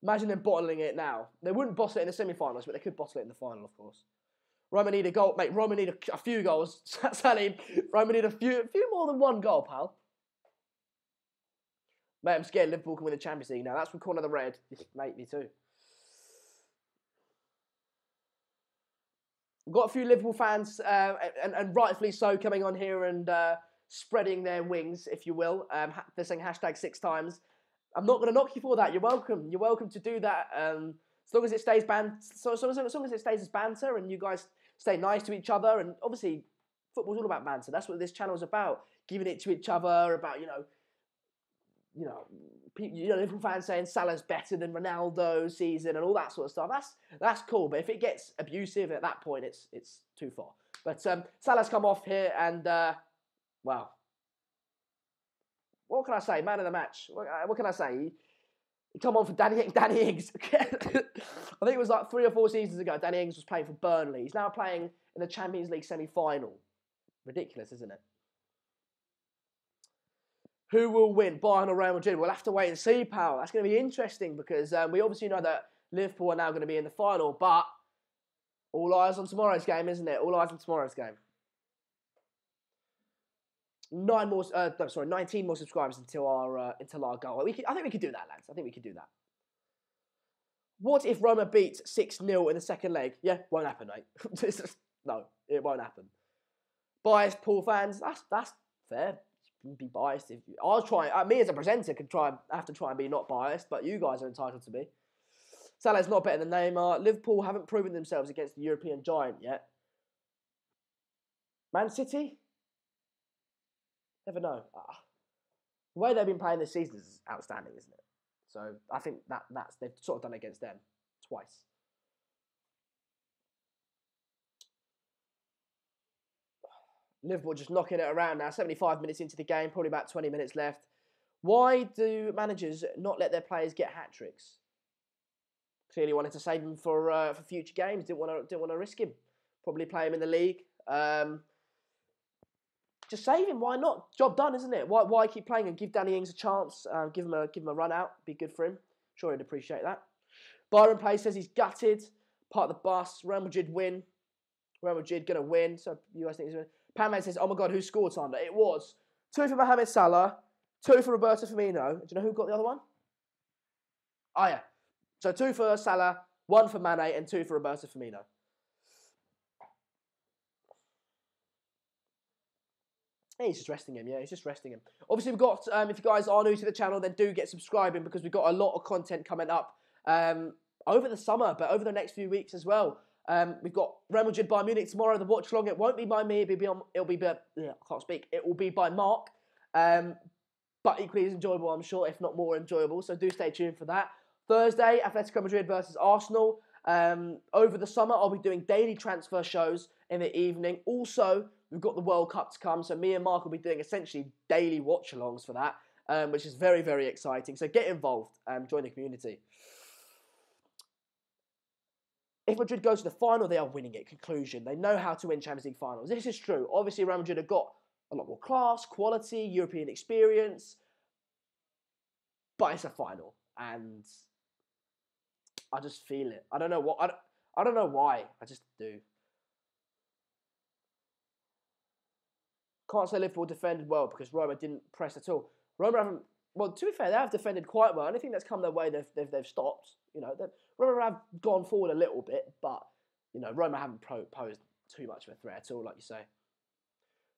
Imagine them bottling it now. They wouldn't bottle it in the semi-finals, but they could bottle it in the final, of course. Roma need a goal. Mate, Roma need a few goals. Salim, Roma need a few more than 1 goal, pal. Mate, I'm scared Liverpool can win the Champions League now. That's from Corner of the Red. Mate, me too. We've got a few Liverpool fans, and rightfully so, coming on here and spreading their wings, if you will. They're saying hashtag 6 times. I'm not going to knock you for that. You're welcome. You're welcome to do that. As long as it stays as long as it stays as banter, and you guys stay nice to each other. And obviously, football's all about banter. That's what this channel is about. Giving it to each other. About Liverpool fans saying Salah's better than Ronaldo's season and all that sort of stuff. That's cool. But if it gets abusive at that point, it's too far. But Salah's come off here and wow. What can I say? Man of the match. What can I say? He come on for Danny Ings. I think it was like 3 or 4 seasons ago. Danny Ings was playing for Burnley. He's now playing in the Champions League semi-final. Ridiculous, isn't it? Who will win, Bayern or Real Madrid? We'll have to wait and see, pal. That's going to be interesting because we obviously know that Liverpool are now going to be in the final, but all eyes on tomorrow's game, isn't it? All eyes on tomorrow's game. 19 more subscribers until our goal. I think we could do that, lads. I think we could do that. What if Roma beat 6-0 in the second leg? Yeah, won't happen, mate. No, it won't happen. Biased Pool fans, that's fair. Be biased if I'll try. Me as a presenter have to try and be not biased, but you guys are entitled to be. Salah's not better than Neymar. Liverpool haven't proven themselves against the European giant yet. Man City? Never know. The way they've been playing this season is outstanding, isn't it? So I think that's they've sort of done against them twice. Liverpool just knocking it around now. 75 minutes into the game, probably about 20 minutes left. Why do managers not let their players get hat-tricks? Clearly wanted to save him for future games. Didn't want to risk him. Probably play him in the league. Just save him. Why not? Job done, isn't it? Why keep playing him? Give Danny Ings a chance. Give him a run out. Be good for him. Sure, he'd appreciate that. Byron Play says he's gutted. Part of the bus. Real Madrid win. Real Madrid gonna win. So you guys think he's going to win? Panman says, oh my God, who scored, Sander? It was 2 for Mohamed Salah, 2 for Roberto Firmino. Do you know who got the other one? Oh, yeah. So 2 for Salah, 1 for Mane, and 2 for Roberto Firmino. He's just resting him, yeah, he's just resting him. Obviously, we've got, if you guys are new to the channel, then do get subscribing because we've got a lot of content coming up over the summer, but over the next few weeks as well. We've got Real Madrid Bayern Munich tomorrow. The watch-along. It won't be by me. It'll be by I can't speak. It will be by Mark. But equally as enjoyable, I'm sure, if not more enjoyable. So do stay tuned for that. Thursday, Atletico Madrid versus Arsenal. Over the summer, I'll be doing daily transfer shows in the evening. Also, we've got the World Cup to come, so me and Mark will be doing essentially daily watch-alongs for that, which is very, very exciting. So get involved, join the community. If Madrid goes to the final, they are winning it. Conclusion. They know how to win Champions League finals. This is true. Obviously, Real Madrid have got a lot more class, quality, European experience, but it's a final, and I just feel it. I don't know what. I don't know why. I just do. Can't say Liverpool defended well because Roma didn't press at all. Roma haven't. Well, to be fair, they have defended quite well. Anything that's come their way, they've stopped. You know, Roma have gone forward a little bit, but you know, Roma haven't posed too much of a threat at all, like you say.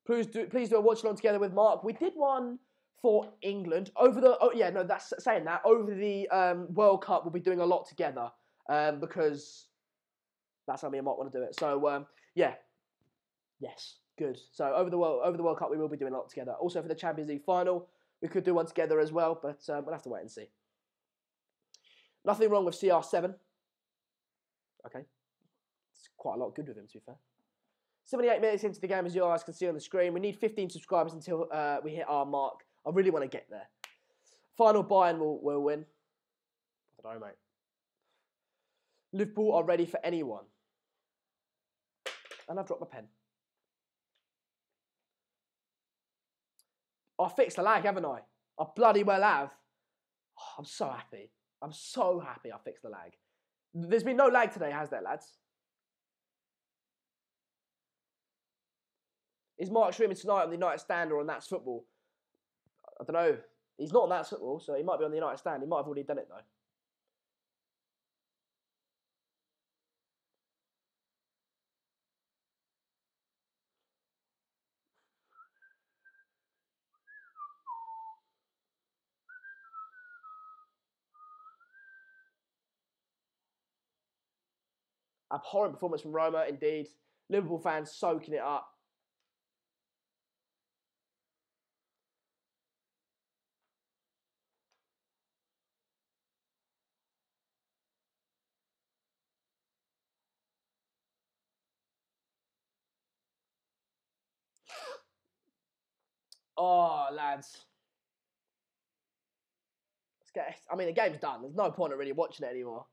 Please do a watch along together with Mark. We did one for England over the. Oh yeah, no, that's saying that over the World Cup. We'll be doing a lot together because that's how me and Mark want to do it. So yeah, yes, good. So over the World Cup, we will be doing a lot together. Also for the Champions League final, we could do one together as well, but we'll have to wait and see. Nothing wrong with CR7. Okay, it's quite a lot good with him, to be fair. 78 minutes into the game, as you guys can see on the screen. We need 15 subscribers until we hit our mark. I really want to get there. Final Bayern will win. I don't know, mate. Liverpool are ready for anyone. And I've dropped my pen. I fixed the lag, haven't I? I bloody well have. Oh, I'm so happy. I'm so happy I fixed the lag. There's been no lag today, has there, lads? Is Mark streaming tonight on the United Stand or on That's Football? I don't know. He's not on That's Football, so he might be on the United Stand. He might have already done it, though. Abhorrent performance from Roma, indeed. Liverpool fans soaking it up. Oh, lads. I mean, the game's done. There's no point in really watching it anymore.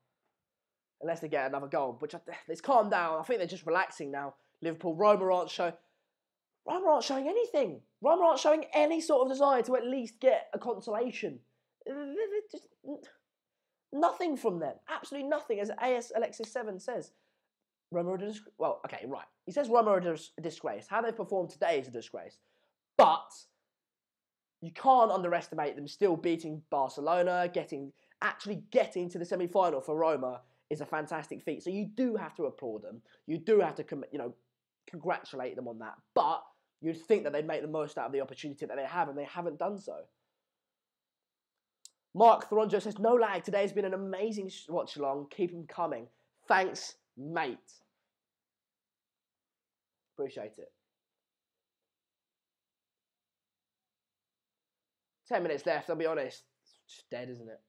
Unless they get another goal. Which it's calmed down. I think they're just relaxing now. Liverpool, Roma aren't showing anything. Roma aren't showing any sort of desire to at least get a consolation. Just nothing from them. Absolutely nothing. As AS Alexis 7 says. Roma are a disgrace. Well, okay, right. He says Roma are a disgrace. How they've performed today is a disgrace. But you can't underestimate them still beating Barcelona, actually getting to the semi-final for Roma is a fantastic feat. So you do have to applaud them. You do have to, congratulate them on that. But you'd think that they'd make the most out of the opportunity that they have, and they haven't done so. Mark Thoronjo says, no lag. Today has been an amazing watch-along. Keep them coming. Thanks, mate. Appreciate it. 10 minutes left, I'll be honest. It's just dead, isn't it?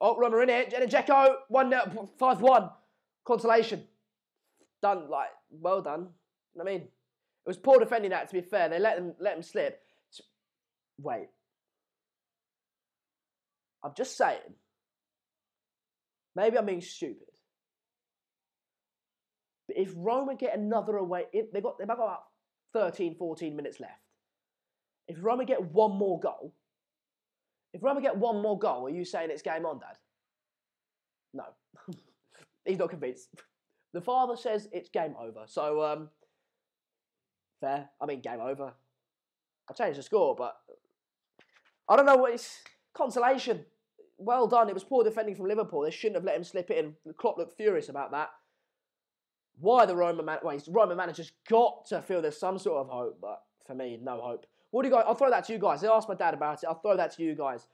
Oh, Roma in it. Jenna Dzeko, 1-0, 5-1. Consolation. Done, well done. You know what I mean? It was poor defending that, to be fair. They let them slip. Wait. I'm just saying. Maybe I'm being stupid. But if Roma get another away, they've got about 13, 14 minutes left. If Roma get one more goal, are you saying it's game on, Dad? No. He's not convinced. The father says it's game over. So, fair. I mean, game over. I changed the score, but I don't know what it's... Consolation. Well done. It was poor defending from Liverpool. They shouldn't have let him slip it in. The Klopp looked furious about that. Why the Roma manager's got to feel there's some sort of hope, but for me, no hope. What do you guys? I'll throw that to you guys. I asked my dad about it. I'll throw that to you guys.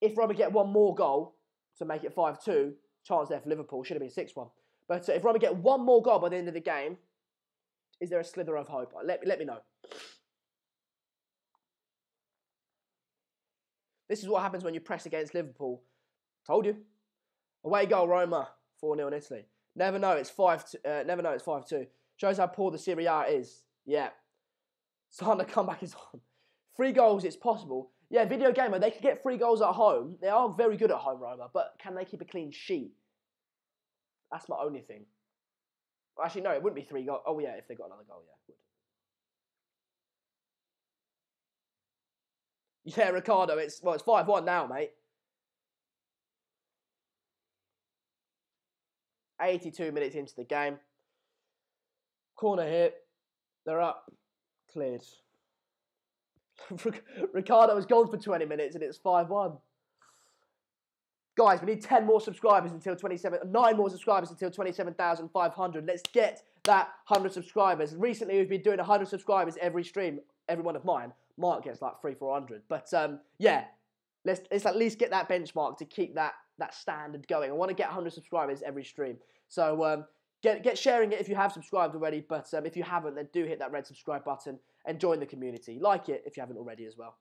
If Roma get one more goal to make it 5-2, chance there for Liverpool. Should have been 6-1. But if Roma get one more goal by the end of the game, is there a slither of hope? Let me know. This is what happens when you press against Liverpool. Told you. Away goal, Roma. 4-0 in Italy. Never know it's 5-2. Shows how poor the Serie A is. Yeah. Starting to come back is on. 3 goals, it's possible. Yeah, Video Gamer, they can get 3 goals at home. They are very good at home, Roma, but can they keep a clean sheet? That's my only thing. Well, actually, no, it wouldn't be 3 goals. Oh, yeah, if they got another goal, yeah, it would. Yeah, Ricardo, it's 5-1 now, mate. 82 minutes into the game. Corner here. They're up. Cleared. Ricardo has gone for 20 minutes and it's 5-1. Guys, we need 10 more subscribers until 9 more subscribers until 27,500. Let's get that 100 subscribers. Recently, we've been doing 100 subscribers every stream, every one of mine. Mark gets like 300-400. But yeah, let's at least get that benchmark to keep that standard going. I want to get 100 subscribers every stream. So get sharing it if you have subscribed already. But if you haven't, then do hit that red subscribe button and join the community. Like it if you haven't already as well.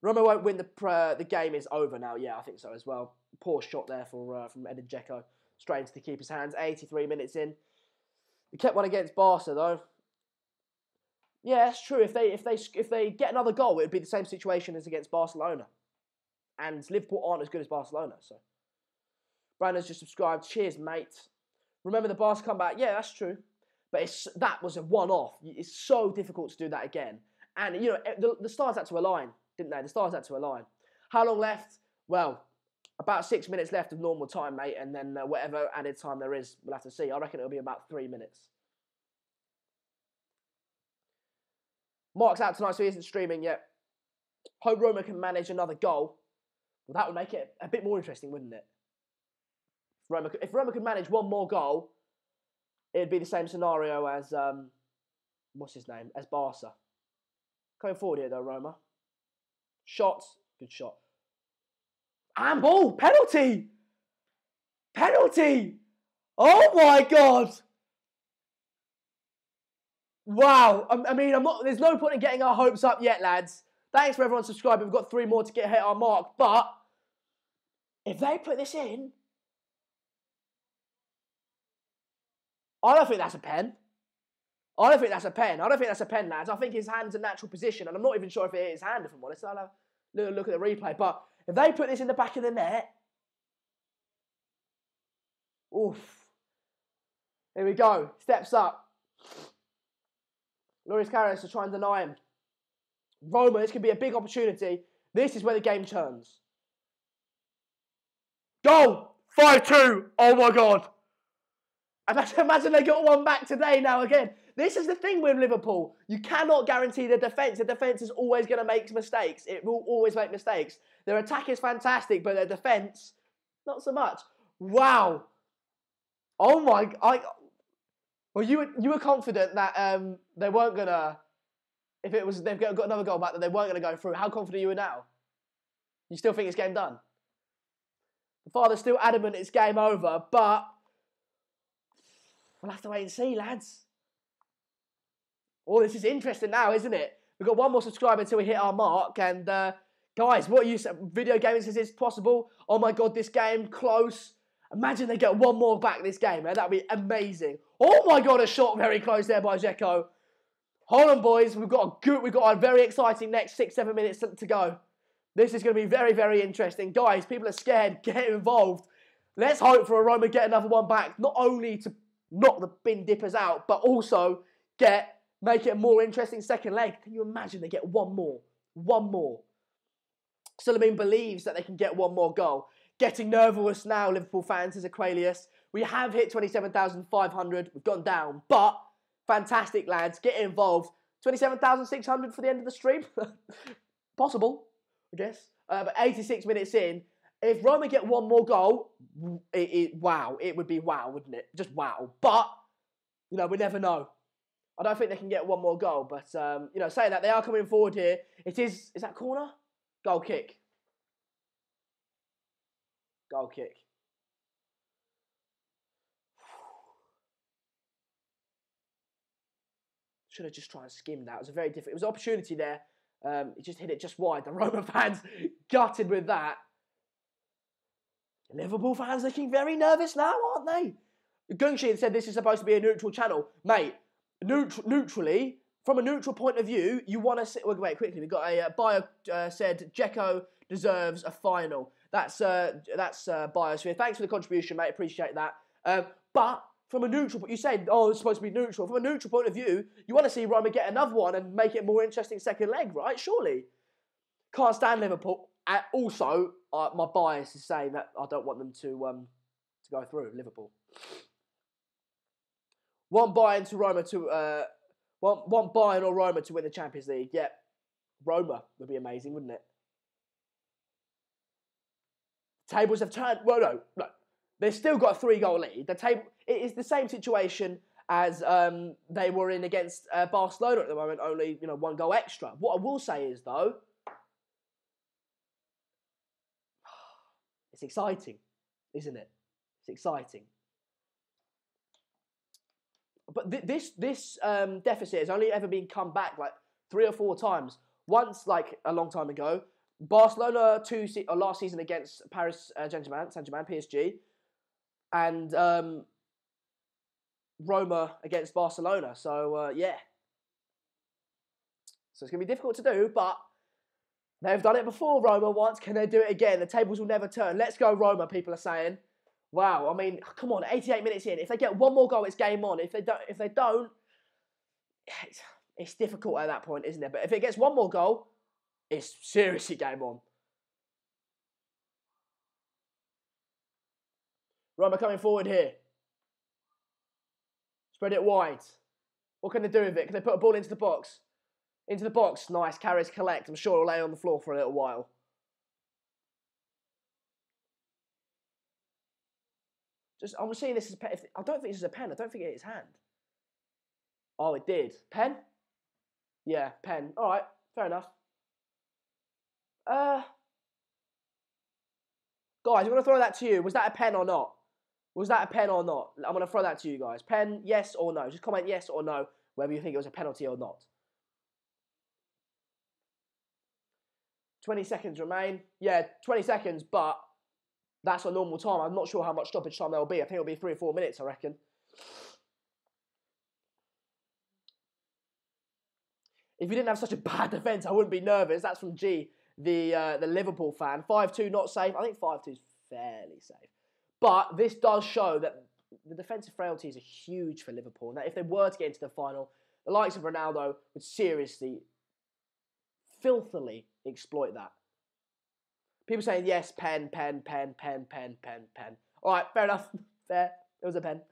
Roma won't win the game is over now. Yeah, I think so as well. Poor shot there from Edin Dzeko. Straight into the keeper's hands. 83 minutes in. He kept one against Barca though. Yeah, that's true. If they get another goal, it would be the same situation as against Barcelona. And Liverpool aren't as good as Barcelona. So Brandon's just subscribed. Cheers, mate. Remember the Barca comeback? Yeah, that's true. But that was a one-off. It's so difficult to do that again. And, you know, the stars had to align, didn't they? The stars had to align. How long left? Well, about 6 minutes left of normal time, mate. And then whatever added time there is, we'll have to see. I reckon it'll be about 3 minutes. Mark's out tonight, so he isn't streaming yet. Hope Roma can manage another goal. Well, that would make it a bit more interesting, wouldn't it? If Roma could manage one more goal, it'd be the same scenario as, what's his name? As Barca. Coming forward here, though, Roma. Shots. Good shot. And ball. Penalty. Penalty. Oh, my God. Wow. I mean, there's no point in getting our hopes up yet, lads. Thanks for everyone subscribing. We've got 3 more to hit our mark. But if they put this in, I don't think that's a pen. I don't think that's a pen. I don't think that's a pen, lads. I think his hand's a natural position, and I'm not even sure if it is his hand, if I'm honest. I'll have a little look at the replay. But if they put this in the back of the net, oof. Here we go. Steps up. Loris Karius to try and deny him. Roma, this could be a big opportunity. This is where the game turns. Goal! 5-2. Oh, my God. Imagine they got one back today now again. This is the thing with Liverpool. You cannot guarantee the defence. The defence is always going to make mistakes. It will always make mistakes. Their attack is fantastic, but their defence, not so much. Wow. Oh my... Well, you were confident that they weren't going to... If they've got another goal back, that they weren't going to go through. How confident are you now? You still think it's game done? The father's still adamant it's game over, but... We'll have to wait and see, lads. Oh, this is interesting now, isn't it? We've got 1 more subscriber until we hit our mark. And, guys, what you said, Video Gaming says it's possible. Oh, my God, this game, close. Imagine they get 1 more back this game, man. That would be amazing. Oh, my God, a shot very close there by Dzeko. Hold on, boys. We've got a very exciting next 6-7 minutes to go. This is going to be very, very interesting. Guys, people are scared. Get involved. Let's hope for a Roma get another one back. Not only to knock the bin dippers out, but also make it a more interesting second leg. Can you imagine they get 1 more? 1 more. Suleiman believes that they can get 1 more goal. Getting nervous now, Liverpool fans, as Aqualius. We have hit 27,500. We've gone down, but fantastic, lads. Get involved. 27,600 for the end of the stream? Possible, I guess. But 86 minutes in, if Roma get 1 more goal, wow. It would be wow, wouldn't it? Just wow. But, you know, we never know. I don't think they can get 1 more goal. But, you know, saying that, they are coming forward here. Is that corner? Goal kick. Goal kick. Should have just tried and skimmed that. It was a very different... It was an opportunity there. He just hit it just wide. The Roma fans gutted with that. Liverpool fans looking very nervous now, aren't they? Gunshi said this is supposed to be a neutral channel. Mate, neutrally, from a neutral point of view, you want to... Wait, quickly. We've got a bio said, Dzeko deserves a final. That's Biosphere. Thanks for the contribution, mate. Appreciate that. But from a neutral... You said, oh, it's supposed to be neutral. From a neutral point of view, you want to see Roma get another one and make it a more interesting second leg, right? Surely. Can't stand Liverpool. Also, my bias is saying that I don't want them to go through Liverpool. One Bayern or Roma to win the Champions League. Yeah, Roma would be amazing, wouldn't it? Tables have turned. Well, no. They've still got a 3-goal lead. It is the same situation as they were in against Barcelona at the moment. Only 1 goal extra. What I will say is though, it's exciting, isn't it? It's exciting. But this deficit has only ever been come back like 3 or 4 times. Once, like a long time ago, Barcelona last season against Paris Saint-Germain, PSG, and Roma against Barcelona. So yeah, so it's gonna be difficult to do, but they've done it before. Roma once. Can they do it again? The tables will never turn. Let's go, Roma. People are saying. Wow, I mean, come on, 88 minutes in. If they get one more goal, it's game on. If they don't, it's difficult at that point, isn't it? But if it gets one more goal, it's seriously game on. Roma coming forward here. Spread it wide. What can they do with it? Can they put a ball into the box? Into the box. Nice. Carries collect. I'm sure it'll lay on the floor for a little while. I'm seeing this as a pen. I don't think this is a pen. I don't think it hit his hand. Oh, it did. Pen? Yeah, pen. All right, fair enough. Guys, I'm going to throw that to you. Was that a pen or not? Was that a pen or not? I'm going to throw that to you guys. Pen, yes or no? Just comment yes or no, whether you think it was a penalty or not. 20 seconds remain. Yeah, 20 seconds, but... That's a normal time. I'm not sure how much stoppage time there will be. I think it'll be 3 or 4 minutes, I reckon. If you didn't have such a bad defence, I wouldn't be nervous. That's from G, the Liverpool fan. 5-2 not safe. I think 5-2 is fairly safe. But this does show that the defensive frailties are huge for Liverpool. And that if they were to get into the final, the likes of Ronaldo would seriously, filthily exploit that. People saying, yes, pen. All right, fair enough. Fair. It was a pen.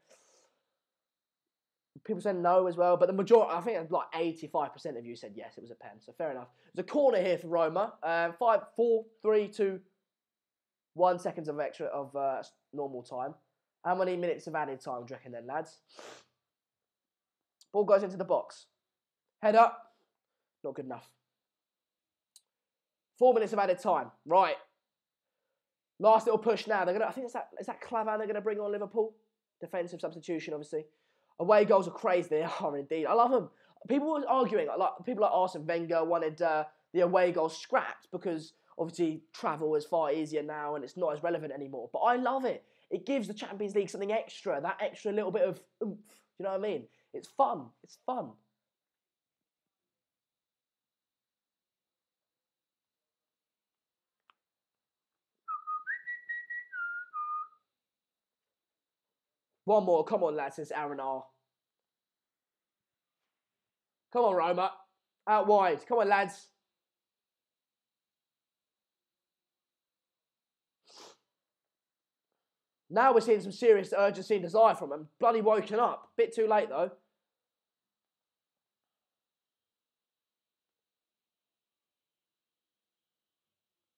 People saying no as well. But the majority, I think like 85% of you said yes, it was a pen. So fair enough. There's a corner here for Roma. 5, 4, 3, 2, 1 seconds of extra of normal time. How many minutes of added time do you reckon then, lads? Ball goes into the box. Head up. Not good enough. 4 minutes of added time. Right. Last little push now. They're gonna. I think is that Clavan they're going to bring on Liverpool? Defensive substitution, obviously. Away goals are crazy. They are indeed. I love them. People were arguing, like people like Arsene Wenger wanted the away goals scrapped because obviously travel is far easier now and it's not as relevant anymore. But I love it. It gives the Champions League something extra. That extra little bit of oomph. You know what I mean? It's fun. It's fun. One more. Come on, lads. It's Aaron R. Come on, Roma. Out wide. Come on, lads. Now we're seeing some serious urgency and desire from them. Bloody woken up. Bit too late, though.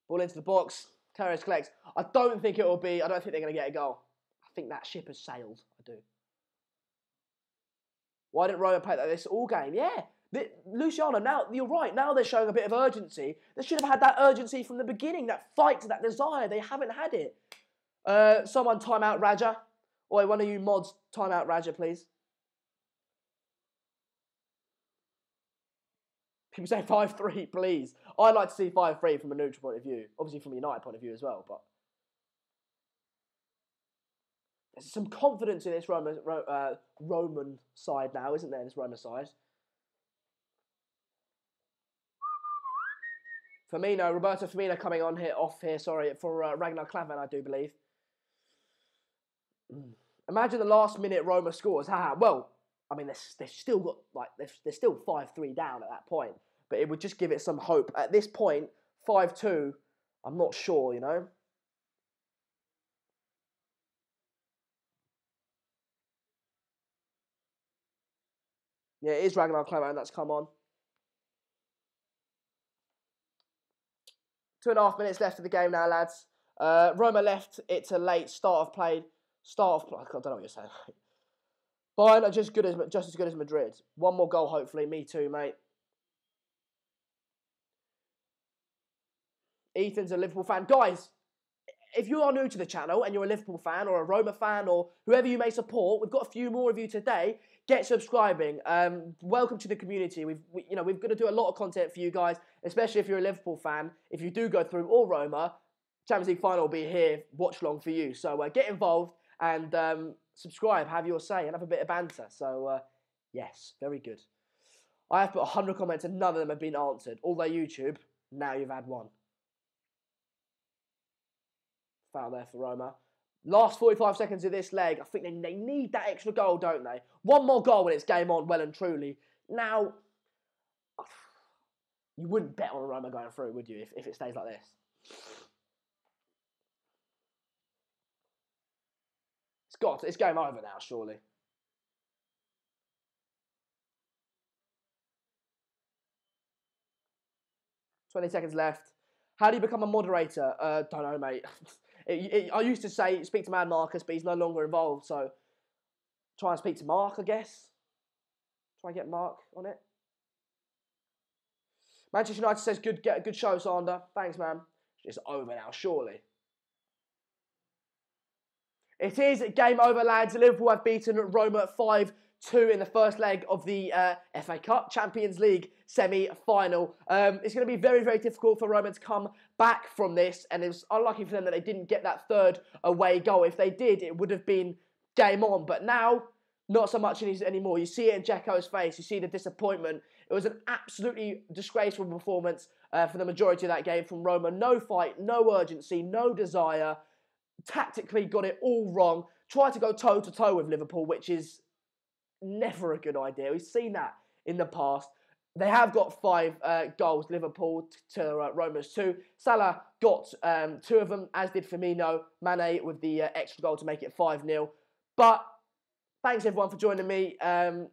Ball into the box. Carriers collects. I don't think they're going to get a goal. I think that ship has sailed. I do. Why didn't Roma play like this all game? Yeah. Luciano, now, you're right. Now they're showing a bit of urgency. They should have had that urgency from the beginning. That fight, that desire. They haven't had it. Someone time out Raja. Oi, one of you mods, time out Raja, please. Can we say 5-3, please? I'd like to see 5-3 from a neutral point of view. Obviously from a United point of view as well, but there's some confidence in this Roman side now, isn't there, this Roma side? Roberto Firmino coming on here, off here, sorry, for Ragnar Klavan, I do believe. Imagine the last minute Roma scores. Well, I mean, they've still got, like, they're still 5-3 down at that point. But it would just give it some hope. At this point, 5-2, I'm not sure, you know. Yeah, it is Ragnar Klavan that's come on. 2.5 minutes left of the game now, lads. Roma left. It's a late start of play. I don't know what you're saying. Bayern are just as good as Madrid. One more goal, hopefully. Me too, mate. Ethan's a Liverpool fan. Guys, if you are new to the channel and you're a Liverpool fan or a Roma fan or whoever you may support, we've got a few more of you today. Get subscribing. Welcome to the community. We're going to do a lot of content for you guys, especially if you're a Liverpool fan. If you do go through or Roma, Champions League final will be here. Watch along for you. So get involved and subscribe. Have your say and have a bit of banter. So yes, very good. I have put 100 comments and none of them have been answered. Although YouTube, now you've had one. Foul there for Roma. Last 45 seconds of this leg. I think they need that extra goal, don't they? One more goal and it's game on, well and truly. Now, you wouldn't bet on Roma going through, would you, if it stays like this? It's game over now, surely. $20 seconds left. How do you become a moderator? Don't know, mate. I used to say speak to Mad Marcus, but he's no longer involved. So try and speak to Mark, I guess. Try and get Mark on it. Manchester United says good show, Sander. Thanks, man. It's over now, surely. It is game over, lads. Liverpool have beaten Roma 5-2 in the first leg of the FA Cup Champions League semi-final. It's going to be very, very difficult for Roma to come back from this, and it's unlucky for them that they didn't get that third away goal. If they did, it would have been game on, but now, not so much anymore. You see it in Dzeko's face. You see the disappointment. It was an absolutely disgraceful performance for the majority of that game from Roma. No fight, no urgency, no desire. Tactically got it all wrong. Tried to go toe-to-toe with Liverpool, which is never a good idea. We've seen that in the past. They have got 5 goals, Liverpool, to Roma's 2. Salah got 2 of them, as did Firmino. Mane with the extra goal to make it 5-0. But thanks, everyone, for joining me.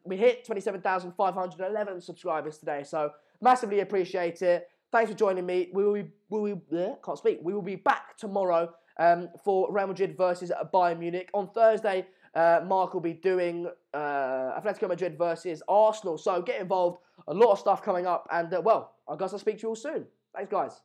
We hit 27,511 subscribers today, so massively appreciate it. Thanks for joining me. We will be back tomorrow for Real Madrid versus Bayern Munich. On Thursday, Mark will be doing Atletico Madrid versus Arsenal. So get involved. A lot of stuff coming up. And, well, I guess I'll speak to you all soon. Thanks, guys.